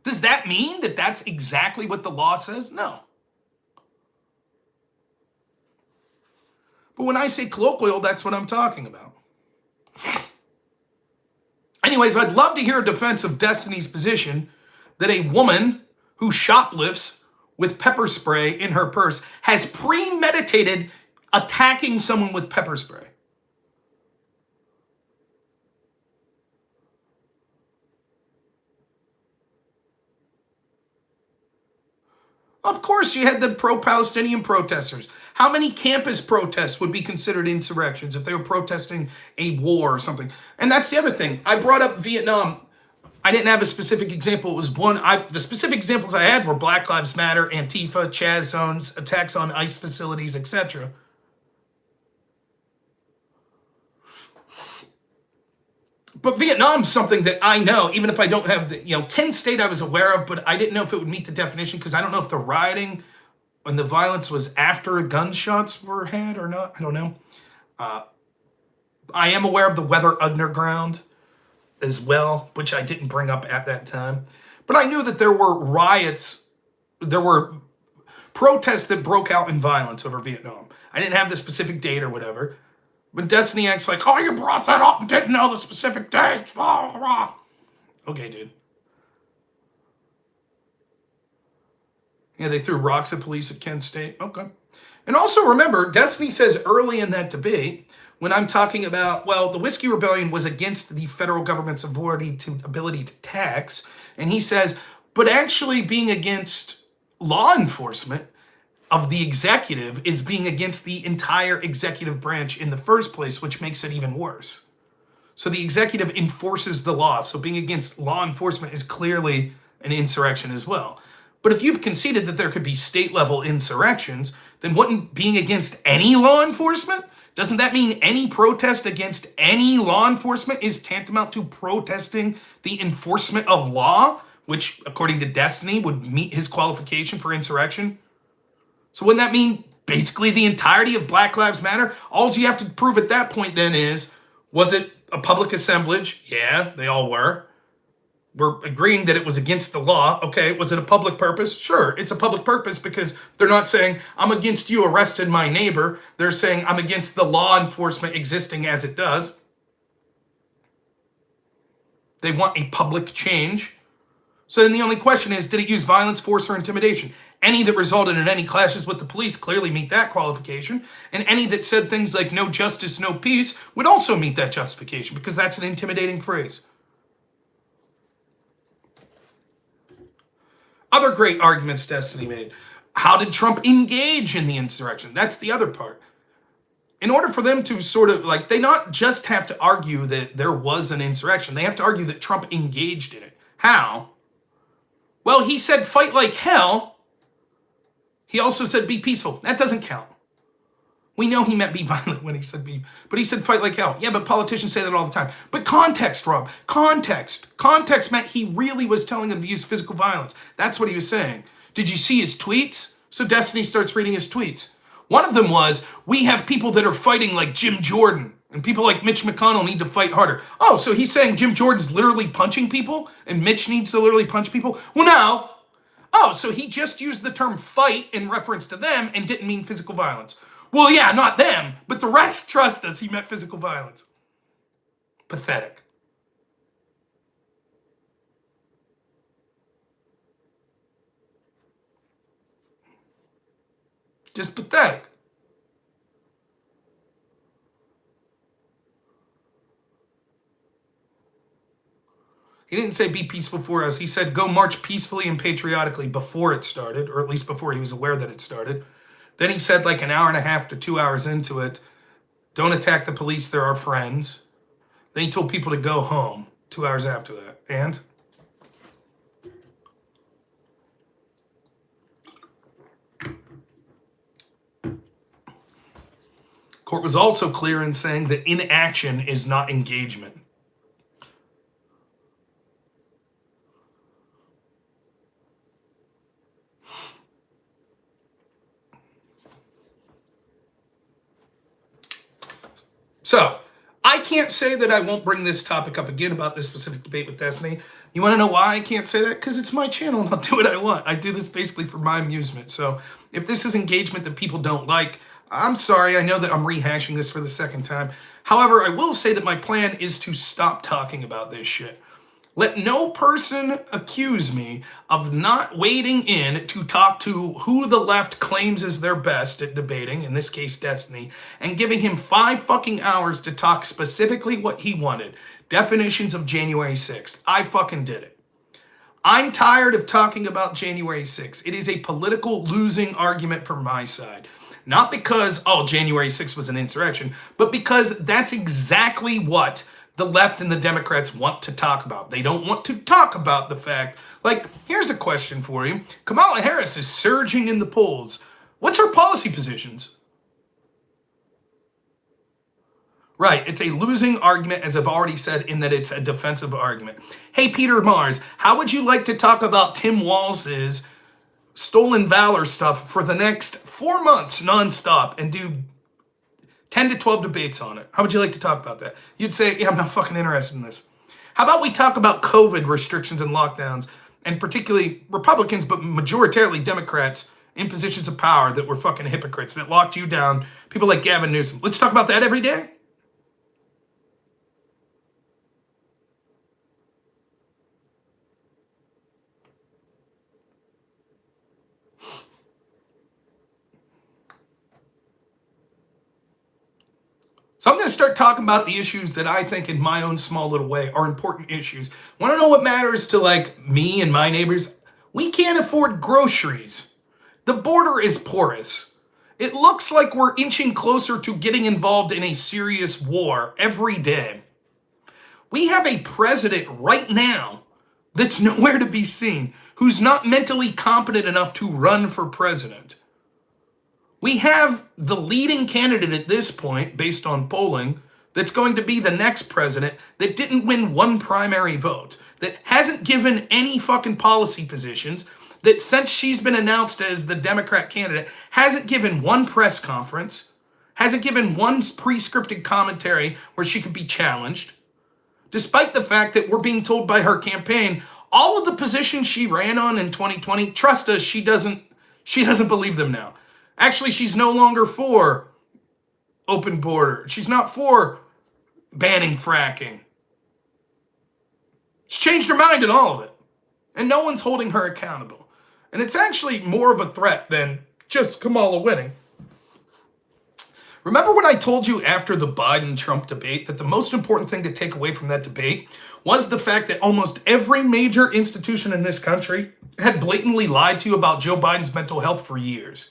Does that mean that that's exactly what the law says? No. But when I say colloquial, that's what I'm talking about. Anyways, I'd love to hear a defense of Destiny's position that a woman who shoplifts with pepper spray in her purse has premeditated attacking someone with pepper spray. Of course, you had the pro-Palestinian protesters. How many campus protests would be considered insurrections if they were protesting a war or something? And that's the other thing. I brought up Vietnam. I didn't have a specific example. It was one. The specific examples I had were Black Lives Matter, Antifa, Chaz zones, attacks on ICE facilities, etc. But Vietnam's something that I know, even if I don't have the, Kent State I was aware of, but I didn't know if it would meet the definition because I don't know if the rioting and the violence was after gunshots were had or not. I don't know. I am aware of the Weather Underground as well, which I didn't bring up at that time. But I knew that there were riots, there were protests that broke out in violence over Vietnam. I didn't have the specific date or whatever. When Destiny acts like, oh, you brought that up and didn't know the specific dates. Blah, blah, blah. Okay, dude. Yeah, they threw rocks at police at Kent State. Okay. And also remember, Destiny says early in that debate, when I'm talking about, well, the Whiskey Rebellion was against the federal government's ability to tax. And he says, but actually being against law enforcement of the executive is being against the entire executive branch in the first place, which makes it even worse. So the executive enforces the law. So being against law enforcement is clearly an insurrection as well. But if you've conceded that there could be state-level insurrections, then wouldn't being against any law enforcement, doesn't that mean any protest against any law enforcement is tantamount to protesting the enforcement of law, which, according to Destiny, would meet his qualification for insurrection? So wouldn't that mean basically the entirety of Black Lives Matter? All you have to prove at that point then is, was it a public assemblage? Yeah, they all were. We're agreeing that it was against the law. Okay, was it a public purpose? Sure, it's a public purpose because they're not saying, I'm against you arresting my neighbor. They're saying, I'm against the law enforcement existing as it does. They want a public change. So then the only question is, did it use violence, force, or intimidation? Any that resulted in any clashes with the police clearly meet that qualification. And any that said things like no justice, no peace would also meet that justification because that's an intimidating phrase. Other great arguments Destiny made. How did Trump engage in the insurrection? That's the other part. In order for them to sort of, they not just have to argue that there was an insurrection. They have to argue that Trump engaged in it. How? Well, he said fight like hell. He also said be peaceful. That doesn't count. We know he meant be violent when he said be, but he said fight like hell. Yeah, but politicians say that all the time. But context, Rob, context. Context meant he really was telling them to use physical violence. That's what he was saying. Did you see his tweets? So Destiny starts reading his tweets. One of them was, we have people that are fighting like Jim Jordan, and people like Mitch McConnell need to fight harder. Oh, so he's saying Jim Jordan's literally punching people, and Mitch needs to literally punch people? Well, no. Oh, so he just used the term fight in reference to them and didn't mean physical violence. Well, yeah, not them, but the rest trust us he meant physical violence. Pathetic. Just pathetic. He didn't say be peaceful for us. He said go march peacefully and patriotically before it started, or at least before he was aware that it started. Then he said like an hour and a half to 2 hours into it, don't attack the police, they're our friends. Then he told people to go home 2 hours after that. And court was also clear in saying that inaction is not engagement. So, I can't say that I won't bring this topic up again about this specific debate with Destiny. You want to know why I can't say that? Because it's my channel and I'll do what I want. I do this basically for my amusement. So, if this is engagement that people don't like, I'm sorry. I know that I'm rehashing this for the second time. However, I will say that my plan is to stop talking about this shit. Let no person accuse me of not wading in to talk to who the left claims is their best at debating, in this case Destiny, and giving him 5 fucking hours to talk specifically what he wanted. Definitions of January 6th. I fucking did it. I'm tired of talking about January 6th. It is a political losing argument from my side. Not because, oh, January 6th was an insurrection, but because that's exactly what the left and the Democrats want to talk about. They don't want to talk about the fact, like, here's a question for you. Kamala Harris is surging in the polls. What's her policy positions? Right, it's a losing argument, as I've already said, in that it's a defensive argument. Hey, Peter Mars, how would you like to talk about Tim Walz's stolen valor stuff for the next 4 months nonstop and do 10 to 12 debates on it? How would you like to talk about that? You'd say, yeah, I'm not fucking interested in this. How about we talk about COVID restrictions and lockdowns, and particularly Republicans, but majoritarily Democrats in positions of power that were fucking hypocrites, that locked you down, people like Gavin Newsom. Let's talk about that every day. So I'm going to start talking about the issues that I think in my own small little way are important issues. Want to know what matters to like me and my neighbors? We can't afford groceries. The border is porous. It looks like we're inching closer to getting involved in a serious war every day. We have a president right now that's nowhere to be seen, who's not mentally competent enough to run for president. We have the leading candidate at this point, based on polling, that's going to be the next president that didn't win one primary vote, that hasn't given any fucking policy positions, that since she's been announced as the Democrat candidate, hasn't given one press conference, hasn't given one pre-scripted commentary where she could be challenged, despite the fact that we're being told by her campaign, all of the positions she ran on in 2020, trust us, she doesn't believe them now. Actually, she's no longer for open border. She's not for banning fracking. She's changed her mind in all of it. And no one's holding her accountable. And it's actually more of a threat than just Kamala winning. Remember when I told you after the Biden-Trump debate that the most important thing to take away from that debate was the fact that almost every major institution in this country had blatantly lied to you about Joe Biden's mental health for years.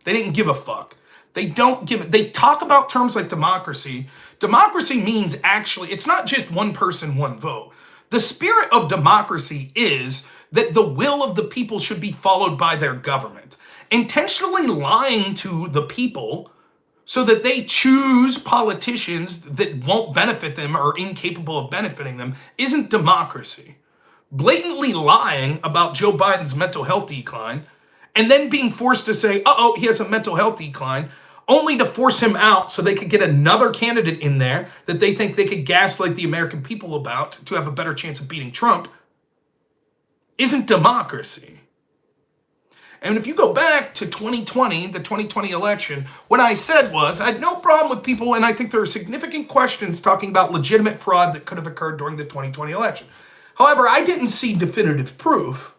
They didn't give a fuck. They don't give it. They talk about terms like democracy. Democracy means actually, it's not just one person, one vote. The spirit of democracy is that the will of the people should be followed by their government. Intentionally lying to the people so that they choose politicians that won't benefit them or are incapable of benefiting them isn't democracy. Blatantly lying about Joe Biden's mental health decline and then being forced to say, uh-oh, he has a mental health decline, only to force him out so they could get another candidate in there that they think they could gaslight the American people about to have a better chance of beating Trump, isn't democracy. And if you go back to 2020, the 2020 election, what I said was, I had no problem with people, and I think there are significant questions talking about legitimate fraud that could have occurred during the 2020 election. However, I didn't see definitive proof.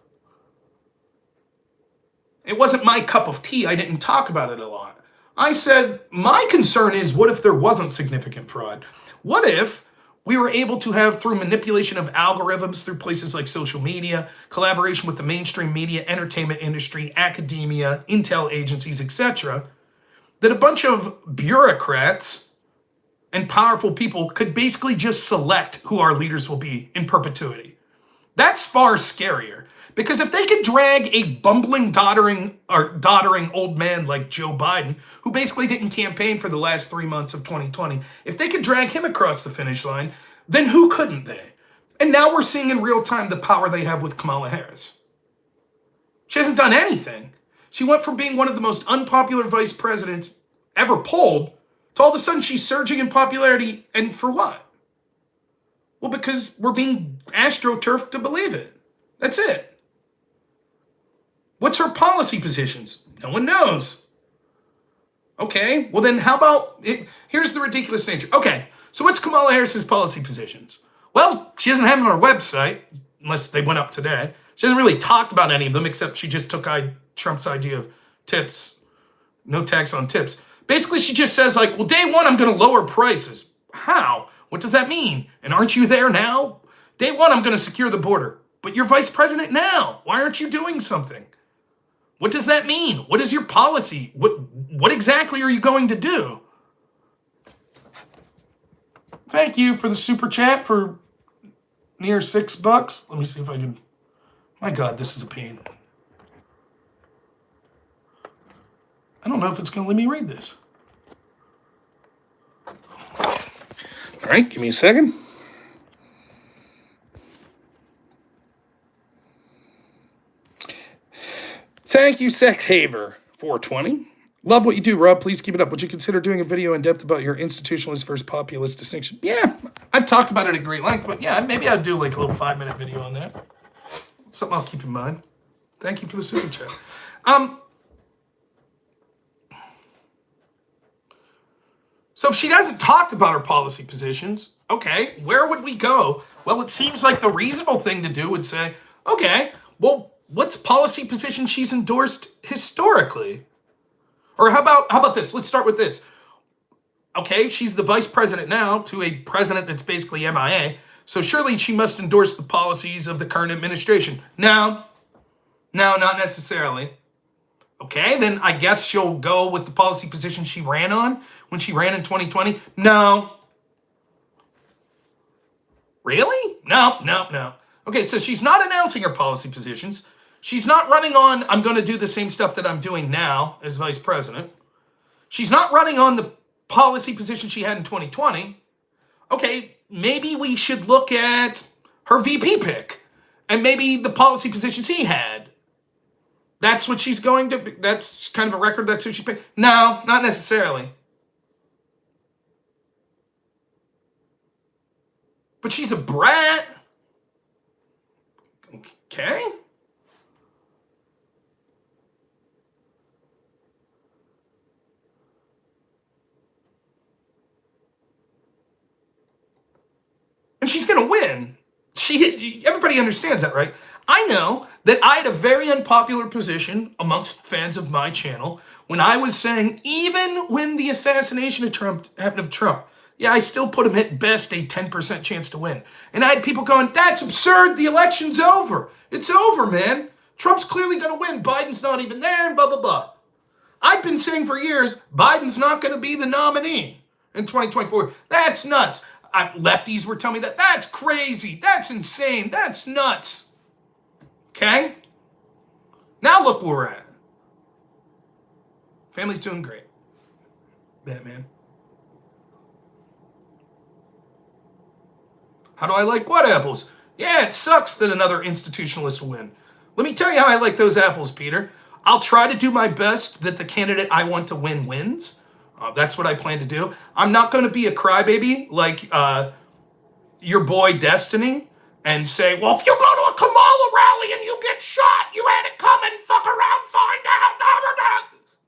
It wasn't my cup of tea. I didn't talk about it a lot. I said, my concern is, what if there wasn't significant fraud? What if we were able to have, through manipulation of algorithms through places like social media, collaboration with the mainstream media, entertainment industry, academia, intel agencies, etc., that a bunch of bureaucrats and powerful people could basically just select who our leaders will be in perpetuity? That's far scarier. Because if they could drag a bumbling, doddering old man like Joe Biden, who basically didn't campaign for the last 3 months of 2020, if they could drag him across the finish line, then who couldn't they? And now we're seeing in real time the power they have with Kamala Harris. She hasn't done anything. She went from being one of the most unpopular vice presidents ever polled to all of a sudden she's surging in popularity. And for what? Well, because we're being astroturfed to believe it. That's it. What's her policy positions? No one knows. Okay, well then how about it? Here's the ridiculous nature. Okay, so what's Kamala Harris's policy positions? Well, she doesn't have them on her website, unless they went up today. She hasn't really talked about any of them, except she just took Trump's idea of tips, no tax on tips. Basically, she just says, like, well, day one, I'm going to lower prices. How? What does that mean? And aren't you there now? Day one, I'm going to secure the border. But you're vice president now. Why aren't you doing something? What does that mean? What is your policy? What exactly are you going to do? Thank you for the super chat for near $6. Let me see if I can. My God, this is a pain. I don't know if it's going to let me read this. All right, give me a second. Thank you, Sex Haver, 420. Love what you do, Rob. Please keep it up. Would you consider doing a video in depth about your institutionalist versus populist distinction? Yeah, I've talked about it at great length, but yeah, maybe I'd do like a little 5-minute video on that. Something I'll keep in mind. Thank you for the super chat. So if she hasn't talked about her policy positions, okay, where would we go? Well, it seems like the reasonable thing to do would say, okay, well, what's policy position she's endorsed historically? Or how about this? Let's start with this. Okay, she's the vice president now to a president that's basically MIA. So surely she must endorse the policies of the current administration. No, not necessarily. Okay, then I guess she'll go with the policy position she ran on when she ran in 2020. No. Really? No. Okay, so she's not announcing her policy positions. She's not running on, I'm going to do the same stuff that I'm doing now as vice president. She's not running on the policy position she had in 2020. Okay, maybe we should look at her VP pick and maybe the policy positions he had. That's what she's going to, that's kind of a record, that's who she picked. No, not necessarily. But she's a brat. Okay. And she's going to win. Everybody understands that, right? I know that I had a very unpopular position amongst fans of my channel when I was saying, even when the assassination of Trump happened of Trump, yeah, I still put him at best a 10% chance to win. And I had people going, that's absurd. The election's over. It's over, man. Trump's clearly going to win. Biden's not even there, and blah, blah, blah. I've been saying for years, Biden's not going to be the nominee in 2024. That's nuts. Lefties were telling me that. That's crazy. That's insane. That's nuts. Okay? Now look where we're at. Family's doing great. Batman. How do I like what apples? Yeah, it sucks that another institutionalist will win. Let me tell you how I like those apples, Peter. I'll try to do my best that the candidate I want to win wins. That's what I plan to do. I'm not going to be a crybaby like your boy Destiny and say, well, if you go to a Kamala rally and you get shot, you had it coming, fuck around, find out.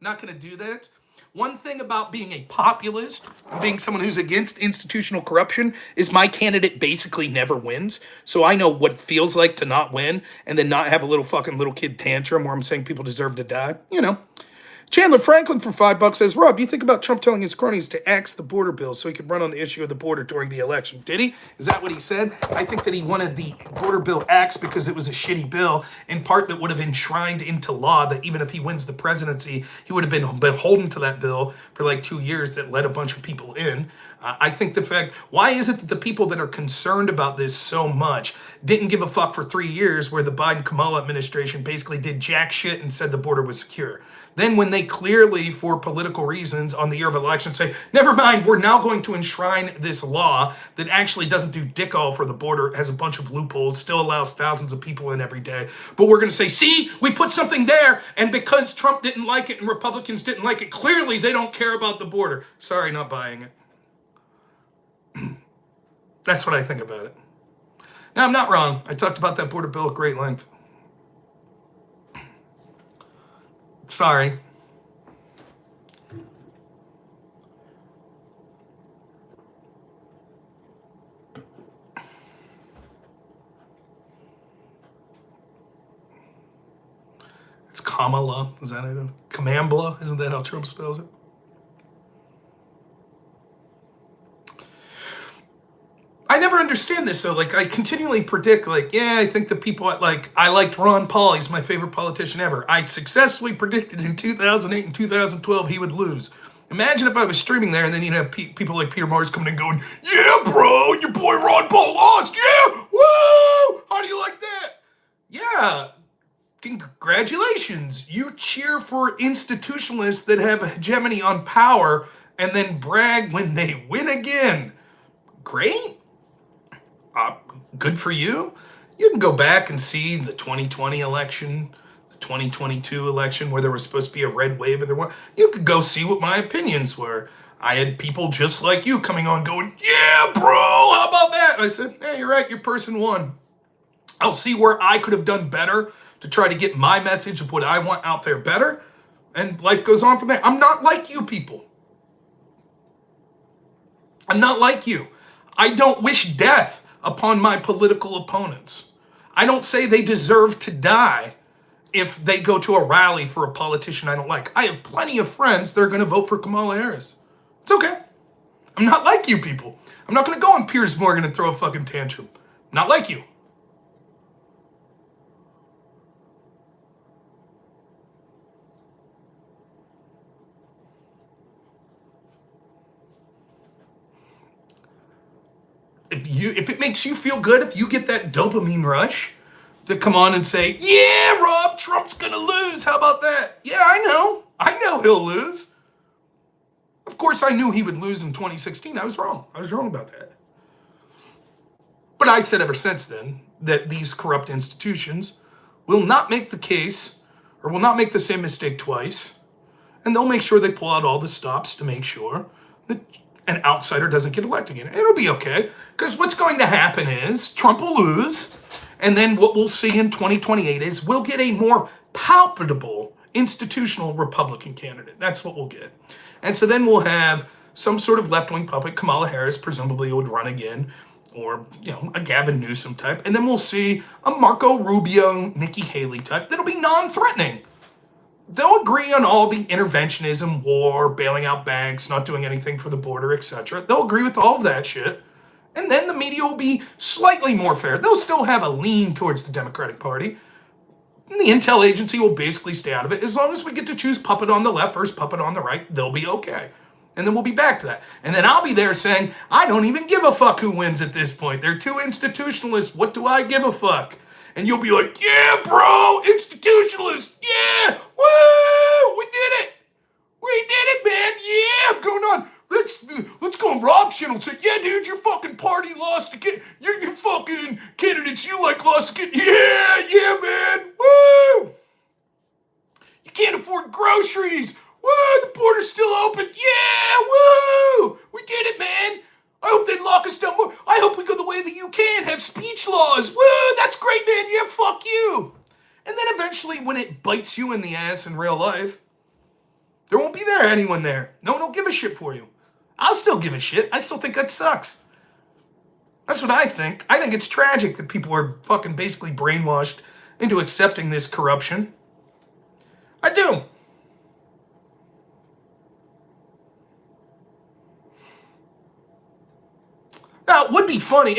Not going to do that. One thing about being a populist and being someone who's against institutional corruption is my candidate basically never wins. So I know what it feels like to not win and then not have a little kid tantrum where I'm saying people deserve to die. You know. Chandler Franklin for $5 says, Rob, you think about Trump telling his cronies to axe the border bill so he could run on the issue of the border during the election? Did he? Is that what he said? I think that he wanted the border bill axed because it was a shitty bill, in part that would have enshrined into law that even if he wins the presidency, he would have been beholden to that bill for like 2 years that let a bunch of people in. I think the fact, why is it that the people that are concerned about this so much didn't give a fuck for 3 years where the Biden-Kamala administration basically did jack shit and said the border was secure? Then when they clearly, for political reasons on the year of election, say, never mind, we're now going to enshrine this law that actually doesn't do dick all for the border, has a bunch of loopholes, still allows thousands of people in every day. But we're going to say, see, we put something there, and because Trump didn't like it and Republicans didn't like it, clearly they don't care about the border. Sorry, not buying it. That's what I think about it. Now, I'm not wrong. I talked about that border bill at great length. Sorry. Kamala, is that it? Kamambla, isn't that how Trump spells it? I never understand this though. Like I continually predict, like, yeah, I think the people I liked Ron Paul. He's my favorite politician ever. I successfully predicted in 2008 and 2012 he would lose. Imagine if I was streaming there and then you'd have people like Peter Mars coming in going, yeah, bro, your boy Ron Paul lost. Yeah, woo! How do you like that? Yeah, congratulations. You cheer for institutionalists that have a hegemony on power and then brag when they win again. Great. Good for you. You can go back and see the 2020 election, the 2022 election where there was supposed to be a red wave and there was. You could go see what my opinions were. I had people just like you coming on going, yeah, bro, how about that? And I said, hey, you're right, your person won. I'll see where I could have done better to try to get my message of what I want out there better. And life goes on from there. I'm not like you people. I'm not like you. I don't wish death upon my political opponents. I don't say they deserve to die if they go to a rally for a politician I don't like. I have plenty of friends that are going to vote for Kamala Harris. It's okay. I'm not like you people. I'm not going to go on Piers Morgan and throw a fucking tantrum. Not like you. If it makes you feel good, if you get that dopamine rush to come on and say, yeah, Rob, Trump's gonna lose. How about that? Yeah, I know he'll lose. Of course, I knew he would lose in 2016. I was wrong about that. But I said ever since then that these corrupt institutions will not make the case or will not make the same mistake twice. And they'll make sure they pull out all the stops to make sure that an outsider doesn't get elected again. It'll be okay. Because what's going to happen is Trump will lose. And then what we'll see in 2028 is we'll get a more palpable institutional Republican candidate. That's what we'll get. And so then we'll have some sort of left-wing puppet. Kamala Harris presumably would run again. Or, a Gavin Newsom type. And then we'll see a Marco Rubio, Nikki Haley type that'll be non-threatening. They'll agree on all the interventionism, war, bailing out banks, not doing anything for the border, etc. They'll agree with all of that shit. And then the media will be slightly more fair. They'll still have a lean towards the Democratic Party. And the intel agency will basically stay out of it. As long as we get to choose puppet on the left versus puppet on the right, they'll be okay. And then we'll be back to that. And then I'll be there saying, I don't even give a fuck who wins at this point. They're too institutionalist. What do I give a fuck? And you'll be like, yeah, bro, institutionalist, yeah, woo, we did it. We did it, man, yeah, I'm going on. Let's go on Rob's channel and say, yeah, dude, your fucking party lost again. Your fucking candidates you like lost again. Yeah, man, woo. You can't afford groceries. Woo, the border's still open. Yeah, woo, we did it, man. I hope they lock us down more. I hope we go the way of the UK and have speech laws. Woo, that's great, man. Yeah, fuck you. And then eventually when it bites you in the ass in real life, there won't be anyone there. No one will give a shit for you. I'll still give a shit. I still think that sucks. That's what I think. I think it's tragic that people are fucking basically brainwashed into accepting this corruption. I do. Now, it would be funny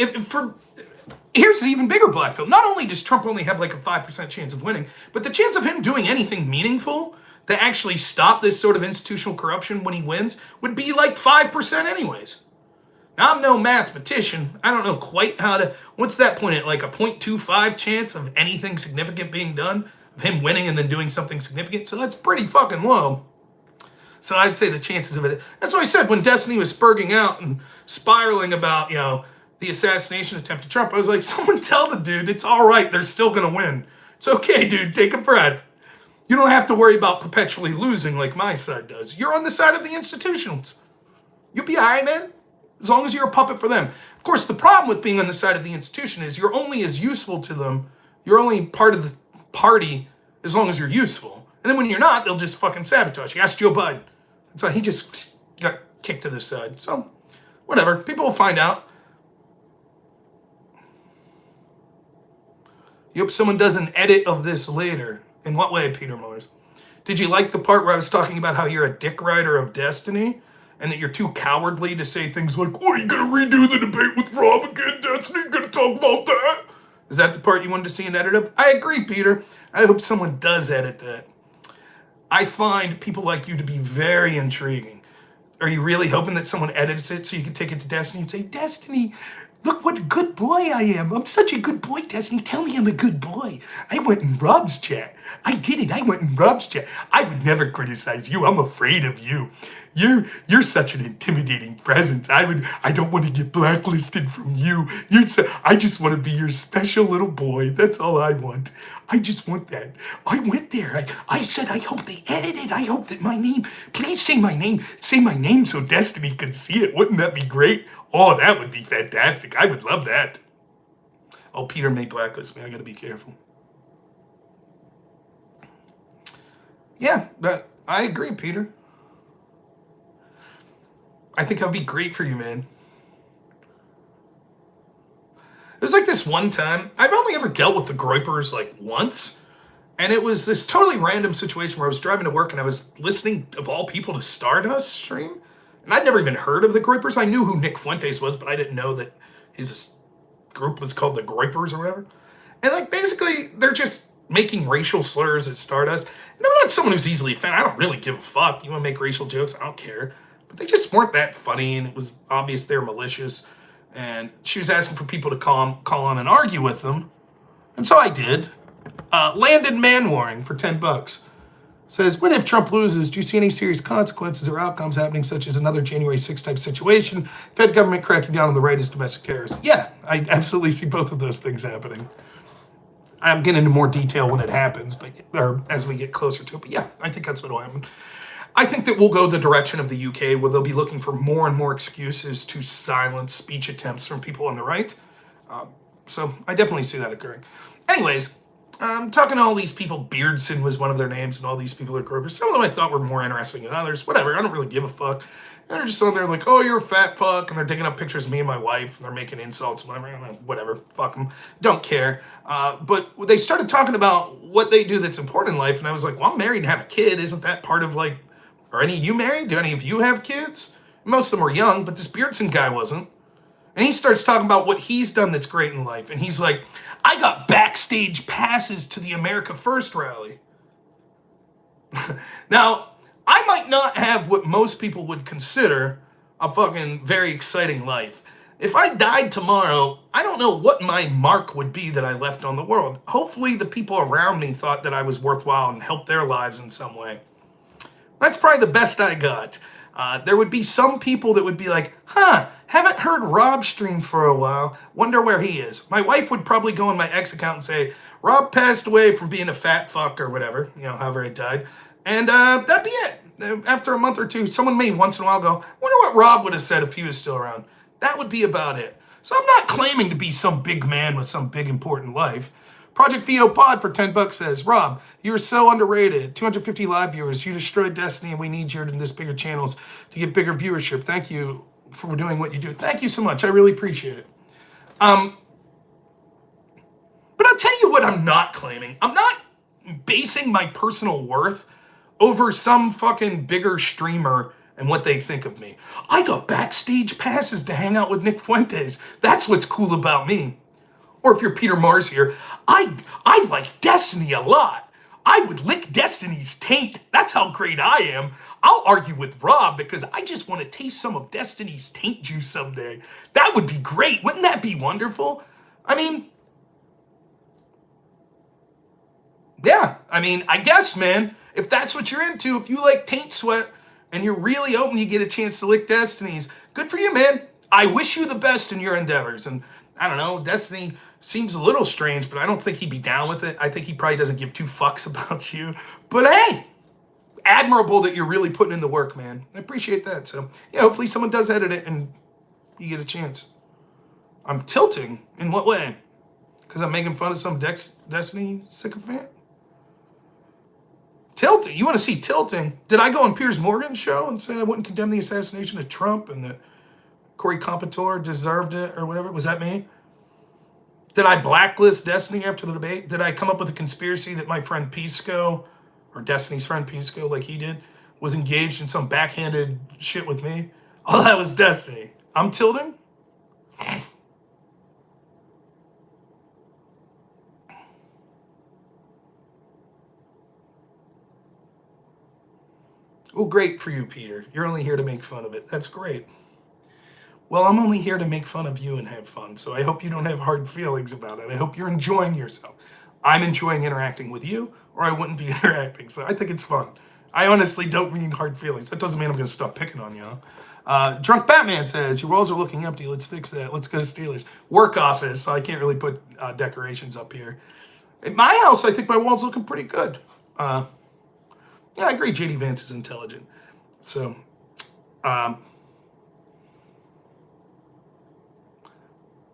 here's an even bigger black pill. Not only does Trump only have like a 5% chance of winning, but the chance of him doing anything meaningful to actually stop this sort of institutional corruption when he wins would be like 5% anyways. Now, I'm no mathematician. I don't know quite what's that point at, like a 0.25 chance of anything significant being done, of him winning and then doing something significant. So that's pretty fucking low. So I'd say the chances of it, that's what I said when Destiny was spurging out and spiraling about, the assassination attempt to Trump. I was like, someone tell the dude it's all right. They're still going to win. It's okay, dude. Take a breath. You don't have to worry about perpetually losing like my side does. You're on the side of the institutions. You'll be all right, man, as long as you're a puppet for them. Of course, the problem with being on the side of the institution is you're only as useful to them. You're only part of the party as long as you're useful. And then when you're not, they'll just fucking sabotage you. Ask Joe Biden. So he just got kicked to the side. So, whatever. People will find out. You hope someone does an edit of this later In what way, Peter Mars? Did you like the part where I was talking about how you're a dick rider of Destiny and that you're too cowardly to say things like, what, are you going to redo the debate with Rob again, Destiny? You going to talk about that? Is that the part you wanted to see an edit of? I agree, Peter. I hope someone does edit that. I find people like you to be very intriguing. Are you really hoping that someone edits it so you can take it to Destiny and say, Destiny, look what a good boy I am. I'm such a good boy, Destiny. Tell me I'm a good boy. I went in Rob's chat. I did it. I went in Rob's chat. I would never criticize you. I'm afraid of you. You're such an intimidating presence. I don't want to get blacklisted from you. I just want to be your special little boy. That's all I want. I just want that. I went there. I said, I hope they edit it. I hope that my name, please say my name. Say my name so Destiny could see it. Wouldn't that be great? Oh, that would be fantastic. I would love that. Oh, Peter may blacklist me. I got to be careful. Yeah, but I agree, Peter. I think that'd be great for you, man. It was like this one time, I've only ever dealt with the Groypers like once, and it was this totally random situation where I was driving to work and I was listening, of all people, to Stardust stream, and I'd never even heard of the Groypers. I knew who Nick Fuentes was, but I didn't know that his group was called the Groypers or whatever. And like basically, they're just making racial slurs at Stardust. And I'm not someone who's easily offended. I don't really give a fuck. You want to make racial jokes? I don't care. But they just weren't that funny, and it was obvious they're malicious. And she was asking for people to call on and argue with them. And so I did. Landon Manwaring for $10. Says, when if Trump loses, do you see any serious consequences or outcomes happening, such as another January 6th type situation? Fed government cracking down on the right as domestic terrorists. Yeah, I absolutely see both of those things happening. I'll get into more detail when it happens, or as we get closer to it. But yeah, I think that's what will happen. I think that we'll go the direction of the UK, where they'll be looking for more and more excuses to silence speech attempts from people on the right. So I definitely see that occurring. Anyways, talking to all these people, Beardson was one of their names, and all these people are Groypers. Some of them I thought were more interesting than others. Whatever, I don't really give a fuck. And they're just on there like, oh, you're a fat fuck, and they're digging up pictures of me and my wife, and they're making insults, whatever, fuck them, don't care. But they started talking about what they do that's important in life, and I was like, well, I'm married and have a kid. Isn't that part of like, are any of you married? Do any of you have kids? Most of them were young, but this Beardson guy wasn't. And he starts talking about what he's done that's great in life, and he's like, I got backstage passes to the America First rally. Now, I might not have what most people would consider a fucking very exciting life. If I died tomorrow, I don't know what my mark would be that I left on the world. Hopefully the people around me thought that I was worthwhile and helped their lives in some way. That's probably the best I got. There would be some people that would be like, haven't heard Rob stream for a while. Wonder where he is. My wife would probably go on my ex account and say, Rob passed away from being a fat fuck or whatever, however he died. And that'd be it. After a month or two, someone may once in a while go, wonder what Rob would have said if he was still around. That would be about it. So I'm not claiming to be some big man with some big important life. Project VO Pod for $10 says, Rob, you are so underrated. 250 live viewers. You destroyed Destiny, and we need you in this bigger channels to get bigger viewership. Thank you for doing what you do. Thank you so much. I really appreciate it. But I'll tell you what I'm not claiming. I'm not basing my personal worth over some fucking bigger streamer and what they think of me. I got backstage passes to hang out with Nick Fuentes. That's what's cool about me. Or if you're Peter Mars here, I like Destiny a lot. I would lick Destiny's taint. That's how great I am. I'll argue with Rob because I just want to taste some of Destiny's taint juice someday. That would be great. Wouldn't that be wonderful? Yeah, I guess, man, if that's what you're into, if you like taint sweat and you're really hoping you get a chance to lick Destiny's, good for you, man. I wish you the best in your endeavors. And I don't know, Destiny seems a little strange, but I don't think he'd be down with it. I think he probably doesn't give two fucks about you. But hey, admirable that you're really putting in the work, man. I appreciate that. So yeah, hopefully someone does edit it and you get a chance. I'm tilting? In what way? Because I'm making fun of some Destiny sycophant? Tilting? You want to see tilting? Did I go on Piers Morgan's show and say I wouldn't condemn the assassination of Trump and that Corey Comperatore deserved it or whatever? Was that me? Did I blacklist Destiny after the debate? Did I come up with a conspiracy that my friend Pisco, or Destiny's friend Pisco, like he did, was engaged in some backhanded shit with me? Oh, that was Destiny. I'm tilting? Oh, great for you, Peter. You're only here to make fun of it. That's great. Well, I'm only here to make fun of you and have fun, so I hope you don't have hard feelings about it. I hope you're enjoying yourself. I'm enjoying interacting with you, or I wouldn't be interacting, so I think it's fun. I honestly don't mean hard feelings. That doesn't mean I'm going to stop picking on you. Drunk Batman says, your walls are looking empty. Let's fix that. Let's go Steelers. Work office, so I can't really put decorations up here. At my house, I think my wall's looking pretty good. Yeah, I agree JD Vance is intelligent. So,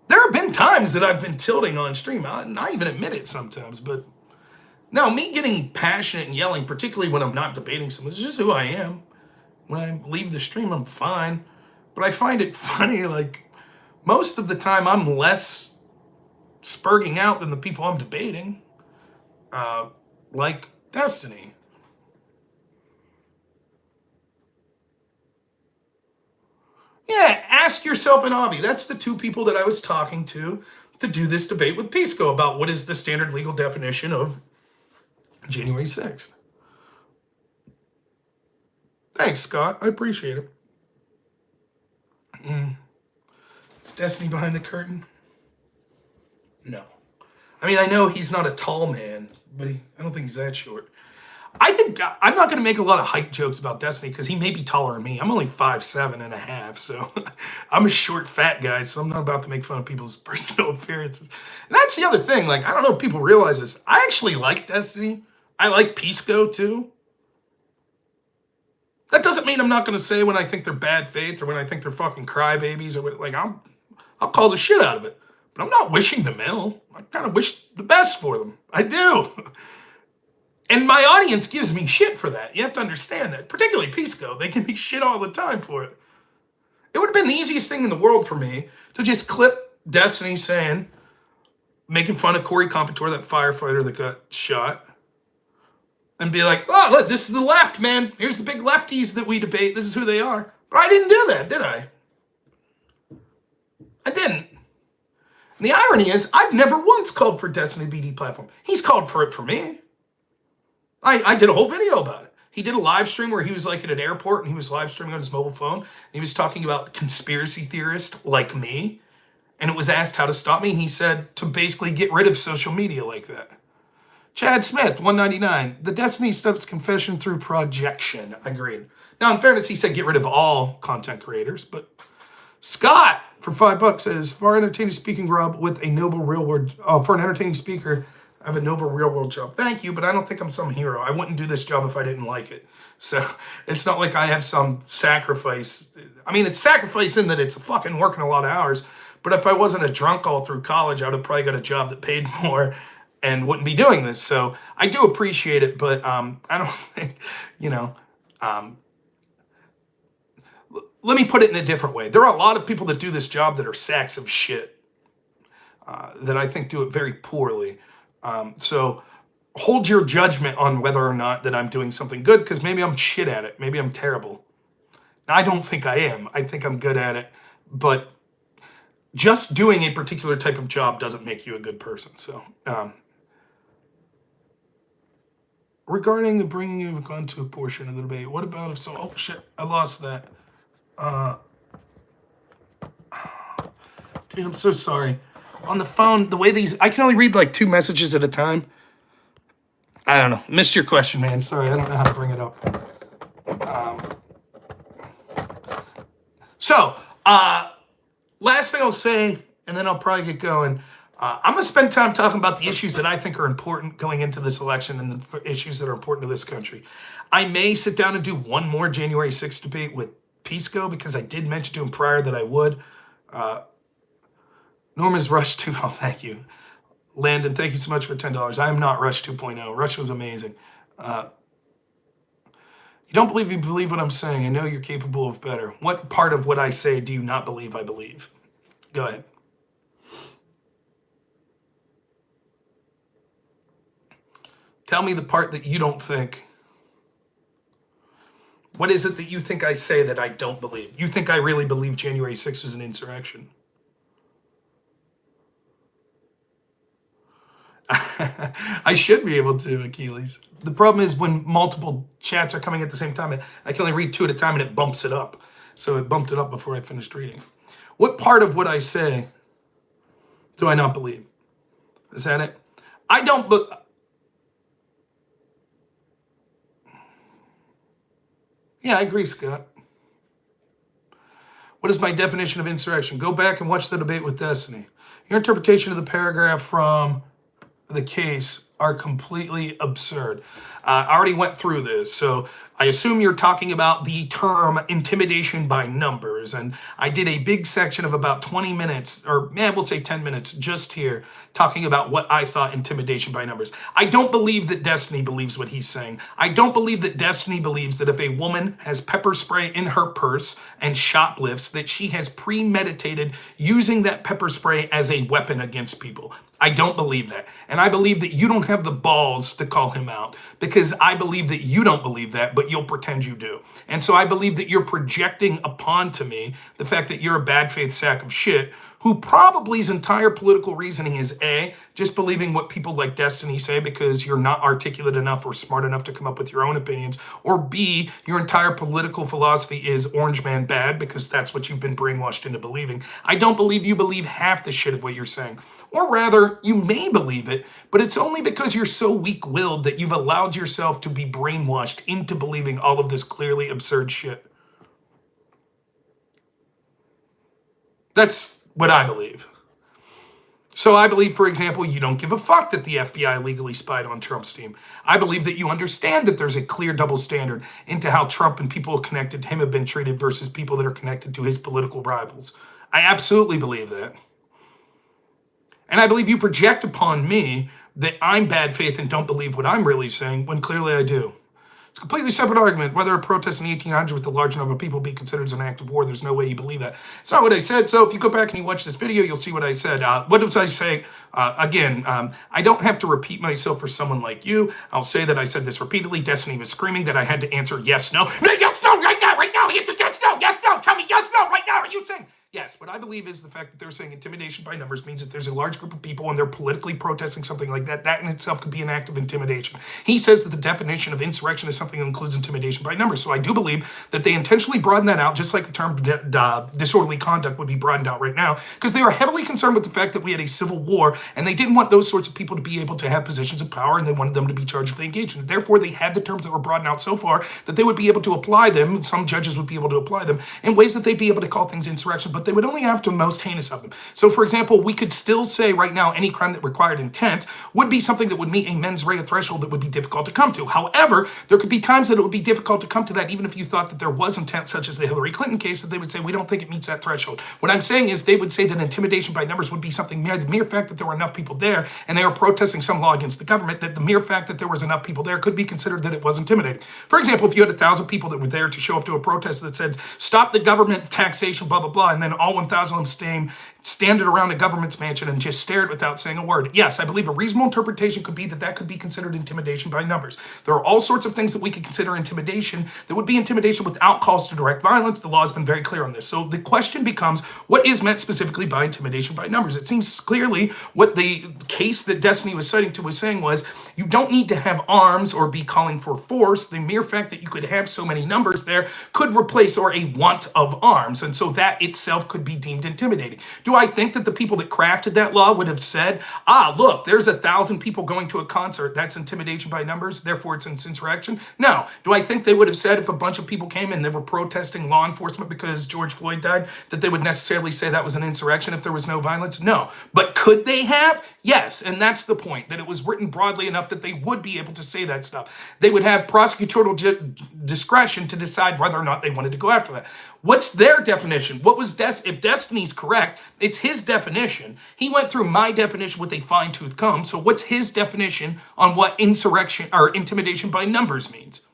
there have been times that I've been tilting on stream. I even admit it sometimes, but no, me getting passionate and yelling, particularly when I'm not debating someone, is just who I am. When I leave the stream, I'm fine. But I find it funny, like, most of the time I'm less spurging out than the people I'm debating. Like Destiny. Yeah, ask yourself and Avi. That's the two people that I was talking to do this debate with Pisco about what is the standard legal definition of January 6th. Thanks, Scott. I appreciate it. Is Destiny behind the curtain? No. I mean, I know he's not a tall man, but I don't think he's that short. I think I'm not going to make a lot of height jokes about Destiny because he may be taller than me. I'm only 5'7.5", so I'm a short, fat guy, so I'm not about to make fun of people's personal appearances. And that's the other thing. Like, I don't know if people realize this. I actually like Destiny. I like Pisco, too. That doesn't mean I'm not going to say when I think they're bad faith or when I think they're fucking crybabies or like I'll call the shit out of it. But I'm not wishing them ill. I kind of wish the best for them. I do. And my audience gives me shit for that. You have to understand that. Particularly Pisco. They give me shit all the time for it. It would have been the easiest thing in the world for me to just clip Destiny saying, making fun of Corey Comperatore, that firefighter that got shot, and be like, oh, look, this is the left, man. Here's the big lefties that we debate. This is who they are. But I didn't do that, did I? I didn't. And the irony is, I've never once called for Destiny BD platform. He's called for it for me. I did a whole video about it. He did a live stream where he was like at an airport and he was live streaming on his mobile phone. And he was talking about conspiracy theorists like me. And it was asked how to stop me. And he said to basically get rid of social media like that. Chad Smith, 199. The Destiny steps confession through projection. Agreed. Now, in fairness, he said get rid of all content creators. But Scott, for $5, says, for entertaining speaking, Rob, with a noble real world, for an entertaining speaker, I have a noble real world job. Thank you, but I don't think I'm some hero. I wouldn't do this job if I didn't like it. So it's not like I have some sacrifice. I mean, it's sacrifice in that it's fucking working a lot of hours. But if I wasn't a drunk all through college, I would have probably got a job that paid more and wouldn't be doing this. So I do appreciate it, but I don't think, let me put it in a different way. There are a lot of people that do this job that are sacks of shit that I think do it very poorly. So hold your judgment on whether or not that I'm doing something good, because maybe I'm shit at it. Maybe I'm terrible. I don't think I am. I think I'm good at it. But just doing a particular type of job doesn't make you a good person. So regarding the bringing of a gun to a portion of the debate, what about if so? Oh, shit. I lost that. Dude, I'm so sorry. On the phone, the way I can only read like 2 messages at a time. I don't know. Missed your question, man. Sorry, I don't know how to bring it up. Last thing I'll say, and then I'll probably get going. I'm going to spend time talking about the issues that I think are important going into this election and the issues that are important to this country. I may sit down and do one more January 6th debate with Pisco because I did mention to him prior that I would. Norma's Rush 2. Oh, thank you. Landon, thank you so much for $10. I am not Rush 2.0. Rush was amazing. You don't believe you believe what I'm saying. I know you're capable of better. What part of what I say do you not believe I believe? Go ahead. Tell me the part that you don't think. What is it that you think I say that I don't believe? You think I really believe January 6th was an insurrection? I should be able to, Achilles. The problem is when multiple chats are coming at the same time, I can only read 2 at a time and it bumps it up. So it bumped it up before I finished reading. What part of what I say do I not believe? Is that it? I don't Yeah, I agree, Scott. What is my definition of insurrection? Go back and watch the debate with Destiny. Your interpretation of the paragraph from the case are completely absurd. I already went through this, so I assume you're talking about the term intimidation by numbers, and I did a big section of about 20 minutes, or we'll say 10 minutes, just here, talking about what I thought intimidation by numbers. I don't believe that Destiny believes what he's saying. I don't believe that Destiny believes that if a woman has pepper spray in her purse and shoplifts, that she has premeditated using that pepper spray as a weapon against people. I don't believe that. And I believe that you don't have the balls to call him out because I believe that you don't believe that, but you'll pretend you do. And so I believe that you're projecting upon to me the fact that you're a bad faith sack of shit who probably's entire political reasoning is A, just believing what people like Destiny say because you're not articulate enough or smart enough to come up with your own opinions, or B, your entire political philosophy is orange man bad because that's what you've been brainwashed into believing. I don't believe you believe half the shit of what you're saying. Or rather, you may believe it, but it's only because you're so weak-willed that you've allowed yourself to be brainwashed into believing all of this clearly absurd shit. That's what I believe. So I believe, for example, you don't give a fuck that the FBI legally spied on Trump's team. I believe that you understand that there's a clear double standard into how Trump and people connected to him have been treated versus people that are connected to his political rivals. I absolutely believe that. And I believe you project upon me that I'm bad faith and don't believe what I'm really saying when clearly I do. It's a completely separate argument. Whether a protest in the 1800s with a large number of people be considered as an act of war, there's no way you believe that. It's not what I said. So if you go back and you watch this video, you'll see what I said. What did I say? Again, I don't have to repeat myself for someone like you. I'll say that I said this repeatedly. Destiny was screaming that I had to answer yes, no. No, yes, no, right now. Answer yes, no, yes, no. Tell me yes, no, right now. Are you saying? Yes, what I believe is the fact that they're saying intimidation by numbers means that there's a large group of people and they're politically protesting something like that. That in itself could be an act of intimidation. He says that the definition of insurrection is something that includes intimidation by numbers. So I do believe that they intentionally broaden that out, just like the term disorderly conduct would be broadened out right now, because they are heavily concerned with the fact that we had a civil war and they didn't want those sorts of people to be able to have positions of power and they wanted them to be charged if they engaged in it. Therefore, they had the terms that were broadened out so far that they would be able to apply them, some judges would be able to apply them in ways that they'd be able to call things insurrection, but they would only have to most heinous of them. So, for example, we could still say right now any crime that required intent would be something that would meet a mens rea threshold that would be difficult to come to. However, there could be times that it would be difficult to come to that even if you thought that there was intent, such as the Hillary Clinton case, that they would say, we don't think it meets that threshold. What I'm saying is they would say that intimidation by numbers would be something mere, the mere fact that there were enough people there and they were protesting some law against the government, that the mere fact that there was enough people there could be considered that it was intimidating. For example, if you had 1,000 people that were there to show up to a protest that said, stop the government taxation, blah, blah, blah, and then all 1,000 of them standing around a government's mansion and just stared without saying a word. Yes, I believe a reasonable interpretation could be that that could be considered intimidation by numbers. There are all sorts of things that we could consider intimidation that would be intimidation without calls to direct violence. The law has been very clear on this. So the question becomes, what is meant specifically by intimidation by numbers? It seems clearly what the case that Destiny was citing to was saying was, you don't need to have arms or be calling for force. The mere fact that you could have so many numbers there could replace or a want of arms. And so that itself could be deemed intimidating. Do I think that the people that crafted that law would have said, look, there's 1,000 people going to a concert, that's intimidation by numbers, therefore it's insurrection? No. Do I think they would have said if a bunch of people came and they were protesting law enforcement because George Floyd died, that they would necessarily say that was an insurrection if there was no violence? No. But could they have? Yes. And that's the point, that it was written broadly enough that they would be able to say that stuff. They would have prosecutorial discretion to decide whether or not they wanted to go after that. What's their definition? What was if Destiny's correct, it's his definition. He went through my definition with a fine-tooth comb. So what's his definition on what insurrection or intimidation by numbers means?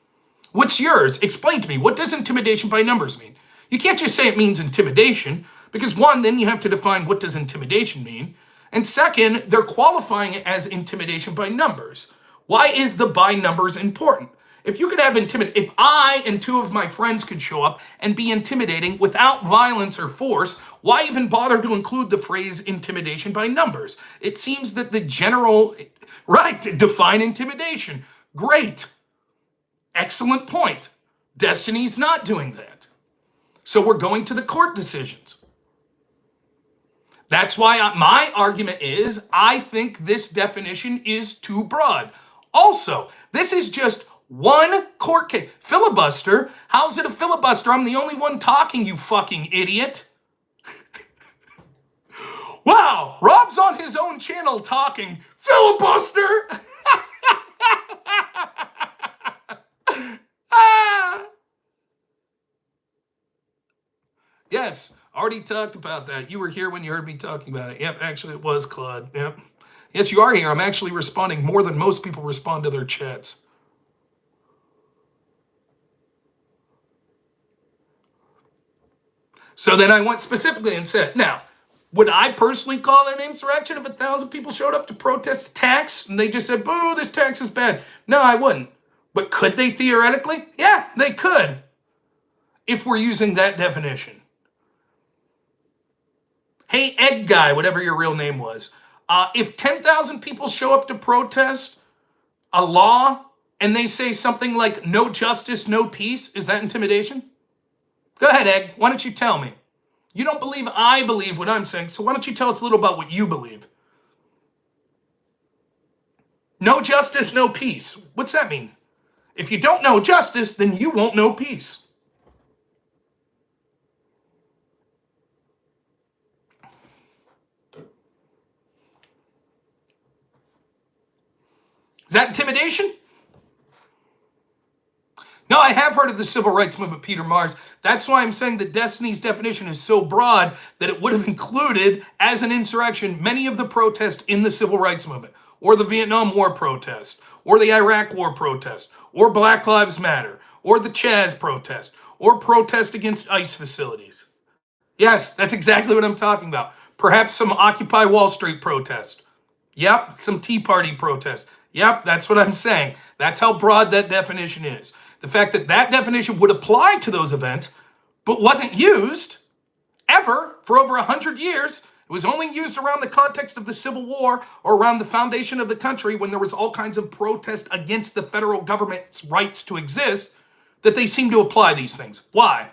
What's yours? Explain to me. What does intimidation by numbers mean? You can't just say it means intimidation, because one, then you have to define what does intimidation mean. And second, they're qualifying it as intimidation by numbers. Why is the by numbers important? If you could have if I and two of my friends could show up and be intimidating without violence or force, why even bother to include the phrase intimidation by numbers? It seems that the general, right, define intimidation. Great. Excellent point. Destiny's not doing that. So we're going to the court decisions. That's why my argument is I think this definition is too broad. Also, this is just one court case. Filibuster? How's it a filibuster? I'm the only one talking, you fucking idiot. Wow, Rob's on his own channel talking. Filibuster? Yes, already talked about that. You were here when you heard me talking about it. Yep, actually it was Claude. Yep. Yes, you are here. I'm actually responding more than most people respond to their chats. So then I went specifically and said, now, would I personally call it an insurrection if 1,000 people showed up to protest a tax and they just said, boo, this tax is bad? No, I wouldn't. But could they theoretically? Yeah, they could. If we're using that definition. Hey, egg guy, whatever your real name was. If 10,000 people show up to protest a law and they say something like no justice, no peace, is that intimidation? Go ahead, Egg. Why don't you tell me? You don't believe I believe what I'm saying, so why don't you tell us a little about what you believe? No justice, no peace. What's that mean? If you don't know justice, then you won't know peace. Is that intimidation? No, I have heard of the civil rights movement, Peter Mars. That's why I'm saying that Destiny's definition is so broad that it would have included, as an insurrection, many of the protests in the civil rights movement, or the Vietnam War protest, or the Iraq War protest, or Black Lives Matter, or the Chaz protest, or protest against ICE facilities. Yes, that's exactly what I'm talking about. Perhaps some Occupy Wall Street protest. Yep, some Tea Party protest. Yep, that's what I'm saying. That's how broad that definition is. The fact that that definition would apply to those events, but wasn't used ever for over 100 years. It was only used around the context of the Civil War or around the foundation of the country when there was all kinds of protest against the federal government's rights to exist, that they seem to apply these things. Why?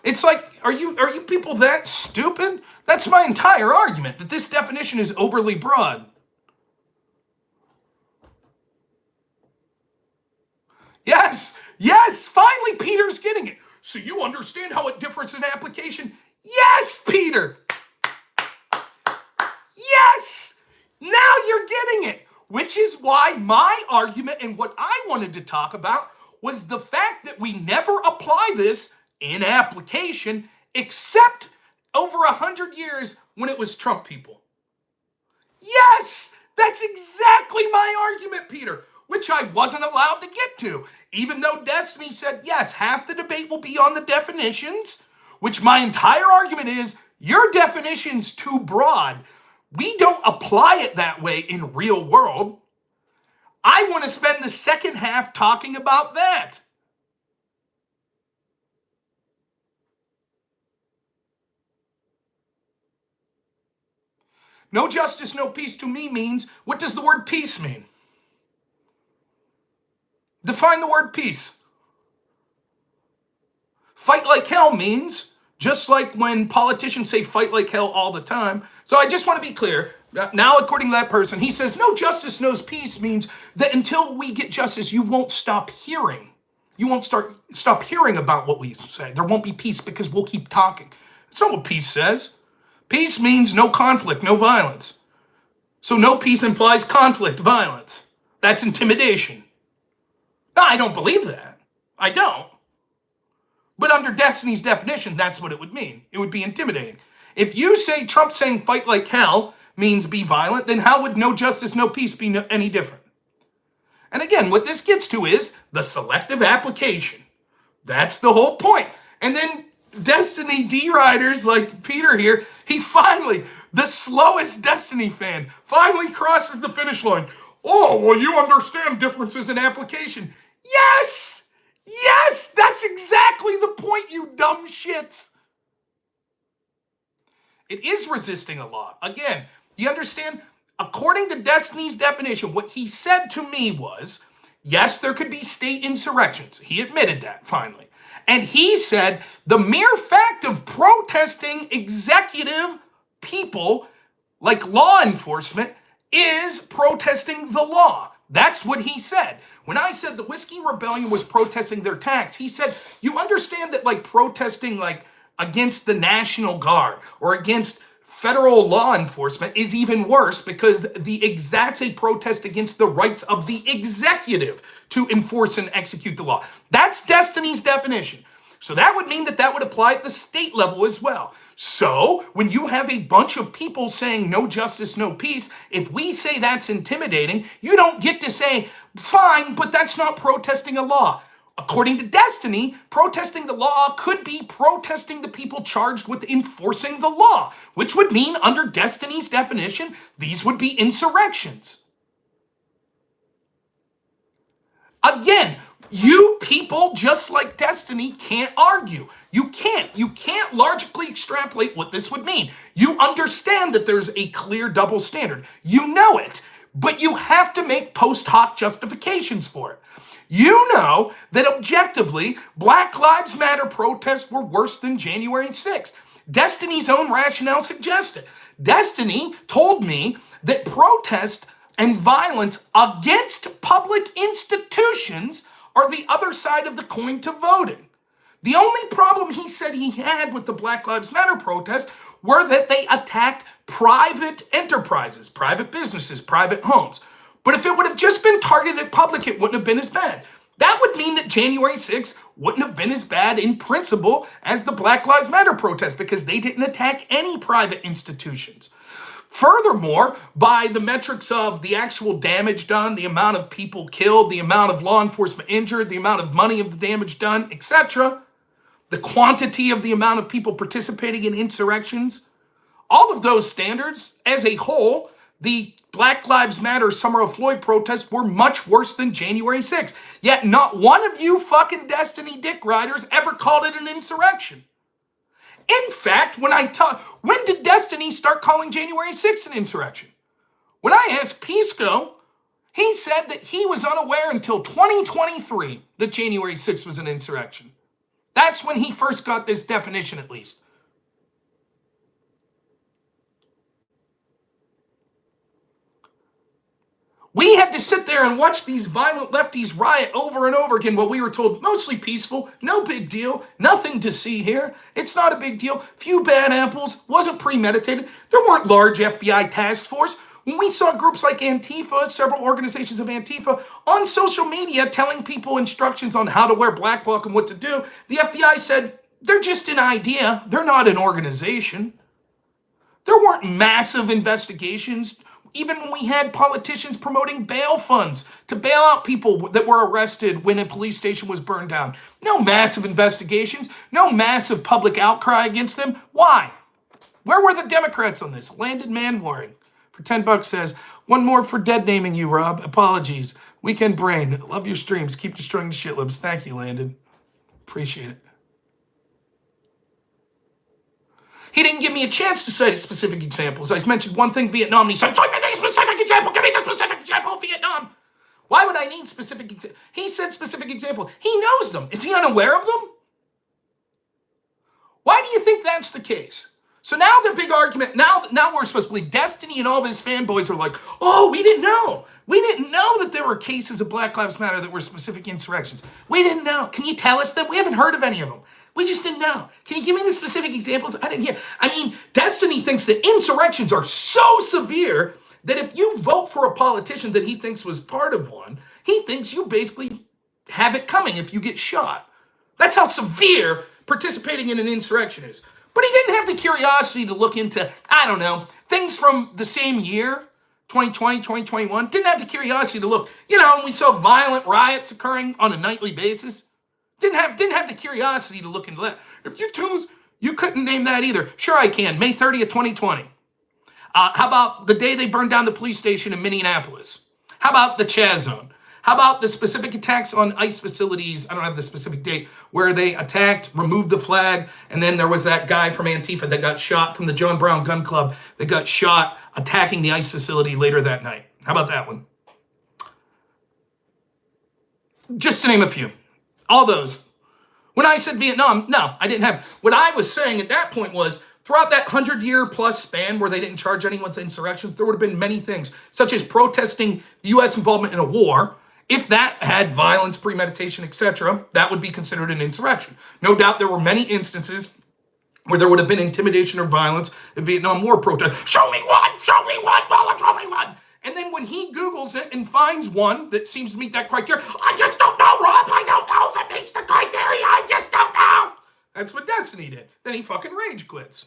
It's like, are you people that stupid? That's my entire argument, that this definition is overly broad. Yes, finally Peter's getting it. So you understand how it differs in application? Yes, Peter. Yes, now you're getting it. Which is why my argument and what I wanted to talk about was the fact that we never apply this in application except over 100 years when it was Trump people. Yes, that's exactly my argument, Peter, which I wasn't allowed to get to. Even though Destiny said, yes, half the debate will be on the definitions, which my entire argument is, your definition's too broad. We don't apply it that way in real world. I want to spend the second half talking about that. No justice, no peace to me means, what does the word peace mean? Define the word peace. Fight like hell means, just like when politicians say fight like hell all the time. So I just want to be clear. Now, according to that person, he says no justice, no peace means that until we get justice, you won't stop hearing. You won't stop hearing about what we say. There won't be peace because we'll keep talking. That's not what peace says. Peace means no conflict, no violence. So no peace implies conflict, violence. That's intimidation. No, I don't believe that. I don't. But under Destiny's definition, that's what it would mean. It would be intimidating. If you say Trump saying fight like hell means be violent, then how would no justice, no peace be any different? And again, what this gets to is the selective application. That's the whole point. And then Destiny D-riders like Peter here He finally, the slowest Destiny fan, finally crosses the finish line. Oh, well, you understand differences in application. Yes! Yes! That's exactly the point, you dumb shits. It is resisting a law. Again, you understand? According to Destiny's definition, what he said to me was, yes, there could be state insurrections. He admitted that, finally. And he said the mere fact of protesting executive people, like law enforcement, is protesting the law. That's what he said. When I said the Whiskey Rebellion was protesting their tax, he said, you understand that like protesting like against the National Guard or against federal law enforcement is even worse because that's a protest against the rights of the executive to enforce and execute the law. That's Destiny's definition. So that would mean that that would apply at the state level as well. So when you have a bunch of people saying no justice, no peace, if we say that's intimidating, you don't get to say, fine, but that's not protesting a law. According to Destiny, protesting the law could be protesting the people charged with enforcing the law, which would mean under Destiny's definition, these would be insurrections. Again, you people, just like Destiny, can't argue. You can't logically extrapolate what this would mean. You understand that there's a clear double standard. You know it, but you have to make post hoc justifications for it. You know that objectively, Black Lives Matter protests were worse than January 6th. Destiny's own rationale suggested. Destiny told me that protest and violence against public institutions are the other side of the coin to voting. The only problem he said he had with the Black Lives Matter protest were that they attacked private enterprises, private businesses, private homes. But if it would have just been targeted at public, it wouldn't have been as bad. That would mean that January 6th wouldn't have been as bad in principle as the Black Lives Matter protest because they didn't attack any private institutions. Furthermore, by the metrics of the actual damage done, the amount of people killed, the amount of law enforcement injured, the amount of money of the damage done, etc., the quantity of the amount of people participating in insurrections, all of those standards as a whole, the Black Lives Matter Summer of Floyd protests were much worse than January 6th. Yet not one of you fucking Destiny dick riders ever called it an insurrection. In fact, when did Destiny start calling January 6th an insurrection? When I asked Pisco, he said that he was unaware until 2023 that January 6th was an insurrection. That's when he first got this definition, at least. We had to sit there and watch these violent lefties riot over and over again while we were told mostly peaceful, no big deal, nothing to see here. It's not a big deal. Few bad apples, wasn't premeditated. There weren't large FBI task force. When we saw groups like Antifa, several organizations of Antifa, on social media telling people instructions on how to wear black bloc and what to do, the FBI said, they're just an idea. They're not an organization. There weren't massive investigations. Even when we had politicians promoting bail funds to bail out people that were arrested when a police station was burned down. No massive investigations, no massive public outcry against them. Why? Where were the Democrats on this? Landon Manwaring for $10 says, one more for dead naming you, Rob. Apologies. Weekend brain. Love your streams. Keep destroying the shitlibs. Thank you, Landon. Appreciate it. He didn't give me a chance to cite specific examples. I mentioned one thing, Vietnam, and he said, give me the specific example, give me the specific example, Vietnam. Why would I need specific examples? He said specific example. He knows them. Is he unaware of them? Why do you think that's the case? So now the big argument, now we're supposed to believe Destiny and all of his fanboys are like, oh, we didn't know. We didn't know that there were cases of Black Lives Matter that were specific insurrections. We didn't know. Can you tell us that? We haven't heard of any of them. We just didn't know. Can you give me the specific examples? I didn't hear. I mean, Destiny thinks that insurrections are so severe that if you vote for a politician that he thinks was part of one, he thinks you basically have it coming if you get shot. That's how severe participating in an insurrection is. But he didn't have the curiosity to look into, I don't know, things from the same year, 2020, 2021. Didn't have the curiosity to look, we saw violent riots occurring on a nightly basis. Didn't have the curiosity to look into that. If you tell us, You couldn't name that either. Sure I can. May 30th, 2020. How about the day they burned down the police station in Minneapolis? How about the Chaz Zone? How about the specific attacks on ICE facilities? I don't have the specific date where they attacked, removed the flag, and then there was that guy from Antifa that got shot from the John Brown Gun Club that got shot attacking the ICE facility later that night. How about that one? Just to name a few. All those. When I said Vietnam, no, I didn't have. What I was saying at that point was, throughout that 100-year plus span where they didn't charge anyone with insurrections, there would have been many things, such as protesting the U.S. involvement in a war. If that had violence, premeditation, etc., that would be considered an insurrection. No doubt there were many instances where there would have been intimidation or violence in Vietnam War protests. Show me one, Ballot, show me one. And then when he Googles it and finds one that seems to meet that criteria, I just don't know, Rob. I don't know if it meets the criteria. I just don't know. That's what Destiny did. Then he fucking rage quits.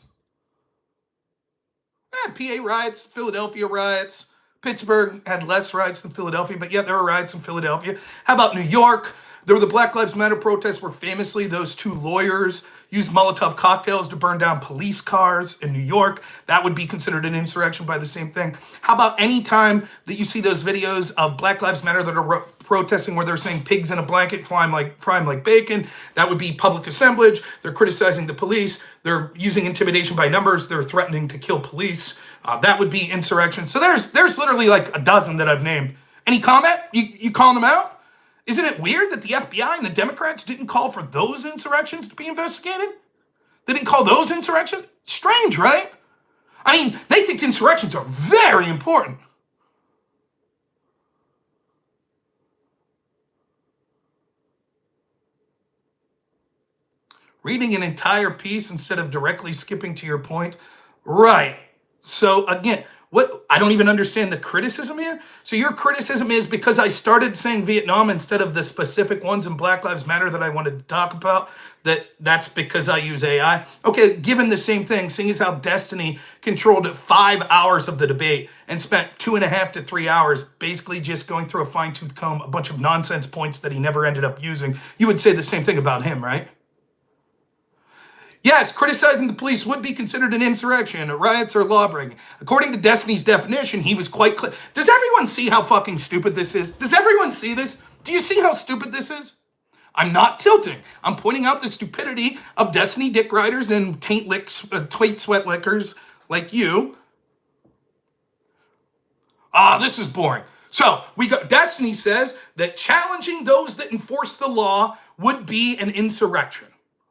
PA riots, Philadelphia riots. Pittsburgh had less riots than Philadelphia, but yet there were riots in Philadelphia. How about New York? There were the Black Lives Matter protests where famously those two lawyers used Molotov cocktails to burn down police cars in New York. That would be considered an insurrection by the same thing. How about any time that you see those videos of Black Lives Matter that are protesting where they're saying pigs in a blanket fry 'em like bacon? That would be public assemblage. They're criticizing the police. They're using intimidation by numbers. They're threatening to kill police. That would be insurrection. So there's literally like a dozen that I've named. Any comment? You calling them out? Isn't it weird that the FBI and the Democrats didn't call for those insurrections to be investigated? They didn't call those insurrections? Strange, right? I mean, they think insurrections are very important. Reading an entire piece instead of directly skipping to your point. Right. So again, I don't even understand the criticism here. So your criticism is because I started saying Vietnam instead of the specific ones in Black Lives Matter that I wanted to talk about, that's because I use AI. Okay, given the same thing, seeing as how Destiny controlled 5 hours of the debate and spent 2.5 to 3 hours basically just going through a fine-tooth comb, a bunch of nonsense points that he never ended up using, you would say the same thing about him, right? Yes, criticizing the police would be considered an insurrection, riots, or lawbreaking. According to Destiny's definition, he was quite clear. Does everyone see how fucking stupid this is? Does everyone see this? Do you see how stupid this is? I'm not tilting. I'm pointing out the stupidity of Destiny dick riders and taint sweat lickers like you. This is boring. So Destiny says that challenging those that enforce the law would be an insurrection.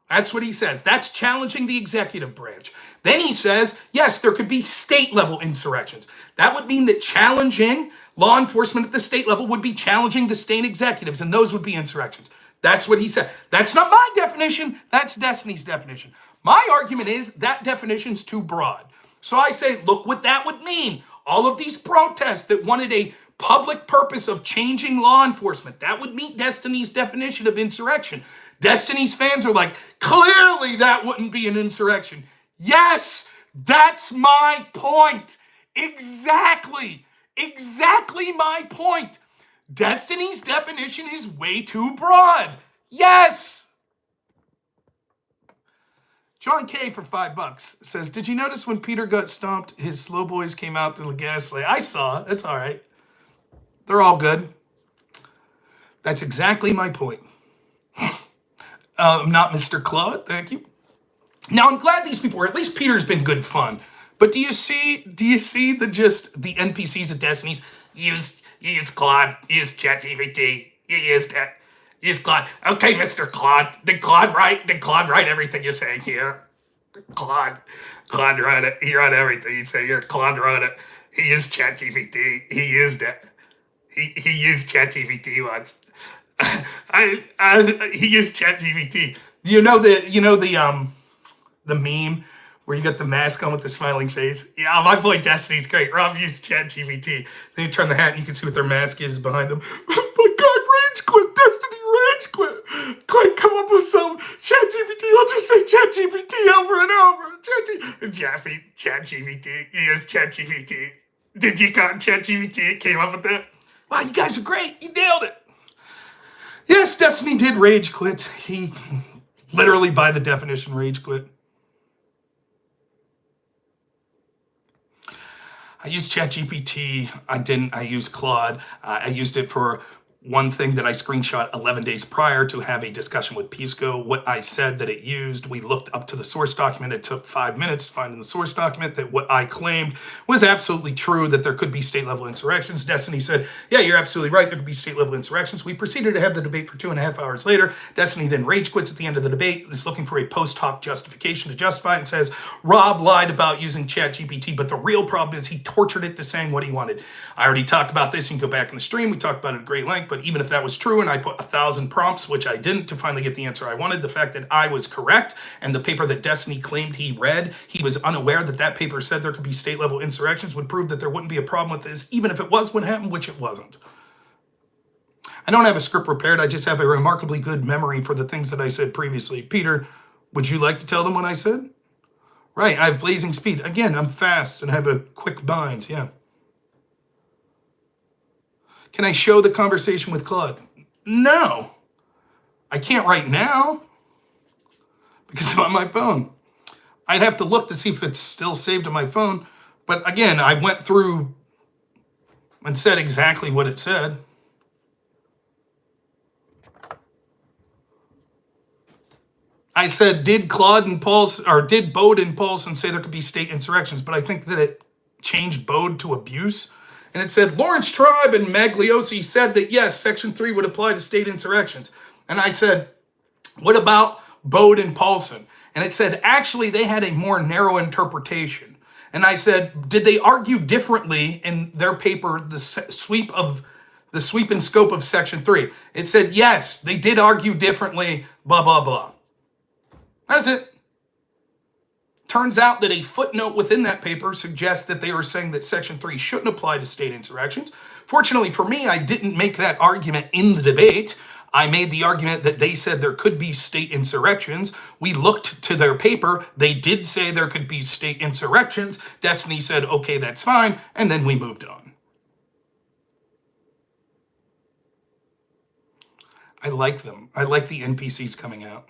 That's what he says. That's challenging the executive branch. Then he says, yes, there could be state-level insurrections. That would mean that challenging law enforcement at the state level would be challenging the state executives, and those would be insurrections. That's what he said. That's not my definition. That's Destiny's definition. My argument is that definition's too broad. So I say, look what that would mean. All of these protests that wanted a public purpose of changing law enforcement, that would meet Destiny's definition of insurrection. Destiny's fans are like, clearly that wouldn't be an insurrection. Yes, that's my point. Exactly my point. Destiny's definition is way too broad. Yes. John K for $5 says, did you notice when Peter got stomped, his slow boys came out to the gaslight? I saw it. That's all right. They're all good. That's exactly my point. Not Mr. Claude, thank you. Now, I'm glad these people, or at least Peter's been good fun. But do you see the NPCs of Destiny's? Use Claude, use ChatGPT, use Claude. Okay, Mr. Claude, did Claude write everything you're saying here? Claude wrote it. He wrote everything you say here. Claude wrote it. He used ChatGPT. He used it. He used ChatGPT once. He used ChatGPT. You know the meme where you got the mask on with the smiling face? Yeah, my boy Destiny's great. Rob used ChatGPT. Then you turn the hat and you can see what their mask is behind them. My God, rage quit. Destiny rage quit. Quick, come up with some ChatGPT. I'll just say ChatGPT over and over. ChatGPT. He used ChatGPT. Did you call ChatGPT? Came up with that? Wow, you guys are great. You nailed it. Yes, Destiny did rage quit. He literally, by the definition, rage quit. I used ChatGPT. I didn't. I used Claude. I used it for one thing that I screenshot 11 days prior to have a discussion with Pisco. What I said that it used, we looked up to the source document. It took 5 minutes to find in the source document that what I claimed was absolutely true, that there could be state-level insurrections. Destiny said, yeah, you're absolutely right. There could be state-level insurrections. We proceeded to have the debate for 2.5 hours later. Destiny then rage quits at the end of the debate, is looking for a post hoc justification to justify it, and says, Rob lied about using ChatGPT, but the real problem is he tortured it to saying what he wanted. I already talked about this. You can go back in the stream. We talked about it at great length, but even if that was true and I put 1,000 prompts, which I didn't, to finally get the answer I wanted, the fact that I was correct and the paper that Destiny claimed he read, he was unaware that that paper said there could be state-level insurrections, would prove that there wouldn't be a problem with this, even if it was what happened, which it wasn't. I don't have a script prepared. I just have a remarkably good memory for the things that I said previously. Peter, would you like to tell them what I said? Right, I have blazing speed. Again, I'm fast and have a quick mind, yeah. Can I show the conversation with Claude? No. I can't right now because I'm on my phone. I'd have to look to see if it's still saved on my phone. But again, I went through and said exactly what it said. I said, did Claude and Paulsen, or did Baude and Paulsen say there could be state insurrections? But I think that it changed Baude to abuse. And it said, Lawrence Tribe and Magliosi said that, yes, Section 3 would apply to state insurrections. And I said, what about Baude and Paulsen? And it said, actually, they had a more narrow interpretation. And I said, did they argue differently in their paper, the sweep and scope of Section 3? It said, yes, they did argue differently, blah, blah, blah. That's it. Turns out that a footnote within that paper suggests that they were saying that Section 3 shouldn't apply to state insurrections. Fortunately for me, I didn't make that argument in the debate. I made the argument that they said there could be state insurrections. We looked to their paper. They did say there could be state insurrections. Destiny said, okay, that's fine. And then we moved on. I like them. I like the NPCs coming out.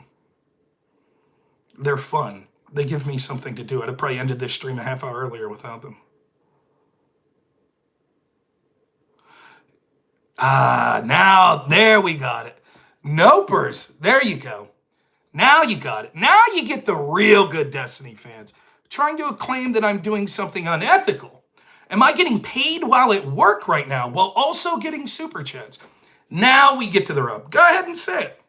They're fun. They give me something to do. I'd have probably ended this stream a half hour earlier without them. Now, there we got it. Nopers, there you go. Now you got it. Now you get the real good Destiny fans. Trying to claim that I'm doing something unethical. Am I getting paid while at work right now while also getting super chats? Now we get to the rub. Go ahead and say it.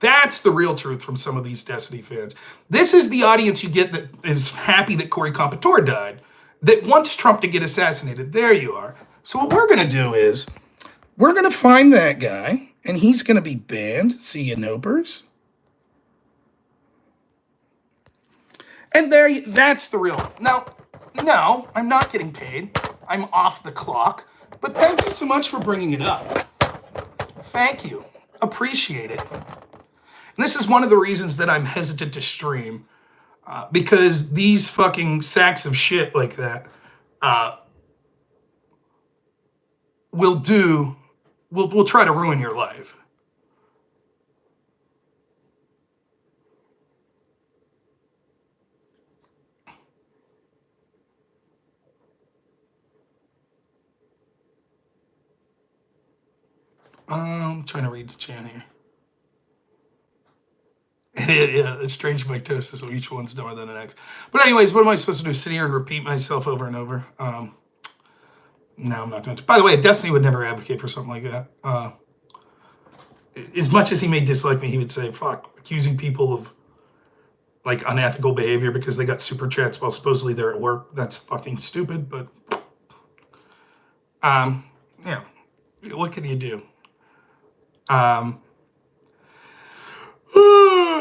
That's the real truth from some of these Destiny fans. This is the audience you get that is happy that Corey Comperatore died, that wants Trump to get assassinated. There you are. So what we're going to do is, we're going to find that guy, and he's going to be banned. See you, Nopers. And that's the real. Now, no, I'm not getting paid. I'm off the clock. But thank you so much for bringing it up. Thank you. Appreciate it. And this is one of the reasons that I'm hesitant to stream, because these fucking sacks of shit like that will try to ruin your life. I'm trying to read the chat here. Yeah, it's strange mitosis, so each one's dumber than the next. But anyways, what am I supposed to do? Sit here and repeat myself over and over? No, I'm not going to. By the way, Destiny would never advocate for something like that. As much as he may dislike me, he would say, fuck, accusing people of like unethical behavior because they got super chats while supposedly they're at work. That's fucking stupid, but yeah, what can you do?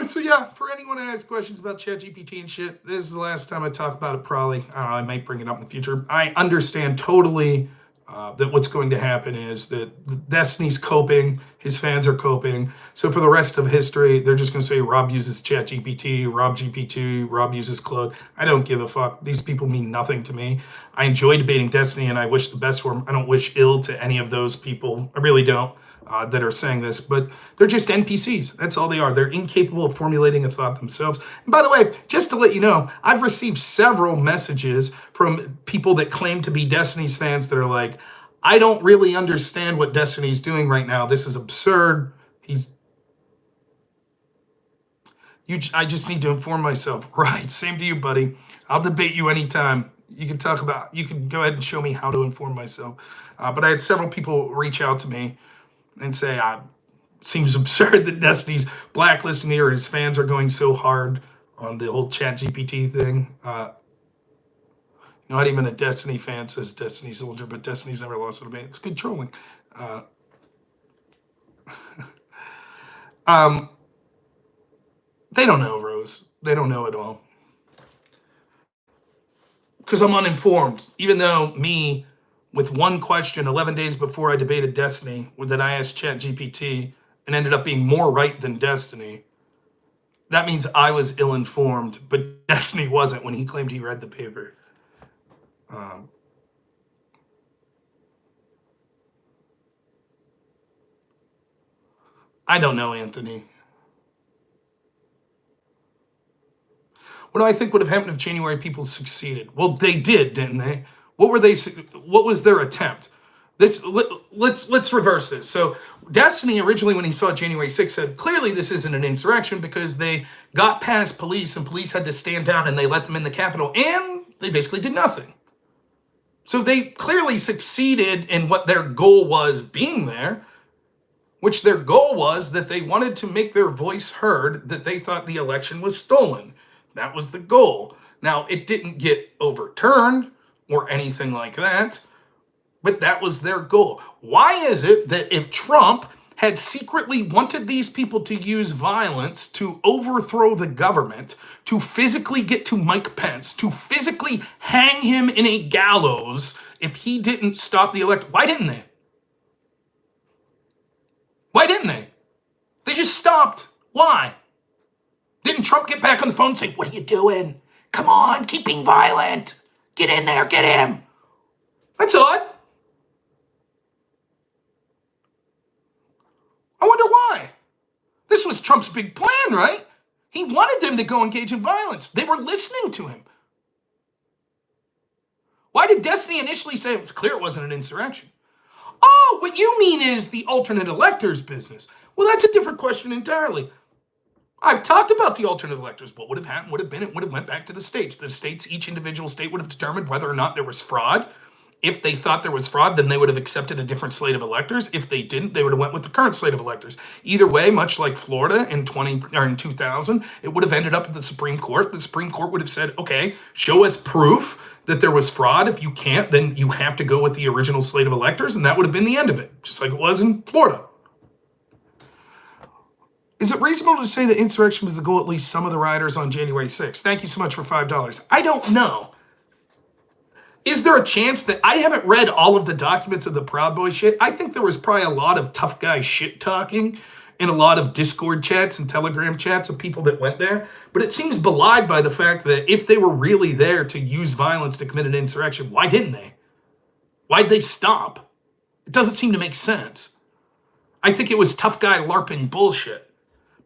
So yeah, for anyone who has questions about ChatGPT and shit, this is the last time I talk about it probably. I might bring it up in the future. I understand totally that what's going to happen is that Destiny's coping, his fans are coping. So for the rest of history, they're just going to say Rob uses ChatGPT, Rob GPT, Rob uses Claude. I don't give a fuck. These people mean nothing to me. I enjoy debating Destiny and I wish the best for him. I don't wish ill to any of those people. I really don't. that are saying this, but they're just NPCs. That's all they are. They're incapable of formulating a thought themselves. And by the way, just to let you know, I've received several messages from people that claim to be Destiny's fans that are like, I don't really understand what Destiny's doing right now. This is absurd. I just need to inform myself. Right, same to you, buddy. I'll debate you anytime. You can go ahead and show me how to inform myself. But I had several people reach out to me and say, seems absurd that Destiny's blacklisting me or his fans are going so hard on the whole ChatGPT thing. Not even a Destiny fan says Destiny soldier, but Destiny's never lost a debate. It's good trolling. They don't know, Rose. They don't know at all. Because I'm uninformed. Even though me, with one question 11 days before I debated Destiny, that I asked ChatGPT and ended up being more right than Destiny, that means I was ill-informed, but Destiny wasn't when he claimed he read the paper. I don't know, Anthony. What do I think would have happened if January people succeeded? Well, they did, didn't they? What was their attempt? Let's reverse this. So Destiny originally, when he saw January 6th, said clearly this isn't an insurrection because they got past police and police had to stand down and they let them in the Capitol and they basically did nothing. So they clearly succeeded in what their goal was being there, which their goal was that they wanted to make their voice heard, that they thought the election was stolen. That was the goal. Now, it didn't get overturned or anything like that, but that was their goal. Why is it that if Trump had secretly wanted these people to use violence to overthrow the government, to physically get to Mike Pence, to physically hang him in a gallows if he didn't stop the election, why didn't they? Why didn't they? They just stopped. Why? Didn't Trump get back on the phone and say, what are you doing? Come on, keep being violent. Get in there, get him. That's odd. I wonder why. This was Trump's big plan, right? He wanted them to go engage in violence. They were listening to him. Why did Destiny initially say it was clear it wasn't an insurrection? Oh, what you mean is the alternate electors business. Well, that's a different question entirely. I've talked about the alternate electors. What would have happened would have been it would have went back to the states. The states, each individual state would have determined whether or not there was fraud. If they thought there was fraud, then they would have accepted a different slate of electors. If they didn't, they would have went with the current slate of electors. Either way, much like Florida in 2000, it would have ended up at the Supreme Court. The Supreme Court would have said, okay, show us proof that there was fraud. If you can't, then you have to go with the original slate of electors, and that would have been the end of it, just like it was in Florida. Is it reasonable to say that insurrection was the goal at least some of the rioters on January 6th? Thank you so much for $5. I don't know. Is there a chance that I haven't read all of the documents of the Proud Boy shit? I think there was probably a lot of tough guy shit talking in a lot of Discord chats and Telegram chats of people that went there. But it seems belied by the fact that if they were really there to use violence to commit an insurrection, why didn't they? Why'd they stop? It doesn't seem to make sense. I think it was tough guy LARPing bullshit.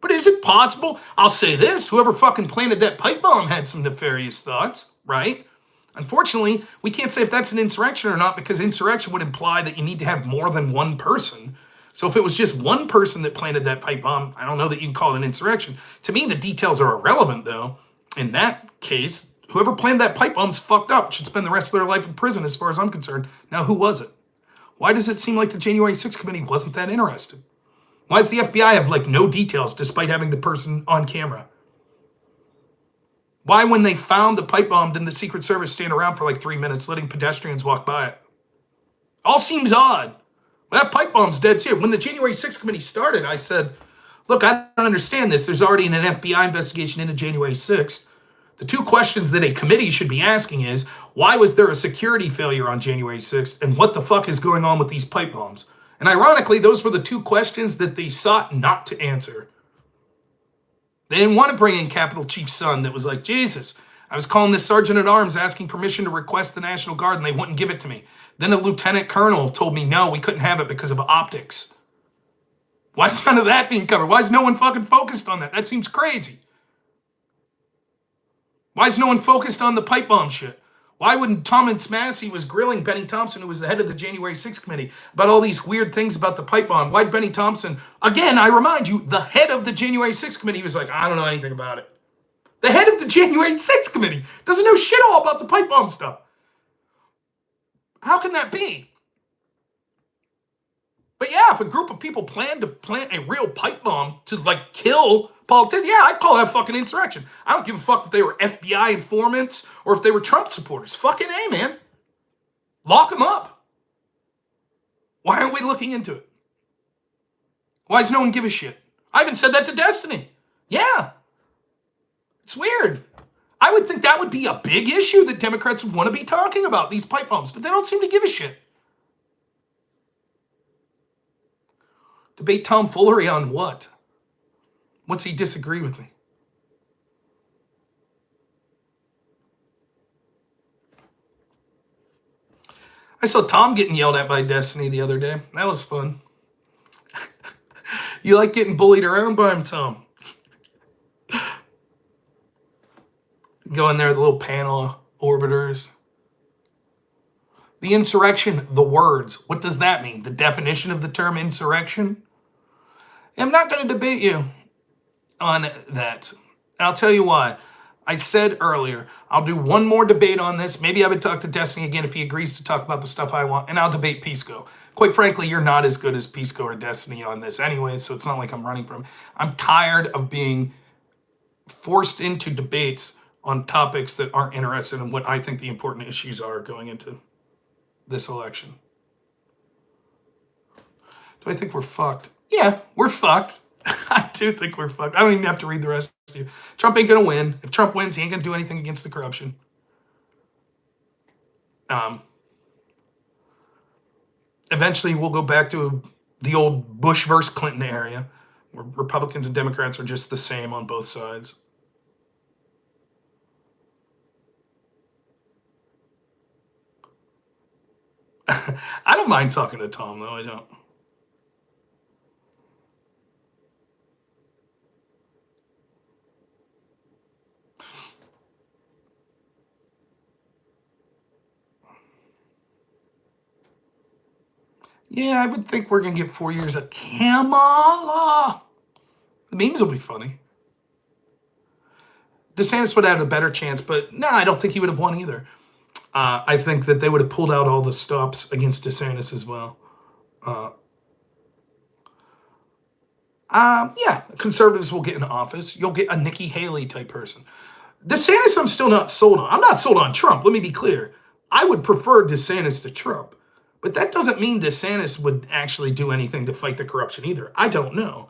But is it possible? I'll say this, whoever fucking planted that pipe bomb had some nefarious thoughts, right? Unfortunately, we can't say if that's an insurrection or not because insurrection would imply that you need to have more than one person. So if it was just one person that planted that pipe bomb, I don't know that you can call it an insurrection. To me, the details are irrelevant, though. In that case, whoever planted that pipe bomb's fucked up, should spend the rest of their life in prison as far as I'm concerned. Now, who was it? Why does it seem like the January 6th committee wasn't that interested? Why does the FBI have no details despite having the person on camera? Why, when they found the pipe bomb, didn't the Secret Service stand around for 3 minutes letting pedestrians walk by it? All seems odd. Well, that pipe bomb's dead too. When the January 6th committee started, I said, look, I don't understand this. There's already an FBI investigation into January 6th. The two questions that a committee should be asking is, why was there a security failure on January 6th? And what the fuck is going on with these pipe bombs? And ironically, those were the two questions that they sought not to answer. They didn't want to bring in Capitol Chief's son that was like, Jesus, I was calling this sergeant at arms asking permission to request the National Guard and they wouldn't give it to me. Then a lieutenant colonel told me, no, we couldn't have it because of optics. Why is none of that being covered? Why is no one fucking focused on that? That seems crazy. Why is no one focused on the pipe bomb shit? Why when Thomas Massey was grilling Benny Thompson, who was the head of the January 6th committee, about all these weird things about the pipe bomb, why'd Benny Thompson, again, I remind you, the head of the January 6th committee was like, I don't know anything about it. The head of the January 6th committee doesn't know shit all about the pipe bomb stuff. How can that be? But yeah, if a group of people plan to plant a real pipe bomb to like kill politicians, yeah, I'd call that fucking insurrection. I don't give a fuck if they were FBI informants or if they were Trump supporters. Fucking A, man. Lock them up. Why aren't we looking into it? Why does no one give a shit? I even said that to Destiny. Yeah. It's weird. I would think that would be a big issue that Democrats would want to be talking about, these pipe bombs, but they don't seem to give a shit. Debate tomfoolery on what? What's he disagree with me? I saw Tom getting yelled at by Destiny the other day. That was fun. You like getting bullied around by him, Tom? Go in there, the little panel orbiters. The insurrection, the words. What does that mean? The definition of the term insurrection? I'm not going to debate you on that. I'll tell you why. I said earlier, I'll do one more debate on this. Maybe I would talk to Destiny again if he agrees to talk about the stuff I want, and I'll debate Pisco. Quite frankly, you're not as good as Pisco or Destiny on this anyway, so it's not like I'm running from. I'm tired of being forced into debates on topics that aren't interested in what I think the important issues are going into this election. Do I think we're fucked? Yeah, we're fucked. I do think we're fucked. I don't even have to read the rest of you. Trump ain't gonna win. If Trump wins, he ain't gonna do anything against the corruption. Eventually, we'll go back to the old Bush versus Clinton area, where Republicans and Democrats are just the same on both sides. I don't mind talking to Tom, though. I don't. Yeah, I would think we're going to get 4 years of Kamala. The memes will be funny. DeSantis would have had a better chance, but no, I don't think he would have won either. I think that they would have pulled out all the stops against DeSantis as well. Yeah, conservatives will get in office. You'll get a Nikki Haley type person. DeSantis, I'm still not sold on. I'm not sold on Trump. Let me be clear. I would prefer DeSantis to Trump. But that doesn't mean DeSantis would actually do anything to fight the corruption either. I don't know.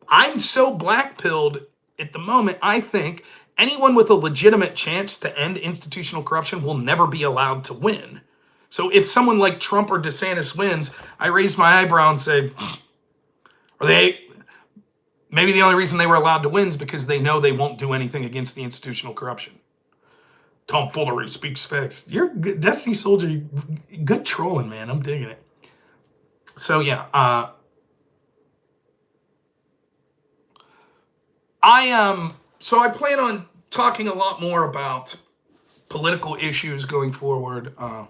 I'm so black-pilled at the moment, I think anyone with a legitimate chance to end institutional corruption will never be allowed to win. So if someone like Trump or DeSantis wins, I raise my eyebrow and say, maybe the only reason they were allowed to win is because they know they won't do anything against the institutional corruption. Tomfoolery speaks facts. You're a good Destiny soldier. Good trolling, man. I'm digging it. So yeah, so I plan on talking a lot more about political issues going forward. I'm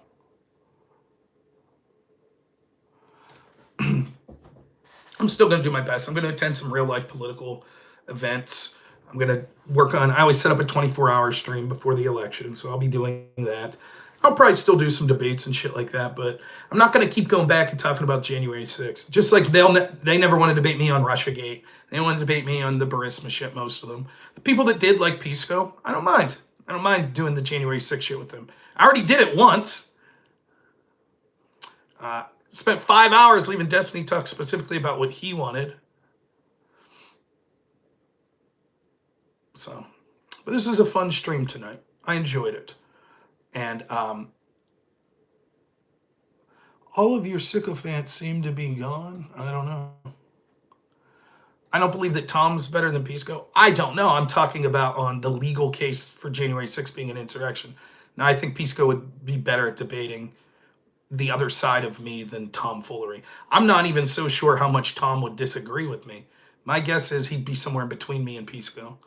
still going to do my best. I'm going to attend some real life political events. I'm going to work on, I always set up a 24-hour stream before the election, so I'll be doing that. I'll probably still do some debates and shit like that, but I'm not going to keep going back and talking about January 6th. Just like they never want to debate me on Russiagate. They want to debate me on the Burisma shit, most of them. The people that did like Pisco, I don't mind. I don't mind doing the January 6th shit with them. I already did it once. Spent 5 hours leaving Destiny talk specifically about what he wanted. So, but this is a fun stream tonight. I enjoyed it. And all of your sycophants seem to be gone. I don't know. I don't believe that Tom's better than Pisco. I don't know. I'm talking about on the legal case for January 6th being an insurrection. Now, I think Pisco would be better at debating the other side of me than tomfoolery. I'm not even so sure how much Tom would disagree with me. My guess is he'd be somewhere in between me and Pisco.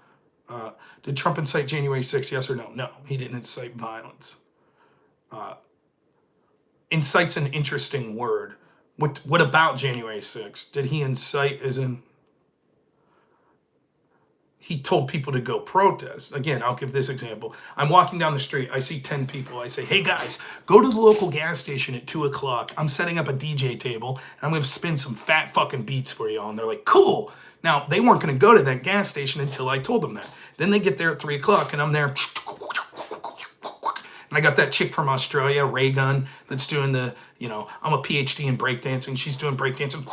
Did Trump incite January 6th? Yes or no? No, he didn't incite violence. Incite's an interesting word. What about January 6th? Did he incite as in he told people to go protest? Again, I'll give this example. I'm walking down the street. I see 10 people. I say, hey guys, go to the local gas station at 2 o'clock. I'm setting up a DJ table. And I'm going to spin some fat fucking beats for y'all. And they're like, cool. Now, they weren't going to go to that gas station until I told them that. Then they get there at 3 o'clock and I'm there. And I got that chick from Australia, Ray Gun, that's doing the, I'm a PhD in breakdancing. She's doing breakdancing.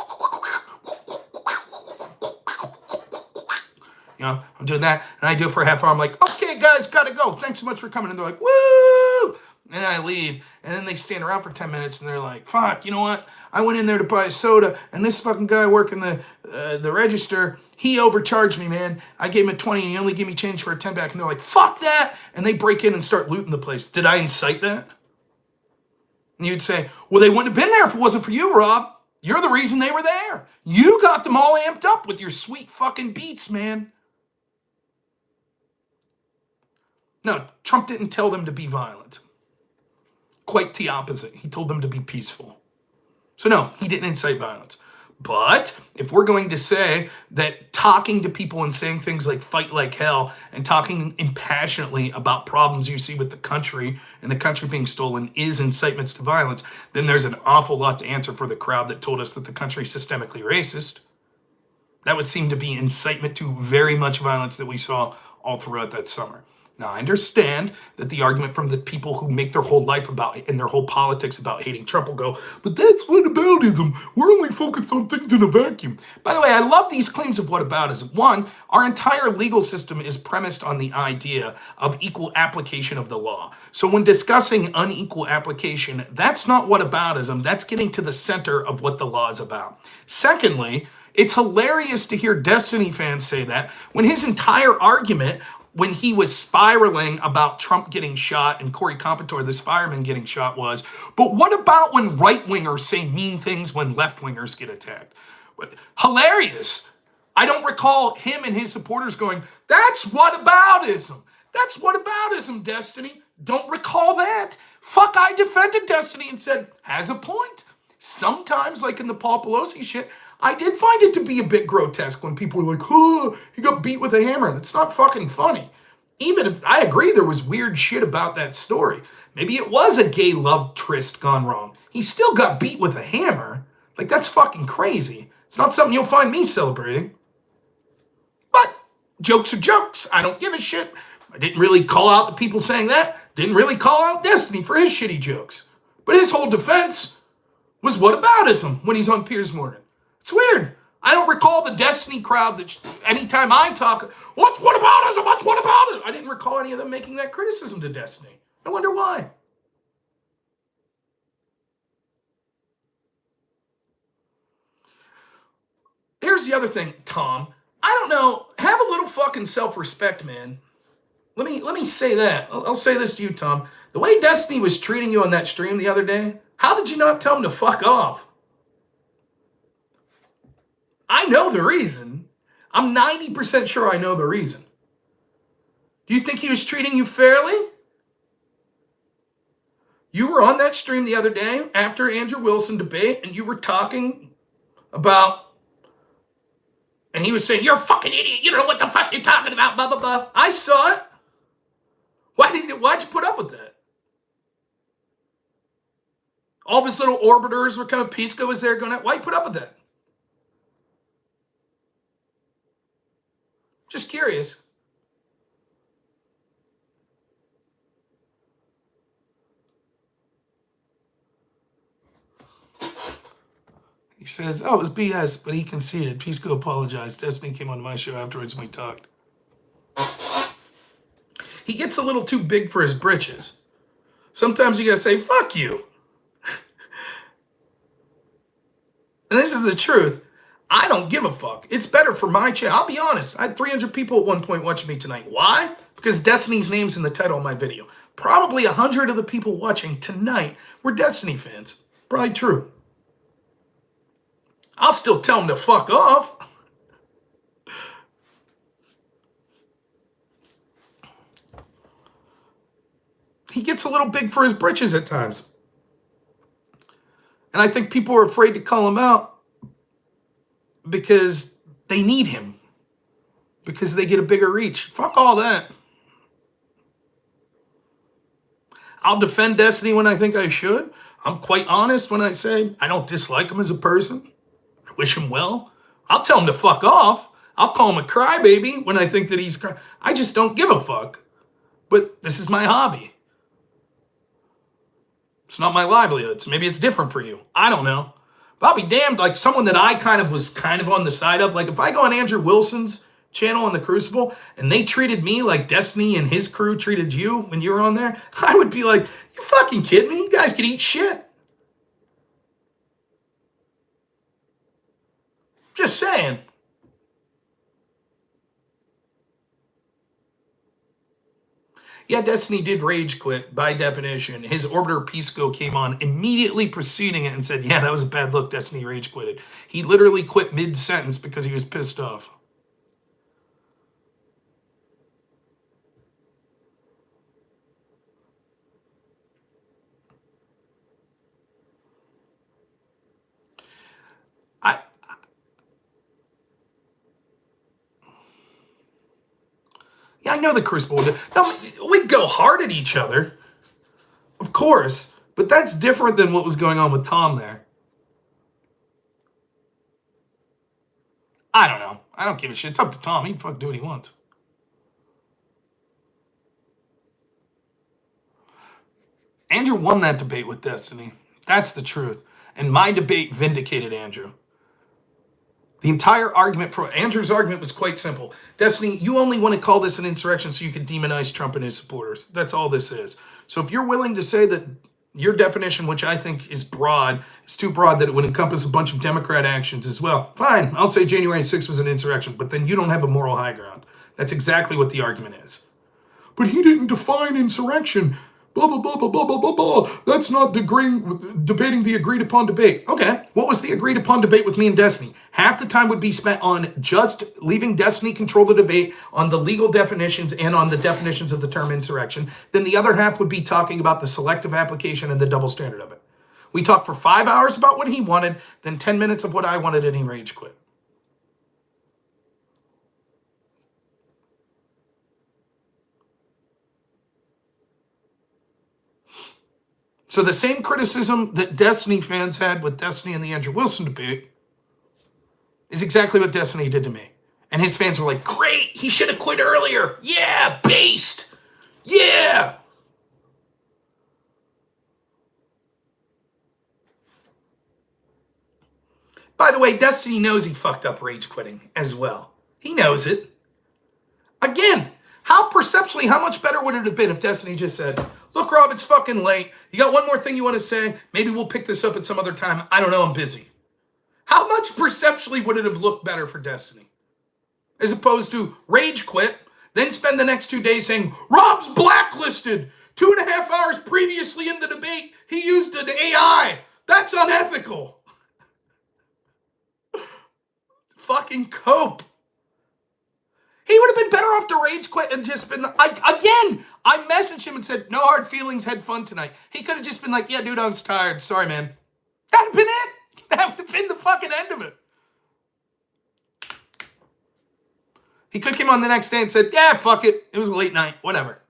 I'm doing that, and I do it for a half hour. I'm like, okay, guys, gotta go. Thanks so much for coming. And they're like, woo! And I leave, and then they stand around for 10 minutes, and they're like, fuck, you know what? I went in there to buy a soda, and this fucking guy working the register, he overcharged me, man. I gave him a 20, and he only gave me change for a 10 back. And they're like, fuck that! And they break in and start looting the place. Did I incite that? And you'd say, well, they wouldn't have been there if it wasn't for you, Rob. You're the reason they were there. You got them all amped up with your sweet fucking beats, man. No, Trump didn't tell them to be violent. Quite the opposite. He told them to be peaceful. So no, he didn't incite violence. But if we're going to say that talking to people and saying things like fight like hell and talking impassionately about problems you see with the country and the country being stolen is incitements to violence, then there's an awful lot to answer for the crowd that told us that the country's systemically racist. That would seem to be incitement to very much violence that we saw all throughout that summer. Now, I understand that the argument from the people who make their whole life about it and their whole politics about hating Trump will go, but that's whataboutism. We're only focused on things in a vacuum. By the way, I love these claims of whataboutism. One, our entire legal system is premised on the idea of equal application of the law. So when discussing unequal application, that's not whataboutism. That's getting to the center of what the law is about. Secondly, it's hilarious to hear Destiny fans say that when his entire argument when he was spiraling about Trump getting shot and Corey Comperatore, this fireman, getting shot was, but what about when right-wingers say mean things when left-wingers get attacked? Hilarious. I don't recall him and his supporters going, that's whataboutism. That's whataboutism, Destiny. Don't recall that. Fuck, I defended Destiny and said, has a point. Sometimes, like in the Paul Pelosi shit, I did find it to be a bit grotesque when people were like, oh, he got beat with a hammer. That's not fucking funny. Even if I agree there was weird shit about that story. Maybe it was a gay love tryst gone wrong. He still got beat with a hammer. Like, that's fucking crazy. It's not something you'll find me celebrating. But jokes are jokes. I don't give a shit. I didn't really call out the people saying that. Didn't really call out Destiny for his shitty jokes. But his whole defense was whataboutism when he's on Piers Morgan. It's weird. I don't recall the Destiny crowd that anytime I talk, what's whataboutism? What's whataboutism? I didn't recall any of them making that criticism to Destiny. I wonder why. Here's the other thing, Tom. I don't know. Have a little fucking self-respect, man. Let me say that. I'll say this to you, Tom. The way Destiny was treating you on that stream the other day, how did you not tell him to fuck off? I know the reason. I'm 90% sure I know the reason. Do you think he was treating you fairly? You were on that stream the other day after Andrew Wilson debate, and you were talking about, and he was saying, you're a fucking idiot. You don't know what the fuck you're talking about, blah, blah, blah. I saw it. Why'd you put up with that? All of his little orbiters were coming. Pisco was there going, why'd you put up with that? Just curious. He says, oh, it was BS, but he conceded. Pisco apologized. Destiny came on my show afterwards and we talked. He gets a little too big for his britches. Sometimes you gotta say, fuck you. And this is the truth. I don't give a fuck. It's better for my channel. I'll be honest. I had 300 people at one point watching me tonight. Why? Because Destiny's name's in the title of my video. Probably 100 of the people watching tonight We're Destiny fans. Probably true. I'll still tell him to fuck off. He gets a little big for his britches at times. And I think people are afraid to call him out because they need him. Because they get a bigger reach. Fuck all that. I'll defend Destiny when I think I should. I'm quite honest when I say I don't dislike him as a person. I wish him well. I'll tell him to fuck off. I'll call him a crybaby when I think that he's crying. I just don't give a fuck. But this is my hobby. It's not my livelihood. So maybe it's different for you. I don't know. But I'll be damned, like someone that I was kind of on the side of. Like if I go on Andrew Wilson's channel on the Crucible and they treated me like Destiny and his crew treated you when you were on there, I would be like, you fucking kidding me? You guys could eat shit. Just saying. Yeah, Destiny did rage quit by definition. His orbiter Pisco came on immediately preceding it and said, yeah, that was a bad look. Destiny rage quitted. He literally quit mid-sentence because he was pissed off. Yeah, I know the Crucible would. No, we'd go hard at each other, of course, but that's different than what was going on with Tom there. I don't know. I don't give a shit. It's up to Tom. He can fucking do what he wants. Andrew won that debate with Destiny. That's the truth. And my debate vindicated Andrew. The entire argument for Andrew's argument was quite simple. Destiny, you only want to call this an insurrection so you can demonize Trump and his supporters. That's all this is. So if you're willing to say that your definition, which I think is broad, is too broad that it would encompass a bunch of Democrat actions as well, fine. I'll say January 6th was an insurrection, but then you don't have a moral high ground. That's exactly what the argument is. But he didn't define insurrection. Blah, blah, blah, blah, blah, blah, blah, blah. That's not debating the agreed upon debate. Okay, what was the agreed upon debate with me and Destiny? Half the time would be spent on just leaving Destiny control the debate on the legal definitions and on the definitions of the term insurrection. Then the other half would be talking about the selective application and the double standard of it. We talked for 5 hours about what he wanted, then 10 minutes of what I wanted, and he rage quit. So the same criticism that Destiny fans had with Destiny and the Andrew Wilson debate is exactly what Destiny did to me. And his fans were like, great, he should have quit earlier. Yeah, based. Yeah. By the way, Destiny knows he fucked up rage quitting as well. He knows it. Again, how much better would it have been if Destiny just said, look, Rob, it's fucking late. You got one more thing you want to say? Maybe we'll pick this up at some other time. I don't know, I'm busy. How much perceptually would it have looked better for Destiny? As opposed to rage quit, then spend the next 2 days saying, Rob's blacklisted. 2.5 hours previously in the debate, he used an AI. That's unethical. Fucking cope. He would have been better off to rage quit and just been, I messaged him and said, no hard feelings, had fun tonight. He could have just been like, yeah, dude, I was tired. Sorry, man. That would have been it. That would have been the fucking end of it. He could have came on the next day and said, yeah, fuck it. It was a late night. Whatever.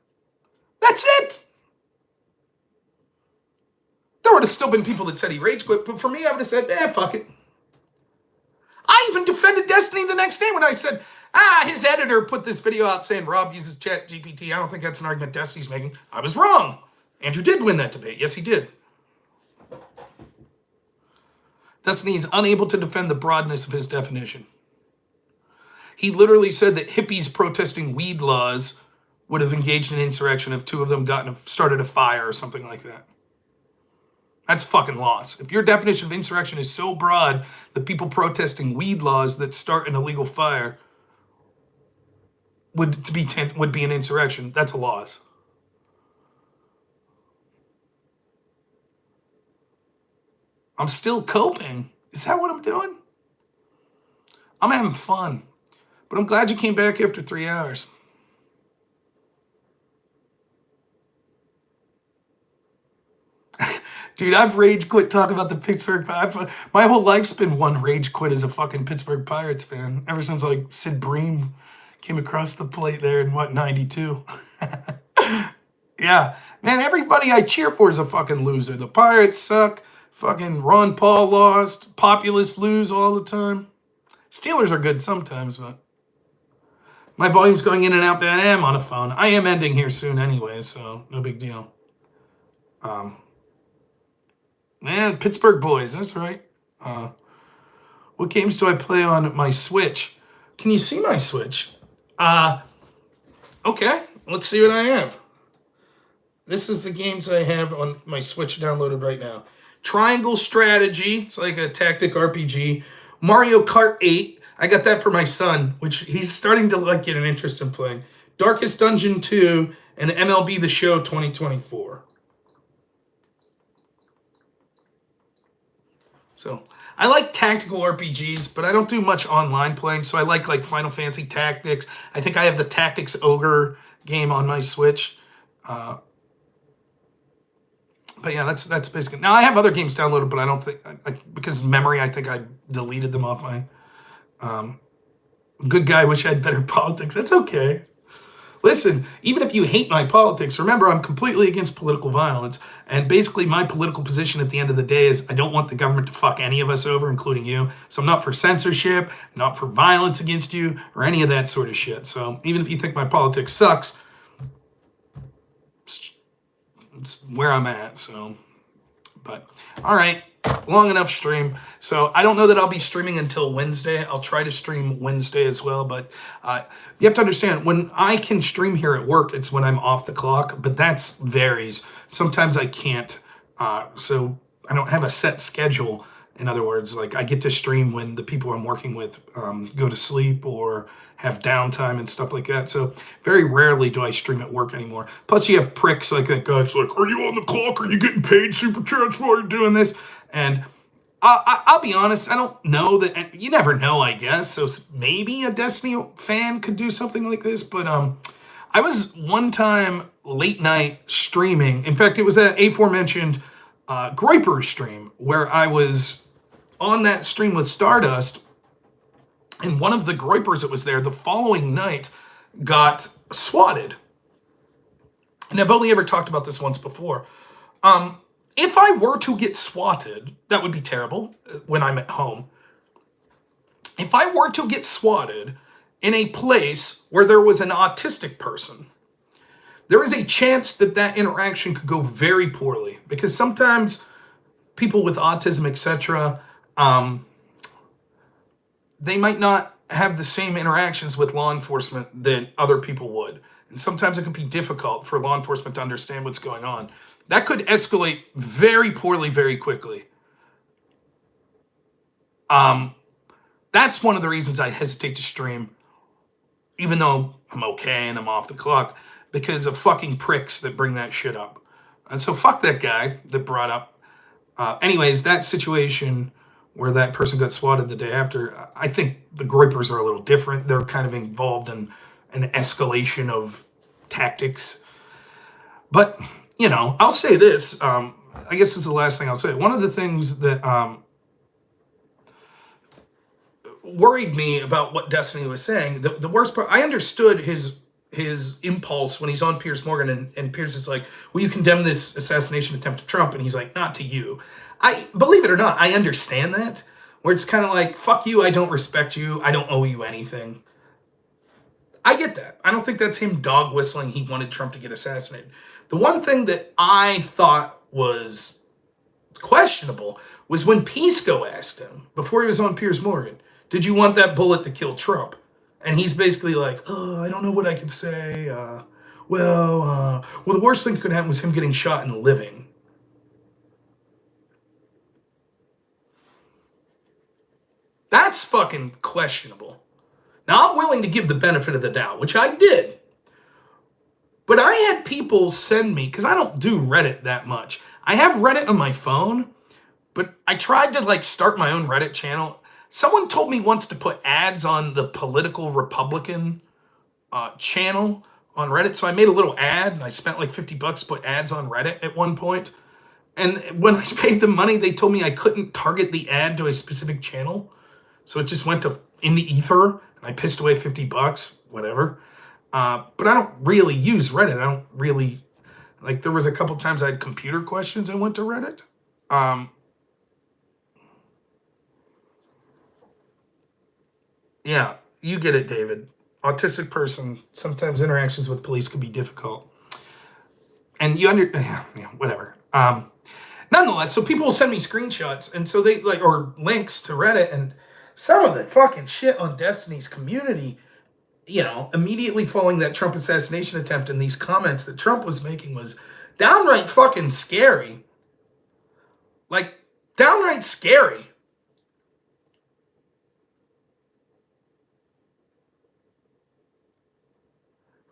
That's it. There would have still been people that said he rage quit, but for me, I would have said, yeah, fuck it. I even defended Destiny the next day when I said, his editor put this video out saying Rob uses ChatGPT. I don't think that's an argument Destiny's making. I was wrong. Andrew did win that debate. Yes, he did. Destiny is unable to defend the broadness of his definition. He literally said that hippies protesting weed laws would have engaged in insurrection if two of them started a fire or something like that. That's fucking loss. If your definition of insurrection is so broad that people protesting weed laws that start an illegal fire would be an insurrection, that's a loss. I'm still coping. Is that what I'm doing? I'm having fun. But I'm glad you came back after 3 hours. Dude, I've rage quit talking about the Pittsburgh Pirates. My whole life's been one rage quit as a fucking Pittsburgh Pirates fan. Ever since like Sid Bream came across the plate there in what, 92? Yeah. Man, everybody I cheer for is a fucking loser. The Pirates suck. Fucking Ron Paul lost. Populists lose all the time. Steelers are good sometimes, but my volume's going in and out, but I am on a phone. I am ending here soon anyway, so no big deal. Man, Pittsburgh boys, that's right. What games do I play on my Switch? Can you see my Switch? Okay, let's see what I have. This is the games I have on my Switch downloaded right now. Triangle Strategy, it's like a tactic RPG. Mario Kart 8, I got that for my son, which he's starting to like get an interest in playing. Darkest Dungeon 2, and MLB The Show 2024. So I like tactical RPGs, but I don't do much online playing. So I like Final Fantasy Tactics. I think I have the Tactics Ogre game on my Switch. But yeah, that's basically. Now I have other games downloaded, but I don't think because memory. I think I deleted them off my. Good guy. Wish I had better politics. That's okay. Listen, even if you hate my politics, remember I'm completely against political violence. And basically my political position at the end of the day is I don't want the government to fuck any of us over, including you. So I'm not for censorship, not for violence against you, or any of that sort of shit. So even if you think my politics sucks, it's where I'm at. So, but all right, long enough stream. So I don't know that I'll be streaming until Wednesday. I'll try to stream Wednesday as well, but you have to understand when I can stream here at work, it's when I'm off the clock, but that varies. Sometimes I can't, so I don't have a set schedule. In other words, like I get to stream when the people I'm working with go to sleep or have downtime and stuff like that. So very rarely do I stream at work anymore. Plus you have pricks like that guy. It's like, are you on the clock? Are you getting paid super chats while you're doing this? And I'll be honest, I don't know that. You never know, I guess. So maybe a Destiny fan could do something like this. But I was one time late night streaming. In fact, it was that aforementioned Groiper stream where I was on that stream with Stardust. And one of the Groipers that was there the following night got swatted. And I've only ever talked about this once before. If I were to get swatted, that would be terrible when I'm at home. If I were to get swatted in a place where there was an autistic person, there is a chance that that interaction could go very poorly. Because sometimes people with autism, etc., they might not have the same interactions with law enforcement that other people would. And sometimes it can be difficult for law enforcement to understand what's going on. That could escalate very poorly, very quickly. That's one of the reasons I hesitate to stream, even though I'm okay and I'm off the clock, because of fucking pricks that bring that shit up. And so fuck that guy that brought up. Anyways, that situation where that person got swatted the day after, I think the Groipers are a little different. They're kind of involved in an escalation of tactics. But, you know, I'll say this. I guess this is the last thing I'll say. One of the things that worried me about what Destiny was saying, the worst part, I understood his impulse when he's on Piers Morgan and Piers is like, will you condemn this assassination attempt of Trump? And he's like, not to you. I believe it or not, I understand that, where it's kind of like, fuck you, I don't respect you, I don't owe you anything. I get that. I don't think that's him dog whistling he wanted Trump to get assassinated. The one thing that I thought was questionable was when Pisco asked him, before he was on Piers Morgan, did you want that bullet to kill Trump? And he's basically like, oh, I don't know what I could say. Well, the worst thing that could happen was him getting shot and living. That's fucking questionable. Now, I'm willing to give the benefit of the doubt, which I did. But I had people send me, because I don't do Reddit that much. I have Reddit on my phone, But I tried to like start my own Reddit channel. Someone told me once to put ads on the political Republican channel on Reddit. So I made a little ad and I spent like $50 to put ads on Reddit at one point. And when I paid them money, they told me I couldn't target the ad to a specific channel. So it just went to in the ether and I pissed away $50, whatever. But I don't really use Reddit. I don't really, like there was a couple times I had computer questions and went to Reddit. Yeah, you get it, David. Autistic person, sometimes interactions with police can be difficult. And yeah, whatever. Nonetheless, so people will send me screenshots, and so they like, or links to Reddit, and some of the fucking shit on Destiny's community, immediately following that Trump assassination attempt, and these comments that Trump was making was downright fucking scary. Like, downright scary.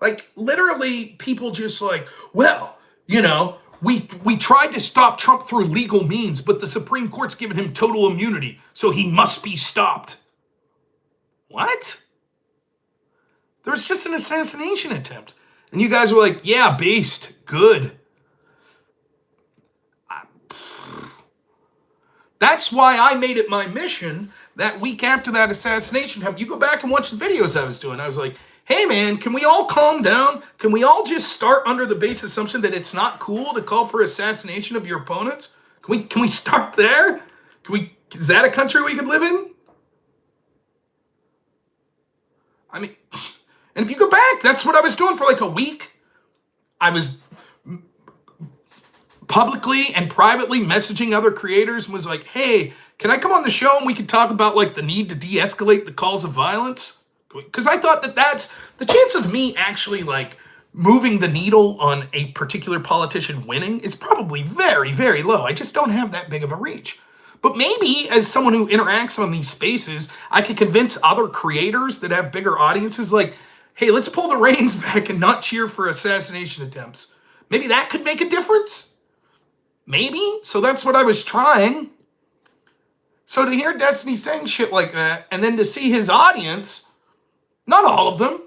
Like, literally, people just like, well, we tried to stop Trump through legal means, but the Supreme Court's given him total immunity, so he must be stopped. What? There was just an assassination attempt. And you guys were like, yeah, based, good. That's why I made it my mission that week after that assassination attempt. You go back and watch the videos I was doing. I was like, hey man, can we all calm down? Can we all just start under the base assumption that it's not cool to call for assassination of your opponents? Can we start there? Is that a country we could live in? I mean, and if you go back, that's what I was doing for like a week. I was publicly and privately messaging other creators and was like, hey, can I come on the show and we can talk about like the need to de-escalate the calls of violence? Because I thought that that's the chance of me actually like moving the needle on a particular politician winning is probably very, very low. I just don't have that big of a reach. But maybe as someone who interacts on these spaces, I could convince other creators that have bigger audiences like, hey, let's pull the reins back and not cheer for assassination attempts. Maybe that could make a difference. Maybe. So that's what I was trying. So to hear Destiny saying shit like that and then to see his audience, not all of them,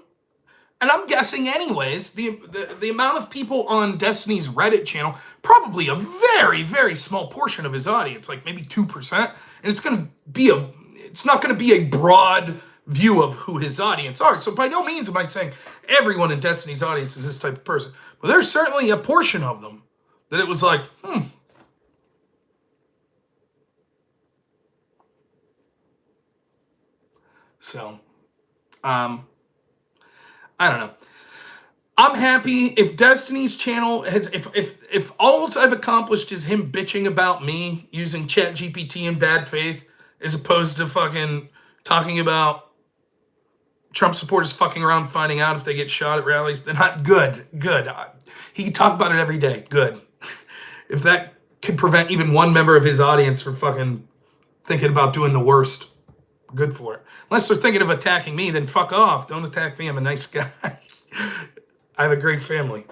and I'm guessing anyways, the amount of people on Destiny's Reddit channel, probably a very, very small portion of his audience, like maybe 2%, and it's not going to be a broad view of who his audience are. So by no means am I saying everyone in Destiny's audience is this type of person, but there's certainly a portion of them that it was like, So, I don't know. I'm happy if Destiny's channel has, if all I've accomplished is him bitching about me using ChatGPT in bad faith, as opposed to fucking talking about Trump supporters fucking around finding out if they get shot at rallies, then not good. He can talk about it every day. Good. If that could prevent even one member of his audience from fucking thinking about doing the worst, good for it. Unless they're thinking of attacking me, then fuck off. Don't attack me. I'm a nice guy. I have a great family.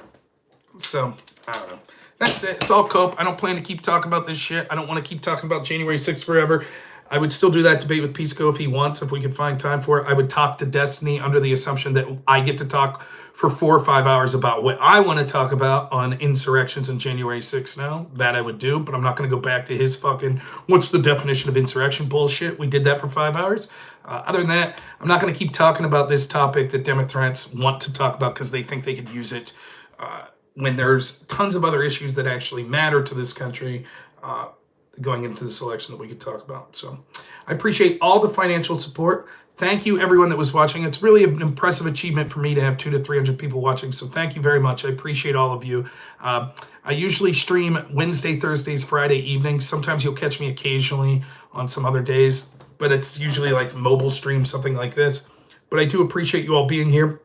So, I don't know. That's it. It's all cope. I don't plan to keep talking about this shit. I don't want to keep talking about January 6th forever. I would still do that debate with Pisco if he wants, if we could find time for it. I would talk to Destiny under the assumption that I get to talk for 4 or 5 hours about what I want to talk about on insurrections and January 6th now. That I would do, but I'm not going to go back to his fucking, what's the definition of insurrection bullshit. We did that for 5 hours. Other than that, I'm not going to keep talking about this topic that Democrats want to talk about because they think they could use it when there's tons of other issues that actually matter to this country going into this election that we could talk about. So I appreciate all the financial support. Thank you, everyone that was watching. It's really an impressive achievement for me to have 200 to 300 people watching, so thank you very much. I appreciate all of you. I usually stream Wednesday, Thursdays, Friday evenings. Sometimes you'll catch me occasionally on some other days, but it's usually like mobile stream, something like this. But I do appreciate you all being here.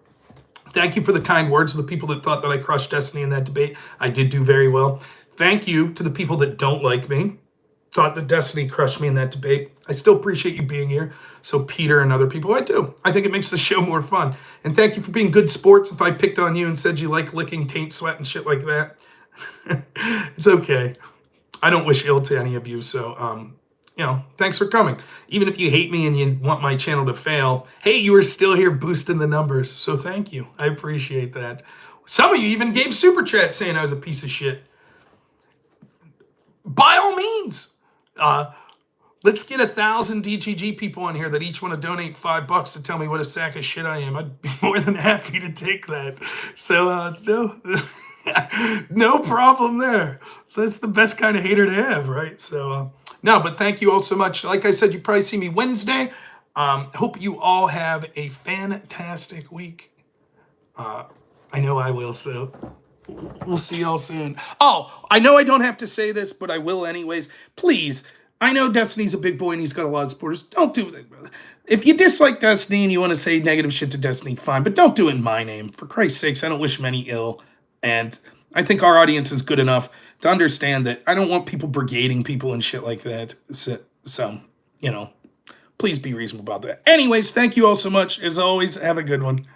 Thank you for the kind words of the people that thought that I crushed Destiny in that debate. I did do very well. Thank you to the people that don't like me, thought that Destiny crushed me in that debate. I still appreciate you being here. So Peter and other people, I do. I think it makes the show more fun. And thank you for being good sports. If I picked on you and said you like licking taint sweat and shit like that, it's okay. I don't wish ill to any of you. So, thanks for coming. Even if you hate me and you want my channel to fail, hey, you are still here boosting the numbers. So thank you. I appreciate that. Some of you even gave super chat saying I was a piece of shit. By all means, let's get 1,000 DGG people on here that each want to donate $5 to tell me what a sack of shit I am. I'd be more than happy to take that. So no, no problem there. That's the best kind of hater to have, right? So no, but thank you all so much. Like I said, you probably see me Wednesday. Hope you all have a fantastic week. I know I will, so we'll see y'all soon. Oh, I know I don't have to say this, but I will anyways. Please, I know Destiny's a big boy and he's got a lot of supporters. Don't do that, brother. If you dislike Destiny and you want to say negative shit to Destiny, fine, but don't do it in my name. For Christ's sakes, I don't wish him any ill. And I think our audience is good enough to understand that I don't want people brigading people and shit like that. So please be reasonable about that. Anyways, thank you all so much. As always, have a good one.